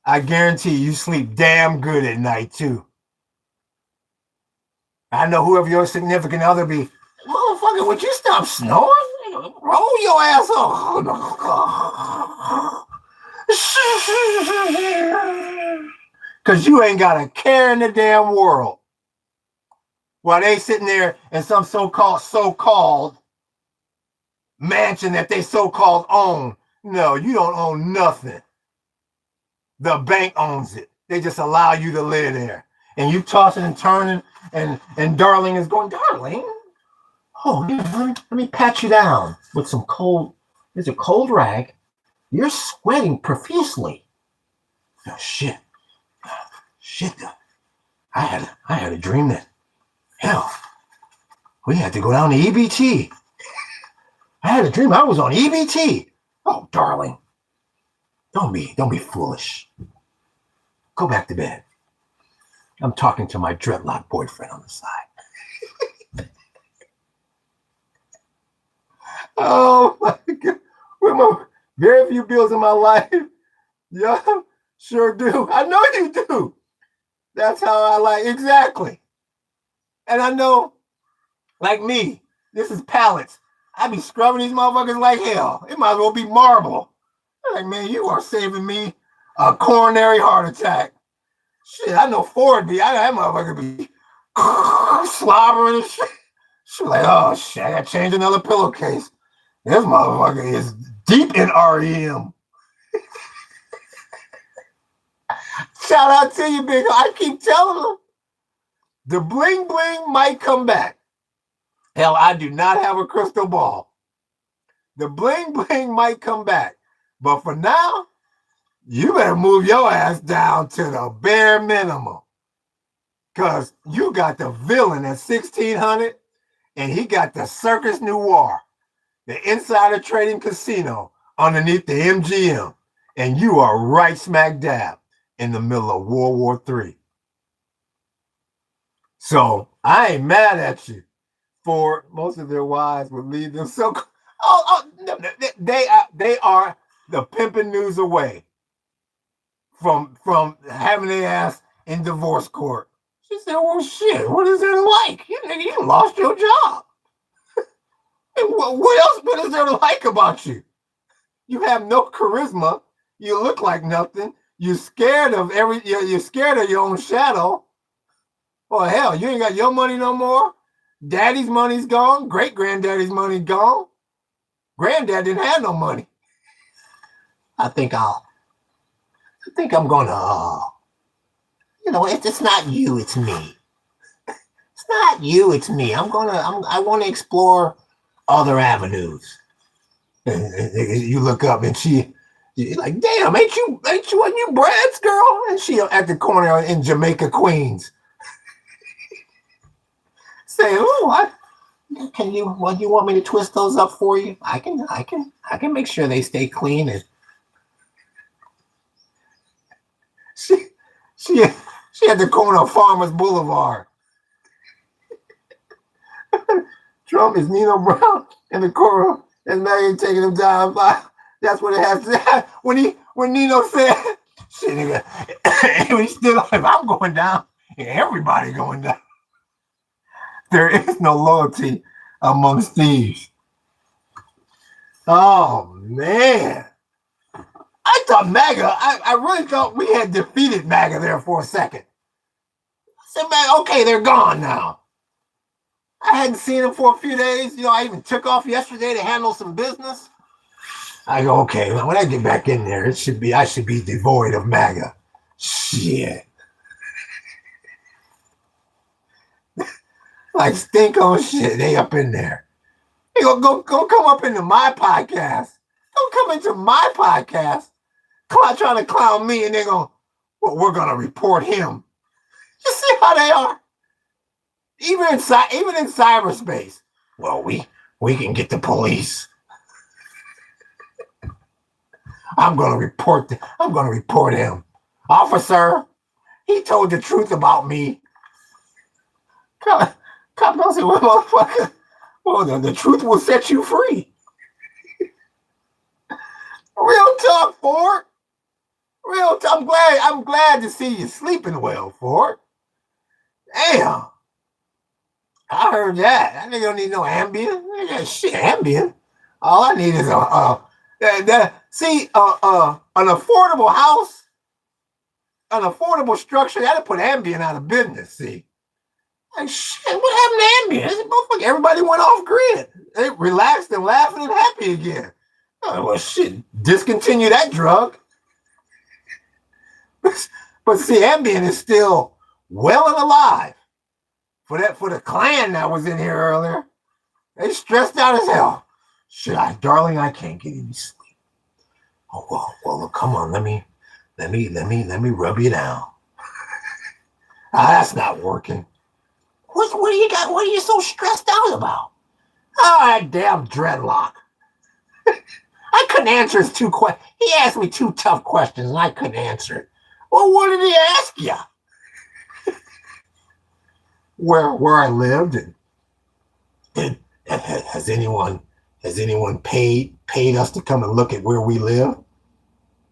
you sleep damn good at night too. I know whoever your significant other be, motherfucker, would you stop snoring? Roll your ass up. Because you ain't got a care in the damn world. While they sitting there in some so-called mansion that they so-called own. No, you don't own nothing. The bank owns it. They just allow you to live there. And you tossing and turning, and Darling is going, Darling, oh, let me pat you down with some cold, there's a cold rag. You're sweating profusely. Oh, shit. I had a dream that, hell, we had to go down to EBT. I had a dream I was on EBT. Oh, darling, don't be foolish. Go back to bed. I'm talking to my dreadlock boyfriend on the side. Oh my God. With very few bills in my life. Yeah, sure do. I know you do. That's how I like, exactly. And I know, like me, this is pallets. I be scrubbing these motherfuckers like hell. It might as well be marble. Like, man, you are saving me a coronary heart attack. Shit, I know Ford be, that motherfucker be slobbering and shit. She like, oh shit, I gotta change another pillowcase. This motherfucker is deep in REM. Shout out to you, big. I keep telling them, the bling bling might come back. Hell, I do not have a crystal ball. The bling bling might come back. But for now, you better move your ass down to the bare minimum. Because you got the villain at 1600 and he got the Circus Noir, the insider trading casino underneath the MGM. And you are right smack dab in the middle of World War III. So I ain't mad at you for most of their wives would leave them so. They are the pimping news away from having their ass in divorce court. She said, well, shit, what is there like? You lost your job. What is there to like about you? You have no charisma. You look like nothing. You're scared of you're scared of your own shadow. Well, hell, you ain't got your money no more. Daddy's money's gone. Great-granddaddy's money gone. Granddad didn't have no money. I think I'm gonna, it's not you, it's me. It's not you, it's me. I want to explore other avenues. And you look up and you're like, damn, ain't you Brad's girl? And she at the corner in Jamaica, Queens. Say, oh, you want me to twist those up for you? I can make sure they stay clean. And she at the corner of Farmers Boulevard. Trump is Nino Brown in the corner and Maggie taking him down. That's what it has to say. When Nino said, shit, nigga, when he stood up, I'm going down, and everybody going down. There is no loyalty amongst thieves. Oh, man. I thought MAGA, I really thought we had defeated MAGA there for a second. I said, man, okay, they're gone now. I hadn't seen them for a few days. I even took off yesterday to handle some business. I go, okay, when I get back in there, I should be devoid of MAGA. Shit. Like stink on shit, they up in there. They go come up into my podcast. Don't come into my podcast. Trying to clown me, and they're going, well, we're going to report him. You see how they are? Even in cyberspace. Well, we can get the police. I'm going to report him. Officer, he told the truth about me. Cop don't say, well, motherfucker, well, the truth will set you free. Real talk, Ford. I'm glad to see you sleeping well, Ford. Damn. I heard that. That nigga don't need no Ambien. Nigga, shit, Ambien. All I need is an affordable house, an affordable structure. That'll put Ambien out of business. See, like shit, what happened to Ambien? Everybody went off grid. They relaxed and laughing and happy again. Oh, well, shit, discontinue that drug. But see, Ambien is still well and alive. For the clan that was in here earlier, they stressed out as hell. Shit, darling, I can't get any sleep. Oh well, look, come on, let me rub you down. That's not working. What do you got? What are you so stressed out about? That damn dreadlock. I couldn't answer his 2 questions. He asked me 2 tough questions and I couldn't answer it. Well, what did he ask you? Where I lived and has anyone paid us to come and look at where we live?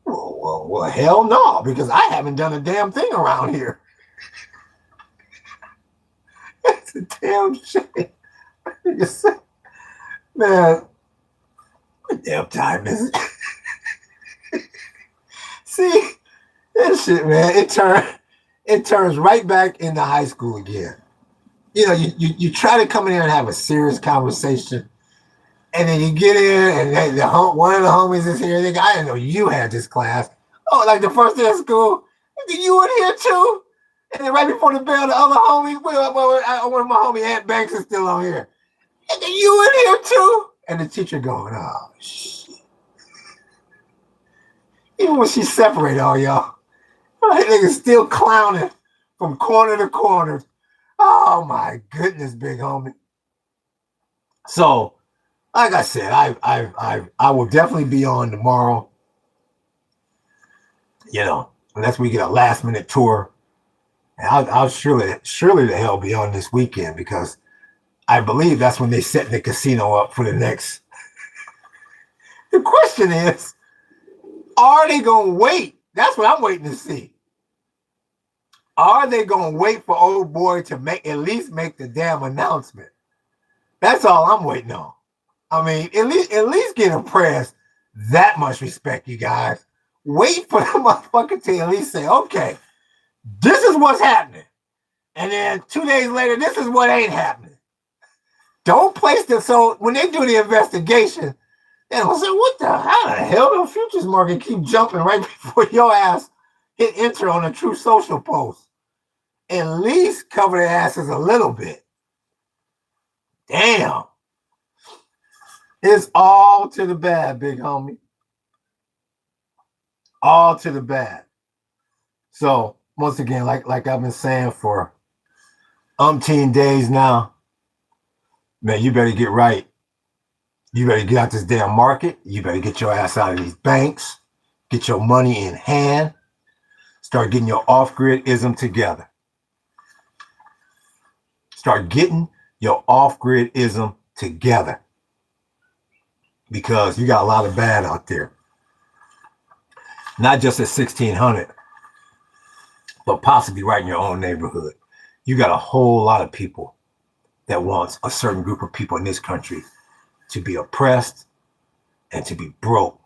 Well, hell no, because I haven't done a damn thing around here. That's a damn shame. Man, what damn time is it? See, that shit, man, it turns right back into high school again. You know, you try to come in here and have a serious conversation, and then you get in, and one of the homies is here. I didn't know you had this class. Oh, like the first day of school, you in here too? And then right before the bell, the other homie, one of my homie Aunt Banks is still on here. And then you in here too? And the teacher going, oh, shit. Even when she separated all y'all, that nigga still clowning from corner to corner. Oh my goodness, big homie. So, like I said, I will definitely be on tomorrow. You know, unless we get a last minute tour. And I'll surely the hell be on this weekend because I believe that's when they set the casino up for the next. The question is, are they gonna wait? That's what I'm waiting to see. Are they gonna wait for old boy to at least make the damn announcement? That's all I'm waiting on. I mean, at least get impressed. That much respect, you guys. Wait for the motherfucker to at least say, okay, this is what's happening. And then 2 days later, this is what ain't happening. Don't place them. So when they do the investigation, they don't say, how the hell the futures market keep jumping right before your ass hit enter on a True Social post? At least cover their asses a little bit. Damn. It's all to the bad, big homie. All to the bad. So, once again, like I've been saying for umpteen days now, man, you better get right. You better get out this damn market. You better get your ass out of these banks. Get your money in hand. Start getting your off-grid-ism together. Start getting your off-grid-ism together. Because you got a lot of bad out there. Not just at 1600, but possibly right in your own neighborhood. You got a whole lot of people that wants a certain group of people in this country to be oppressed and to be broke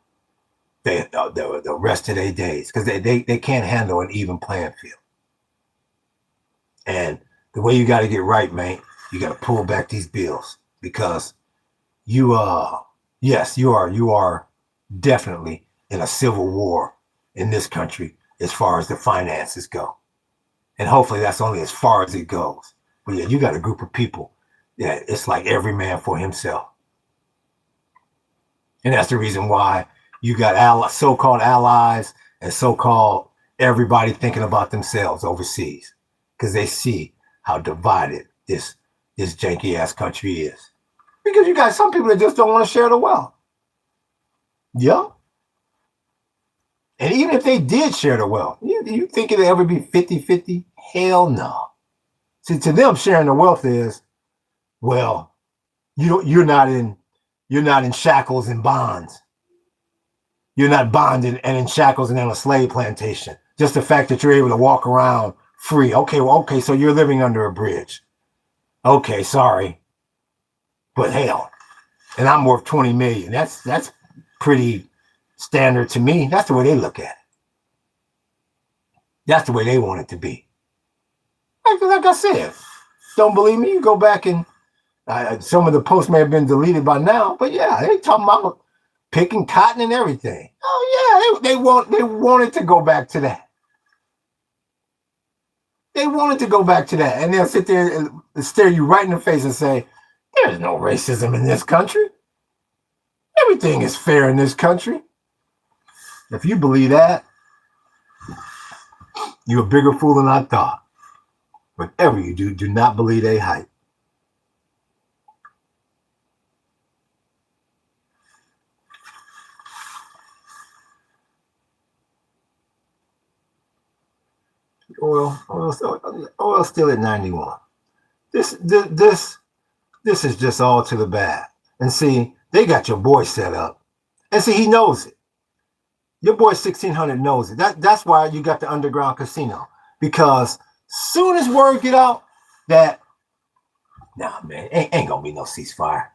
the rest of their days because they can't handle an even playing field. And the way you got to get right, man, you got to pull back these bills because you are definitely in a civil war in this country as far as the finances go. And hopefully that's only as far as it goes. But yeah, you got a group of people that it's like every man for himself. And that's the reason why you got so-called allies and so-called everybody thinking about themselves overseas because they see how divided this janky ass country is. Because you got some people that just don't want to share the wealth. Yeah. And even if they did share the wealth, you think it'd ever be 50-50? Hell no. See, to them, sharing the wealth is, well, you're not in shackles and bonds. You're not bonded and in shackles and on a slave plantation. Just the fact that you're able to walk around free. Okay, well, okay, so you're living under a bridge. Okay, sorry. But hell, and I'm worth 20 million. That's pretty standard to me. That's the way they look at it. That's the way they want it to be. Like I said, don't believe me? You go back and some of the posts may have been deleted by now, but yeah, they talking about picking cotton and everything. Oh yeah, they wanted to go back to that. They wanted to go back to that, and they'll sit there and stare you right in the face and say, "There's no racism in this country. Everything is fair in this country." If you believe that, you're a bigger fool than I thought. Whatever you do, do not believe they hype. Oil still at 91. This is just all to the bad. And see, they got your boy set up. And see, he knows it. Your boy 1600 knows it. That's why you got the underground casino. Because soon as word get out that, nah, man, ain't gonna be no ceasefire.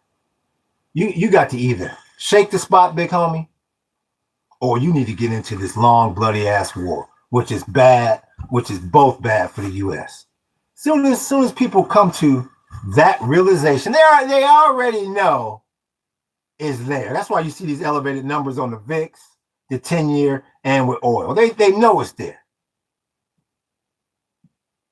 You got to either shake the spot, big homie, or you need to get into this long, bloody ass war, which is bad, which is both bad for the U.S. Soon as people come to that realization, they already know is there. That's why you see these elevated numbers on the VIX, the 10-year, and with oil. They know it's there.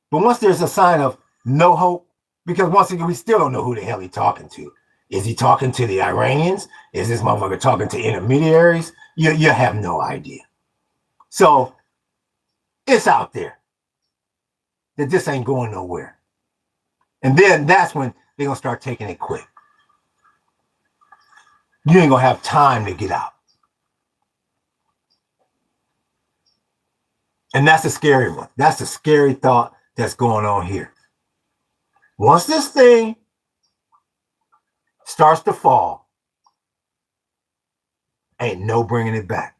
But once there's a sign of no hope, because once again, we still don't know who the hell he's talking to. Is he talking to the Iranians? Is this motherfucker talking to intermediaries? You have no idea. So it's out there that this ain't going nowhere. And then that's when they're going to start taking it quick. You ain't going to have time to get out. And that's a scary one. That's a scary thought that's going on here. Once this thing starts to fall, ain't no bringing it back.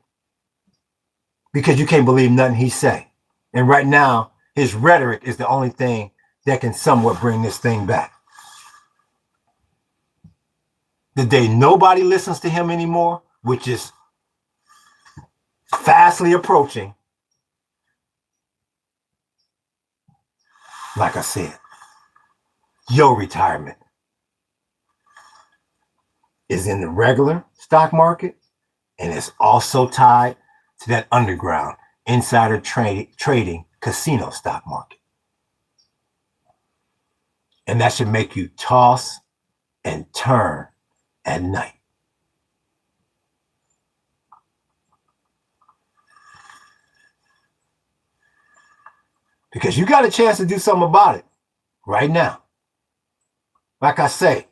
Because you can't believe nothing he say. And right now, his rhetoric is the only thing that can somewhat bring this thing back. The day nobody listens to him anymore, which is fastly approaching, like I said, your retirement is in the regular stock market, and it's also tied to that underground insider trading casino stock market. And that should make you toss and turn at night. Because you got a chance to do something about it right now. Like I say,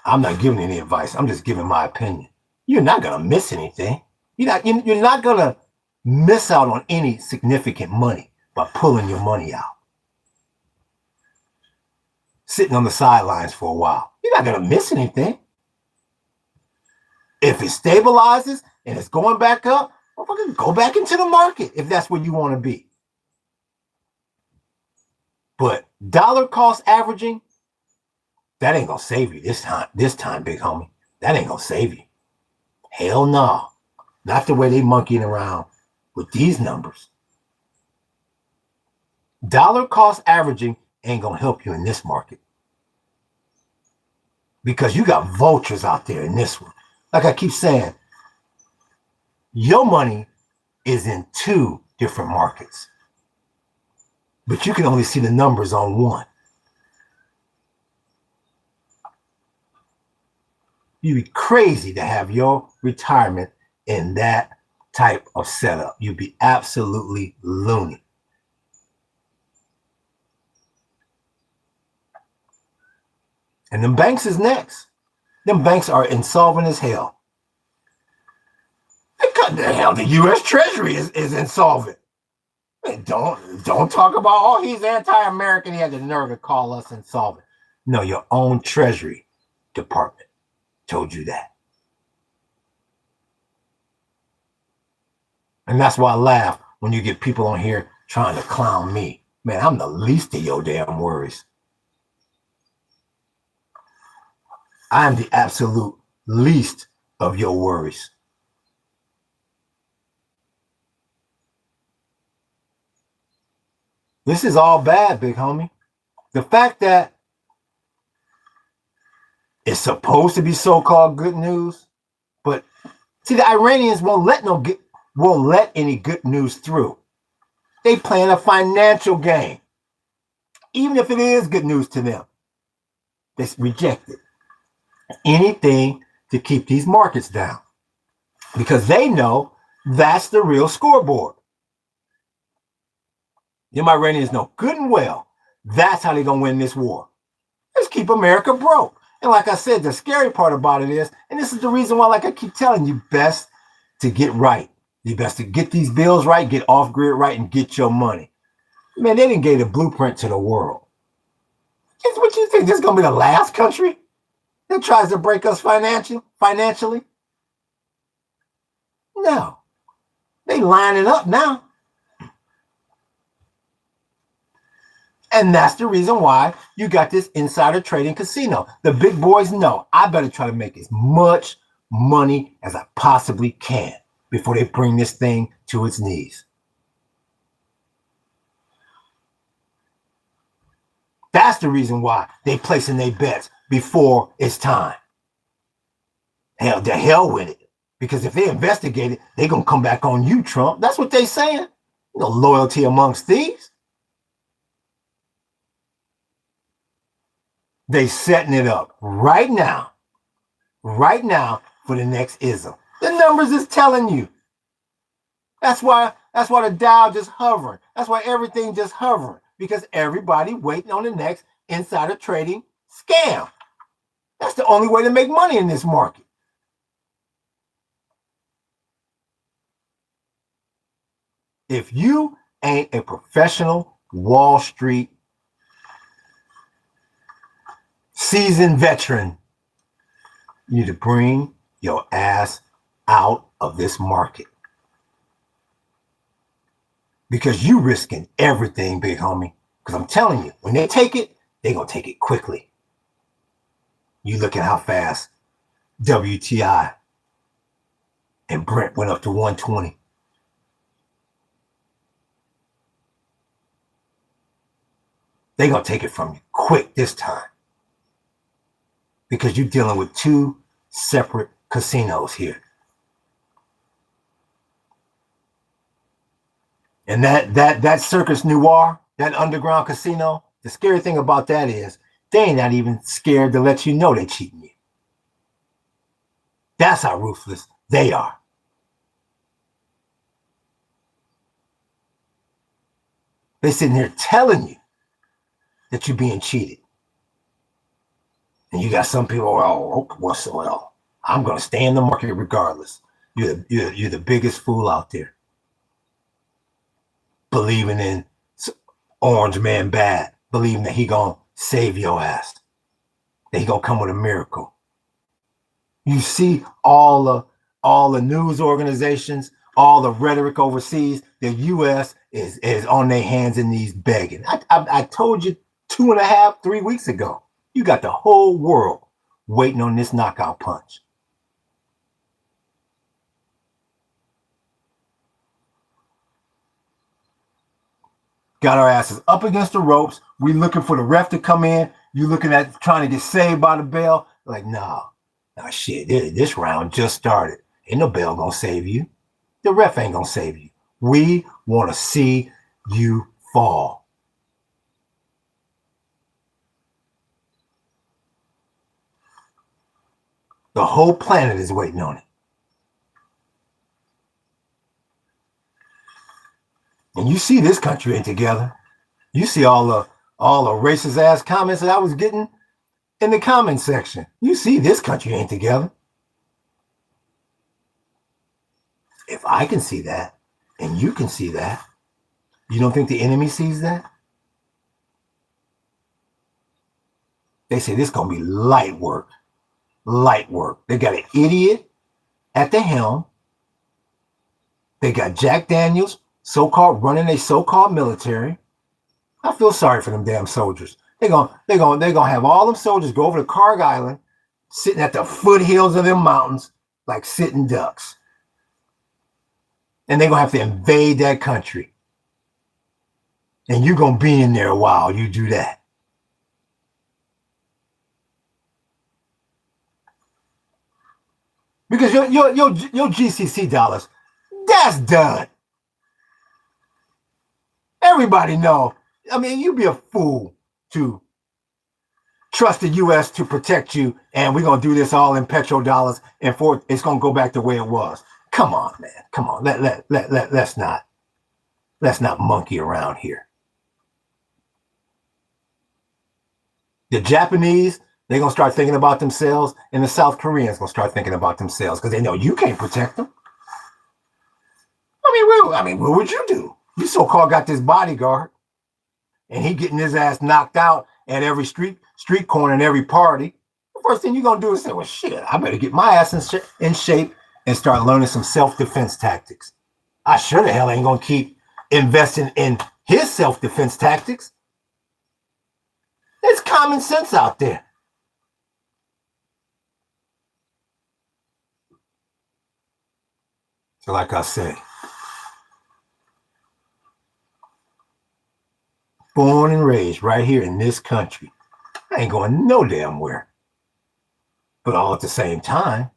I'm not giving any advice. I'm just giving my opinion. You're not going to miss anything. You're not going to miss out on any significant money by pulling your money out. Sitting on the sidelines for a while. You're not going to miss anything. If it stabilizes and it's going back up, go back into the market if that's where you want to be. But dollar cost averaging, that ain't going to save you this time, big homie. That ain't going to save you. Hell no. Not the way they monkeying around with these numbers. Dollar cost averaging ain't going to help you in this market. Because you got vultures out there in this one. Like I keep saying, your money is in 2 different markets. But you can only see the numbers on one. You'd be crazy to have your retirement in that type of setup. You'd be absolutely loony. And them banks is next. Them banks are insolvent as hell. The hell, the U.S. Treasury is insolvent. Don't talk about, oh, he's anti-American. He had the nerve to call us insolvent. No, your own Treasury Department told you that. And that's why I laugh when you get people on here trying to clown me. Man, I'm the least of your damn worries. I am the absolute least of your worries. This is all bad, big homie. The fact that it's supposed to be so-called good news, but see, the Iranians won't let any good news through. They playing a financial game. Even if it is good news to them, they reject it. Anything to keep these markets down, because they know that's the real scoreboard. Them Iranians know good and well that's how they're going to win this war. Let's keep America broke. And like I said, the scary part about it is, and this is the reason why, like I keep telling you, best to get right. You best to get these bills right, get off grid right, and get your money. Man, they didn't give a blueprint to the world. What you think? This is going to be the last country that tries to break us financially? No. They lining up now. And that's the reason why you got this insider trading casino. The big boys know I better try to make as much money as I possibly can before they bring this thing to its knees. That's the reason why they placing their bets before it's time. Hell, the hell with it. Because if they investigate it, they're going to come back on you, Trump. That's what they saying. No loyalty amongst thieves. They setting it up right now for the next ism. The numbers is telling you. That's why the Dow just hovering. That's why everything just hovering, because everybody waiting on the next insider trading scam. That's the only way to make money in this market. If you ain't a professional Wall Street seasoned veteran, you need to bring your ass out of this market. Because you risking everything, big homie. Because I'm telling you, when they take it, they're going to take it quickly. You look at how fast WTI and Brent went up to 120. They're going to take it from you quick this time. Because you're dealing with two separate casinos here. And that Circus Noir, that underground casino, the scary thing about that is they ain't not even scared to let you know they're cheating you. That's how ruthless they are. They're sitting here telling you that you're being cheated. And you got some people, well, I'm going to stay in the market regardless. You're the biggest fool out there. Believing in Orange Man Bad, believing that he going to save your ass, that he going to come with a miracle. You see all the news organizations, all the rhetoric overseas, the U.S. is on their hands and knees begging. I told you 2.5, 3 weeks ago, you got the whole world waiting on this knockout punch. Got our asses up against the ropes. We looking for the ref to come in. You looking at trying to get saved by the bell. Like, nah, shit, this round just started. Ain't no bell gonna save you. The ref ain't gonna save you. We want to see you fall. The whole planet is waiting on it. And you see this country ain't together. You see all the racist ass comments that I was getting in the comment section. You see this country ain't together. If I can see that, and you can see that, you don't think the enemy sees that? They say this is going to be light work. Light work. They got an idiot at the helm. They got Jack Daniels so-called running a so-called military. I feel sorry for them damn soldiers. They're gonna have all them soldiers go over to Carg Island, sitting at the foothills of them mountains like sitting ducks. And they're gonna have to invade that country. And you're gonna be in there a while you do that. Because your GCC dollars, that's done. Everybody know. I mean, you'd be a fool to trust the U.S. to protect you, and we're gonna do this all in petrodollars, and it's gonna go back the way it was. Come on, man. Come on. Let's not monkey around here. The Japanese, they're gonna start thinking about themselves, and the South Koreans gonna start thinking about themselves because they know you can't protect them. I mean, what would you do? You so-called got this bodyguard, and he getting his ass knocked out at every street corner and every party. The first thing you're gonna do is say, well, shit, I better get my ass in shape and start learning some self-defense tactics. I sure the hell ain't gonna keep investing in his self-defense tactics. It's common sense out there. So like I say, born and raised right here in this country, I ain't going no damn where. But all at the same time,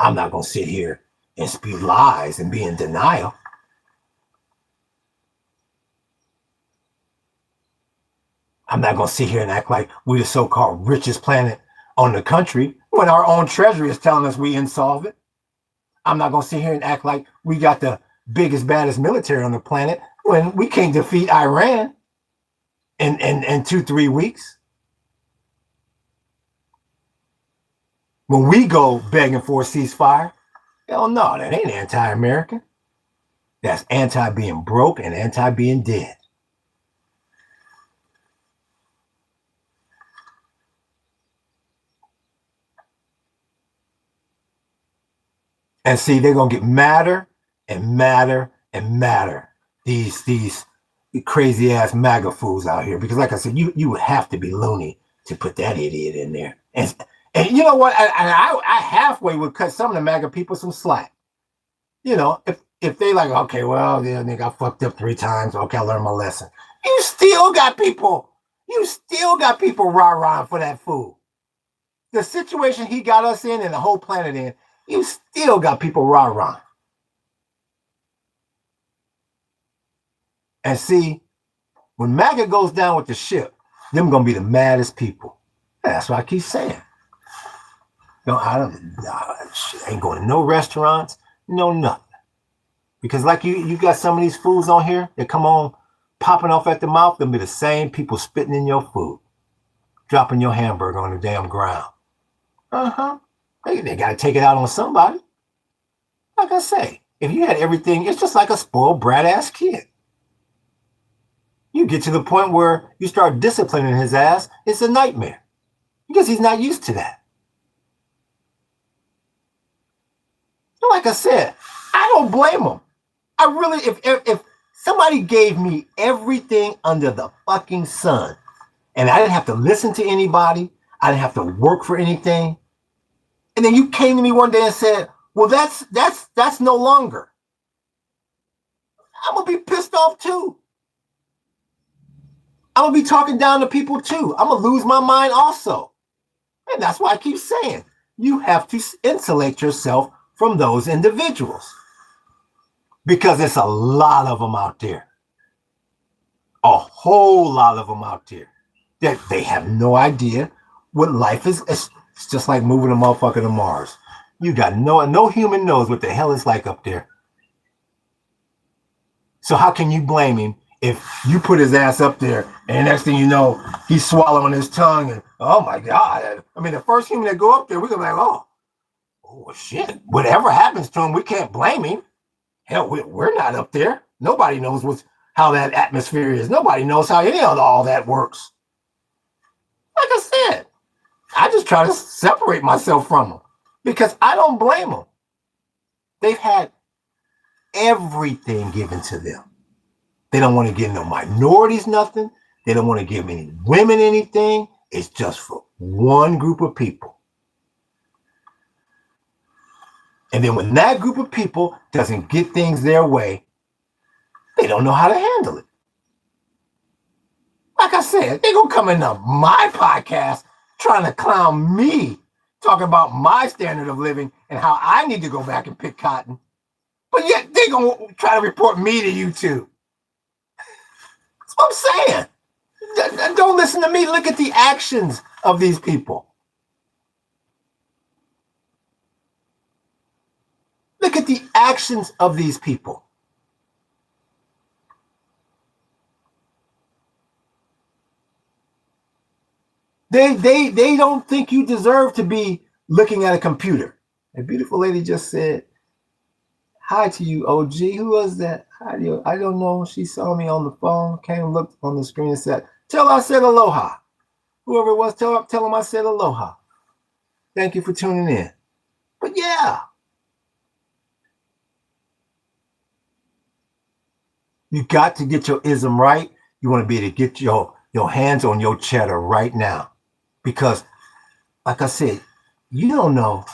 I'm not going to sit here and spew lies and be in denial. I'm not going to sit here and act like we're the so-called richest planet on the country when our own treasury is telling us we insolvent. I'm not going to sit here and act like we got the biggest, baddest military on the planet when we can't defeat Iran in 2-3 weeks. When we go begging for a ceasefire, hell no, that ain't anti-American. That's anti-being broke and anti-being dead. And see, they're going to get madder and madder and madder, these crazy-ass MAGA fools out here. Because like I said, you would have to be loony to put that idiot in there. And you know what? I halfway would cut some of the MAGA people some slack. You know, if they like, okay, well, yeah, nigga, I fucked up 3 times. Okay, I learned my lesson. You still got people rah-rahing for that fool. The situation he got us in and the whole planet in, you still got people rah-rahing. And see, when MAGA goes down with the ship, them gonna be the maddest people. That's what I keep saying. No, I ain't going to no restaurants, no nothing. Because like you got some of these fools on here that come on popping off at the mouth, they'll be the same people spitting in your food, dropping your hamburger on the damn ground. They got to take it out on somebody. Like I say, if you had everything, it's just like a spoiled brat-ass kid. You get to the point where you start disciplining his ass, it's a nightmare. Because he's not used to that. Like I said, I don't blame him. I really, if somebody gave me everything under the fucking sun, and I didn't have to listen to anybody, I didn't have to work for anything, and then you came to me one day and said, well, that's no longer. I'm gonna be pissed off too. I'm gonna be talking down to people too. I'm gonna lose my mind also. And that's why I keep saying, you have to insulate yourself from those individuals. Because it's a lot of them out there. A whole lot of them out there. That they have no idea what life is. It's just like moving a motherfucker to Mars. You got no human knows what the hell it's like up there. So how can you blame him if you put his ass up there and next thing you know, he's swallowing his tongue and oh my God. I mean, the first human that go up there, we're gonna be like, oh shit, whatever happens to him, we can't blame him. Hell, we're not up there. Nobody knows how that atmosphere is. Nobody knows how any of all that works. Like I said, I just try to separate myself from them because I don't blame them. They've had everything given to them. They don't want to give no minorities nothing. They don't want to give any women anything. It's just for one group of people. And then when that group of people doesn't get things their way, they don't know how to handle it. Like I said, they're going to come into my podcast trying to clown me, talking about my standard of living and how I need to go back and pick cotton. But yet they're going to try to report me to YouTube. That's what I'm saying. Don't listen to me. Look at the actions of these people. Look at the actions of these people. They don't think you deserve to be looking at a computer. A beautiful lady just said, hi to you, OG. Who was that? Hi to you. I don't know. She saw me on the phone, came and looked on the screen and said, tell her I said aloha. Whoever it was, tell them I said aloha. Thank you for tuning in. But yeah. You got to get your ism right. You want to be able to get your hands on your cheddar right now. Because, like I said, you don't know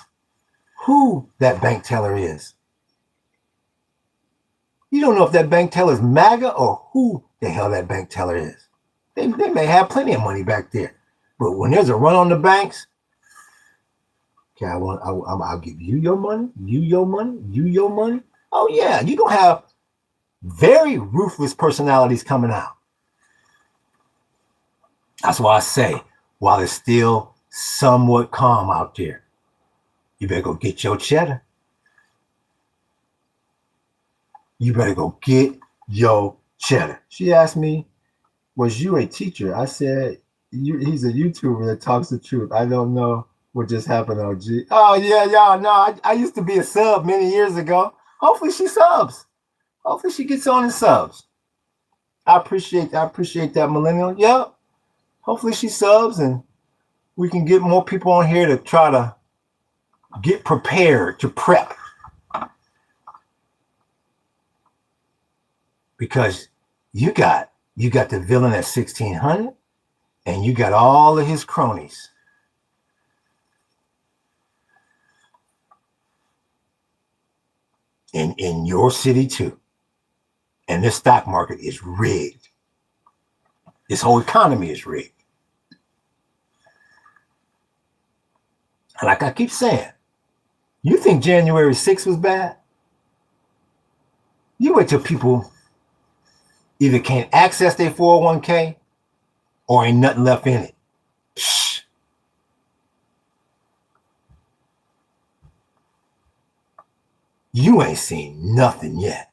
who that bank teller is. You don't know if that bank teller is MAGA or who the hell that bank teller is. They may have plenty of money back there. But when there's a run on the banks, okay, I'll give you your money, you your money, you your money. Oh, yeah, you're going to have very ruthless personalities coming out. That's why I say, while it's still somewhat calm out there, you better go get your cheddar. You better go get your cheddar. She asked me, was you a teacher? I said, he's a YouTuber that talks the truth. I don't know what just happened, OG. Oh, yeah, no, I used to be a sub many years ago. Hopefully she subs. Hopefully she gets on and subs. I appreciate that, millennial. Yep. Hopefully she subs and we can get more people on here to try to get prepared, to prep. Because you got the villain at 1600 and you got all of his cronies. In your city too. And this stock market is rigged. This whole economy is rigged. And like I keep saying, you think January 6th was bad? You wait till people either can't access their 401k or ain't nothing left in it. Shh. You ain't seen nothing yet.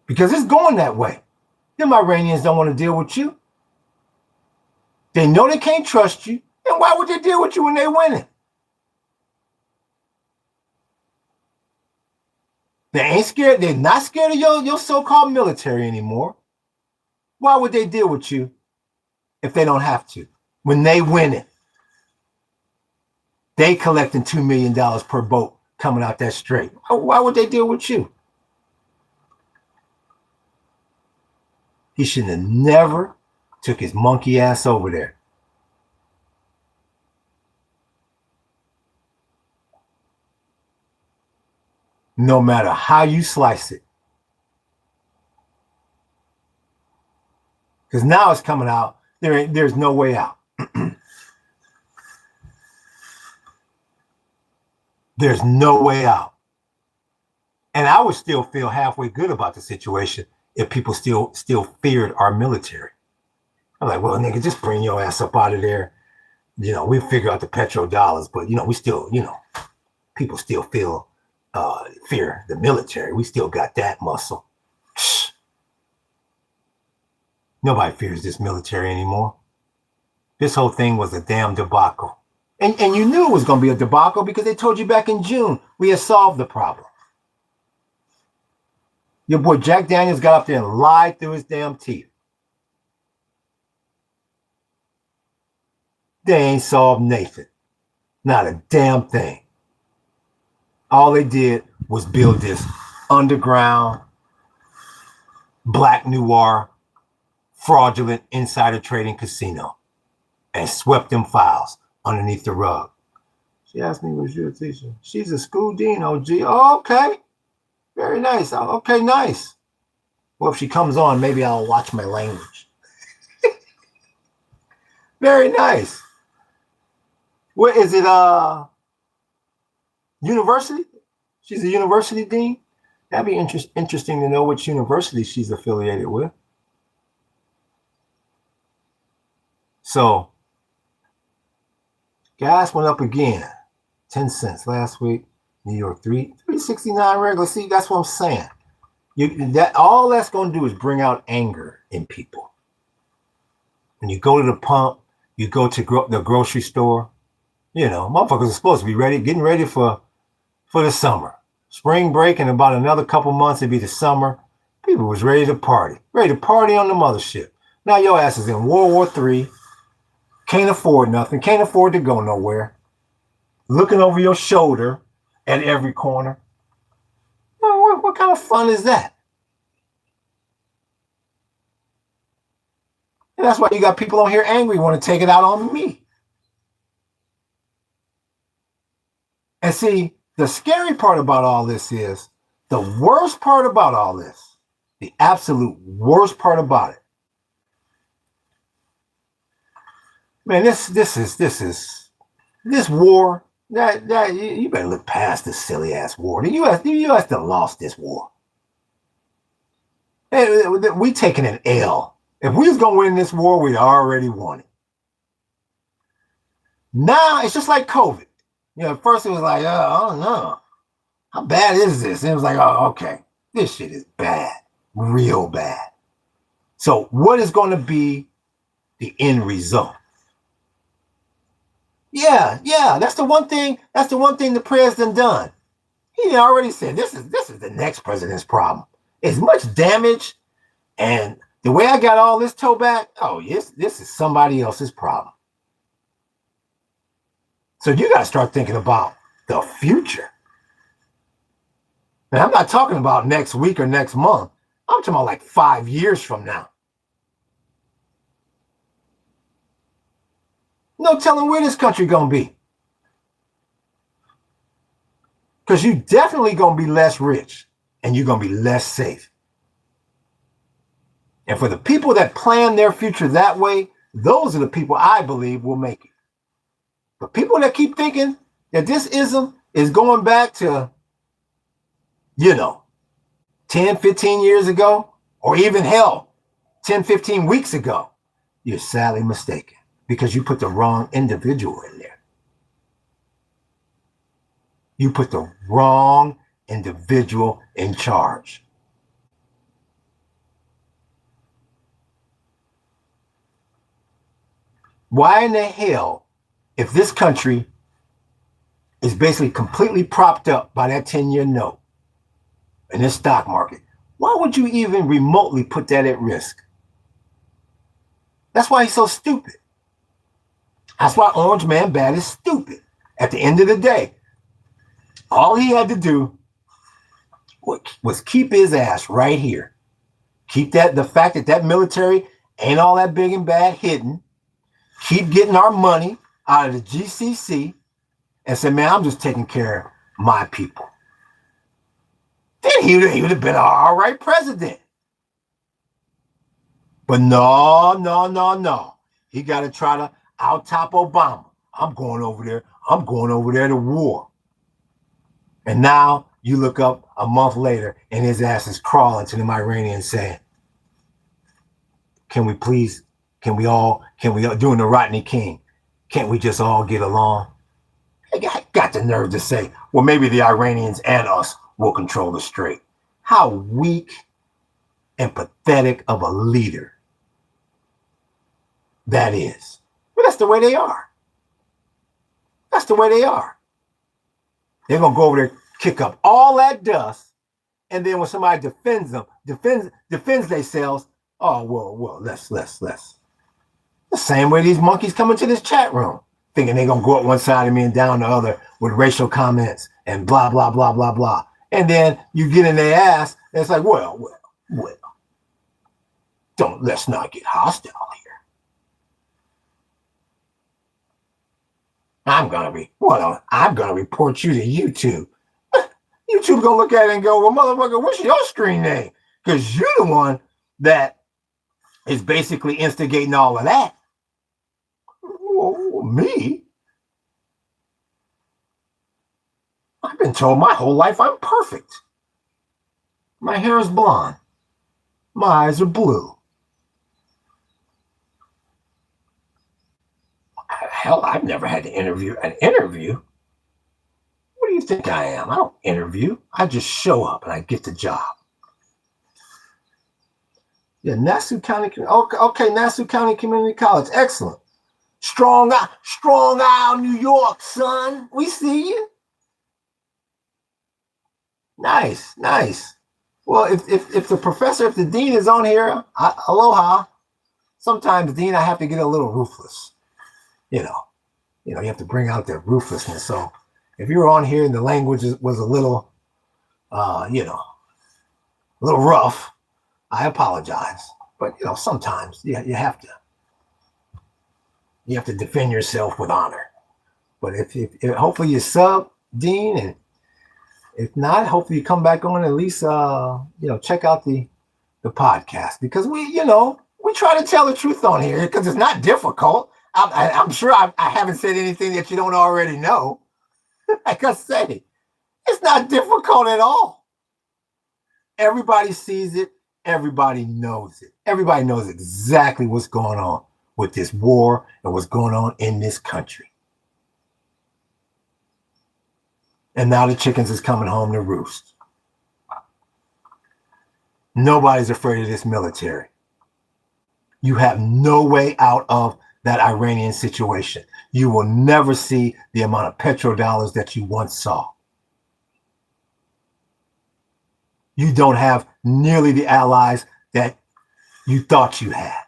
Because it's going that way. Them Iranians don't want to deal with you. They know they can't trust you. And why would they deal with you when they're winning? They ain't scared. They're not scared of your so-called military anymore. Why would they deal with you if they don't have to? When they winning, they collecting $2 million per boat coming out that strait. Why would they deal with you? He shouldn't have never took his monkey ass over there. No matter how you slice it. Because now it's coming out. There's no way out. There's no way out. And I would still feel halfway good about the situation if people still feared our military. I'm like, well, nigga, just bring your ass up out of there. You know, we figure out the petrodollars, but, you know, we still, you know, people still fear the military. We still got that muscle. Nobody fears this military anymore. This whole thing was a damn debacle. And you knew it was going to be a debacle because they told you back in June we had solved the problem. Your boy Jack Daniels got up there and lied through his damn teeth. They ain't solved Nathan. Not a damn thing. All they did was build this underground, black noir, fraudulent insider trading casino and swept them files underneath the rug. She asked me, was you a teacher? She's a school dean, OG. Oh, okay. Very nice. Oh, okay, nice. Well, if she comes on, maybe I'll watch my language. Very nice. What is it? University? She's a university dean? That'd be interesting to know which university she's affiliated with. So, gas went up again. 10 cents last week. New York, 369 regular. See, that's what I'm saying. All that's going to do is bring out anger in people. When you go to the pump, you go to the grocery store, motherfuckers are supposed to be getting ready for the summer. Spring break in about another couple months, it'd be the summer. People was ready to party on the mothership. Now your ass is in World War III, can't afford nothing, can't afford to go nowhere, looking over your shoulder at every corner. What kind of fun is that? And that's why you got people on here angry, want to take it out on me. And see, the scary part about all this is, the worst part about all this, the absolute worst part about it. Man, this war, that you better look past this silly ass war. The U.S. done lost this war. We taking an L. If we was gonna win this war, we'd already won it. Now it's just like COVID. At first it was like, I don't know. How bad is this? And it was like, oh, okay. This shit is bad. Real bad. So what is going to be the end result? Yeah. That's the one thing the president done. He already said this is the next president's problem. As much damage and the way I got all this toe back, oh, yes, this is somebody else's problem. So you got to start thinking about the future. And I'm not talking about next week or next month. I'm talking about like 5 years from now. No telling where this country going to be. Because you definitely going to be less rich and you're going to be less safe. And for the people that plan their future that way, those are the people I believe will make it. But people that keep thinking that this ism is going back to, 10, 15 years ago, or even hell, 10, 15 weeks ago, you're sadly mistaken because you put the wrong individual in there. You put the wrong individual in charge. Why in the hell, if this country is basically completely propped up by that 10-year note and this stock market, why would you even remotely put that at risk? That's why he's so stupid. That's why Orange Man Bad is stupid. At the end of the day, all he had to do was keep his ass right here. Keep the fact that military ain't all that big and bad hidden. Keep getting our money out of the GCC and say, man, I'm just taking care of my people. Then he would have been an all right president. But no. He got to try to out-top Obama. I'm going over there to war. And now you look up a month later and his ass is crawling to them Iranians saying, can we doing the Rodney King, can't we just all get along? I got the nerve to say, well, maybe the Iranians and us will control the strait. How weak and pathetic of a leader that is. But that's the way they are. That's the way they are. They're going to go over there, kick up all that dust, and then when somebody defends themselves, oh, well, let's. The same way these monkeys come into this chat room, thinking they're going to go up one side of me and down the other with racial comments and blah, blah, blah, blah, blah. And then you get in their ass, and it's like, well, let's not get hostile here. I'm gonna report you to YouTube. YouTube gonna look at it and go, well, motherfucker, what's your screen name? Because you're the one that is basically instigating all of that. Well, me? I've been told my whole life I'm perfect. My hair is blonde. My eyes are blue. Hell, I've never had to interview. An interview? What do you think I am? I don't interview. I just show up and I get the job. Yeah, Nassau County. Okay, Nassau County Community College. Excellent. Strong Isle, New York, son. We see you. Nice. Well, if the dean is on here, aloha. Sometimes, Dean, I have to get a little ruthless. You have to bring out that ruthlessness. So if you're on here and the language was a little, a little rough, I apologize. But, sometimes you have to defend yourself with honor. But if hopefully you sub, Dean, and if not, hopefully you come back on and at least, check out the podcast, because we try to tell the truth on here, because it's not difficult. I'm sure I haven't said anything that you don't already know. Like I say, it's not difficult at all. Everybody sees it. Everybody knows it. Everybody knows exactly what's going on with this war and what's going on in this country. And now the chickens is coming home to roost. Nobody's afraid of this military. You have no way out of that Iranian situation. You will never see the amount of petrodollars that you once saw. You don't have nearly the allies that you thought you had.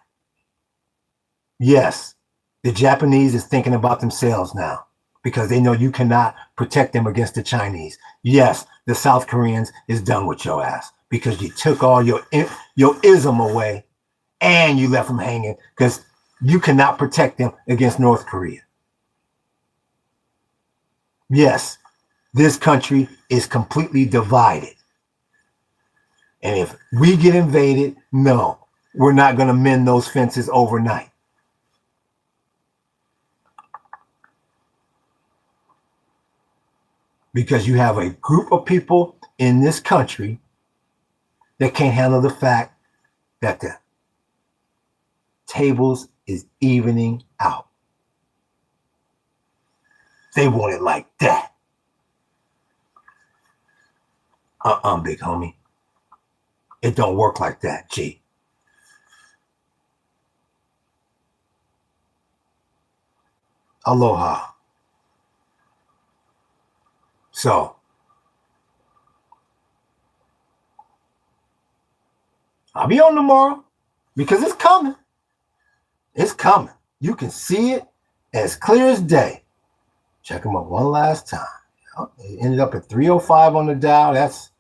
Yes, the Japanese is thinking about themselves now, because they know you cannot protect them against the Chinese. Yes, the South Koreans is done with your ass, because you took all your ism away and you left them hanging, because you cannot protect them against North Korea. Yes, this country is completely divided. And if we get invaded, no, we're not going to mend those fences overnight. Because you have a group of people in this country that can't handle the fact that the tables is evening out. They want it like that. Big homie. It don't work like that, G. Aloha. So, I'll be on tomorrow, because it's coming. It's coming. You can see it as clear as day. Check them out one last time. It ended up at 305 on the Dow. That's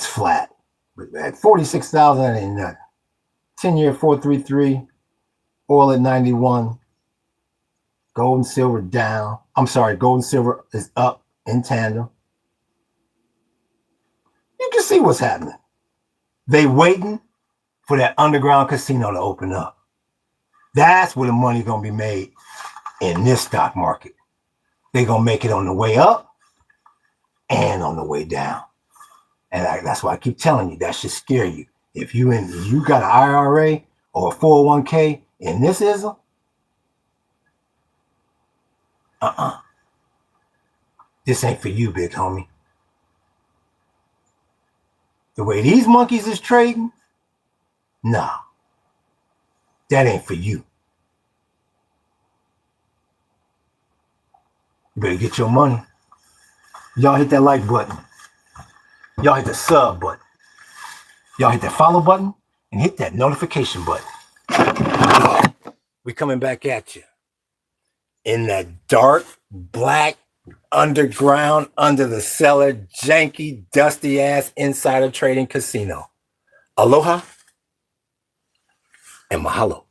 flat. But at 46,000 ain't nothing. 10-year 433, oil at 91. Gold and silver down. I'm sorry, gold and silver is up in tandem. You can see what's happening. They waiting for that underground casino to open up. That's where the money's going to be made in this stock market. They're going to make it on the way up and on the way down. And that's why I keep telling you, that should scare you. If you got an IRA or a 401k in this ism, this ain't for you, big homie. The way these monkeys is trading, nah, that ain't for you. You better get your money. Y'all hit that like button. Y'all hit the sub button. Y'all hit that follow button and hit that notification button. We coming back at you in that dark, black, underground, under the cellar, janky, dusty ass insider trading casino. Aloha and mahalo.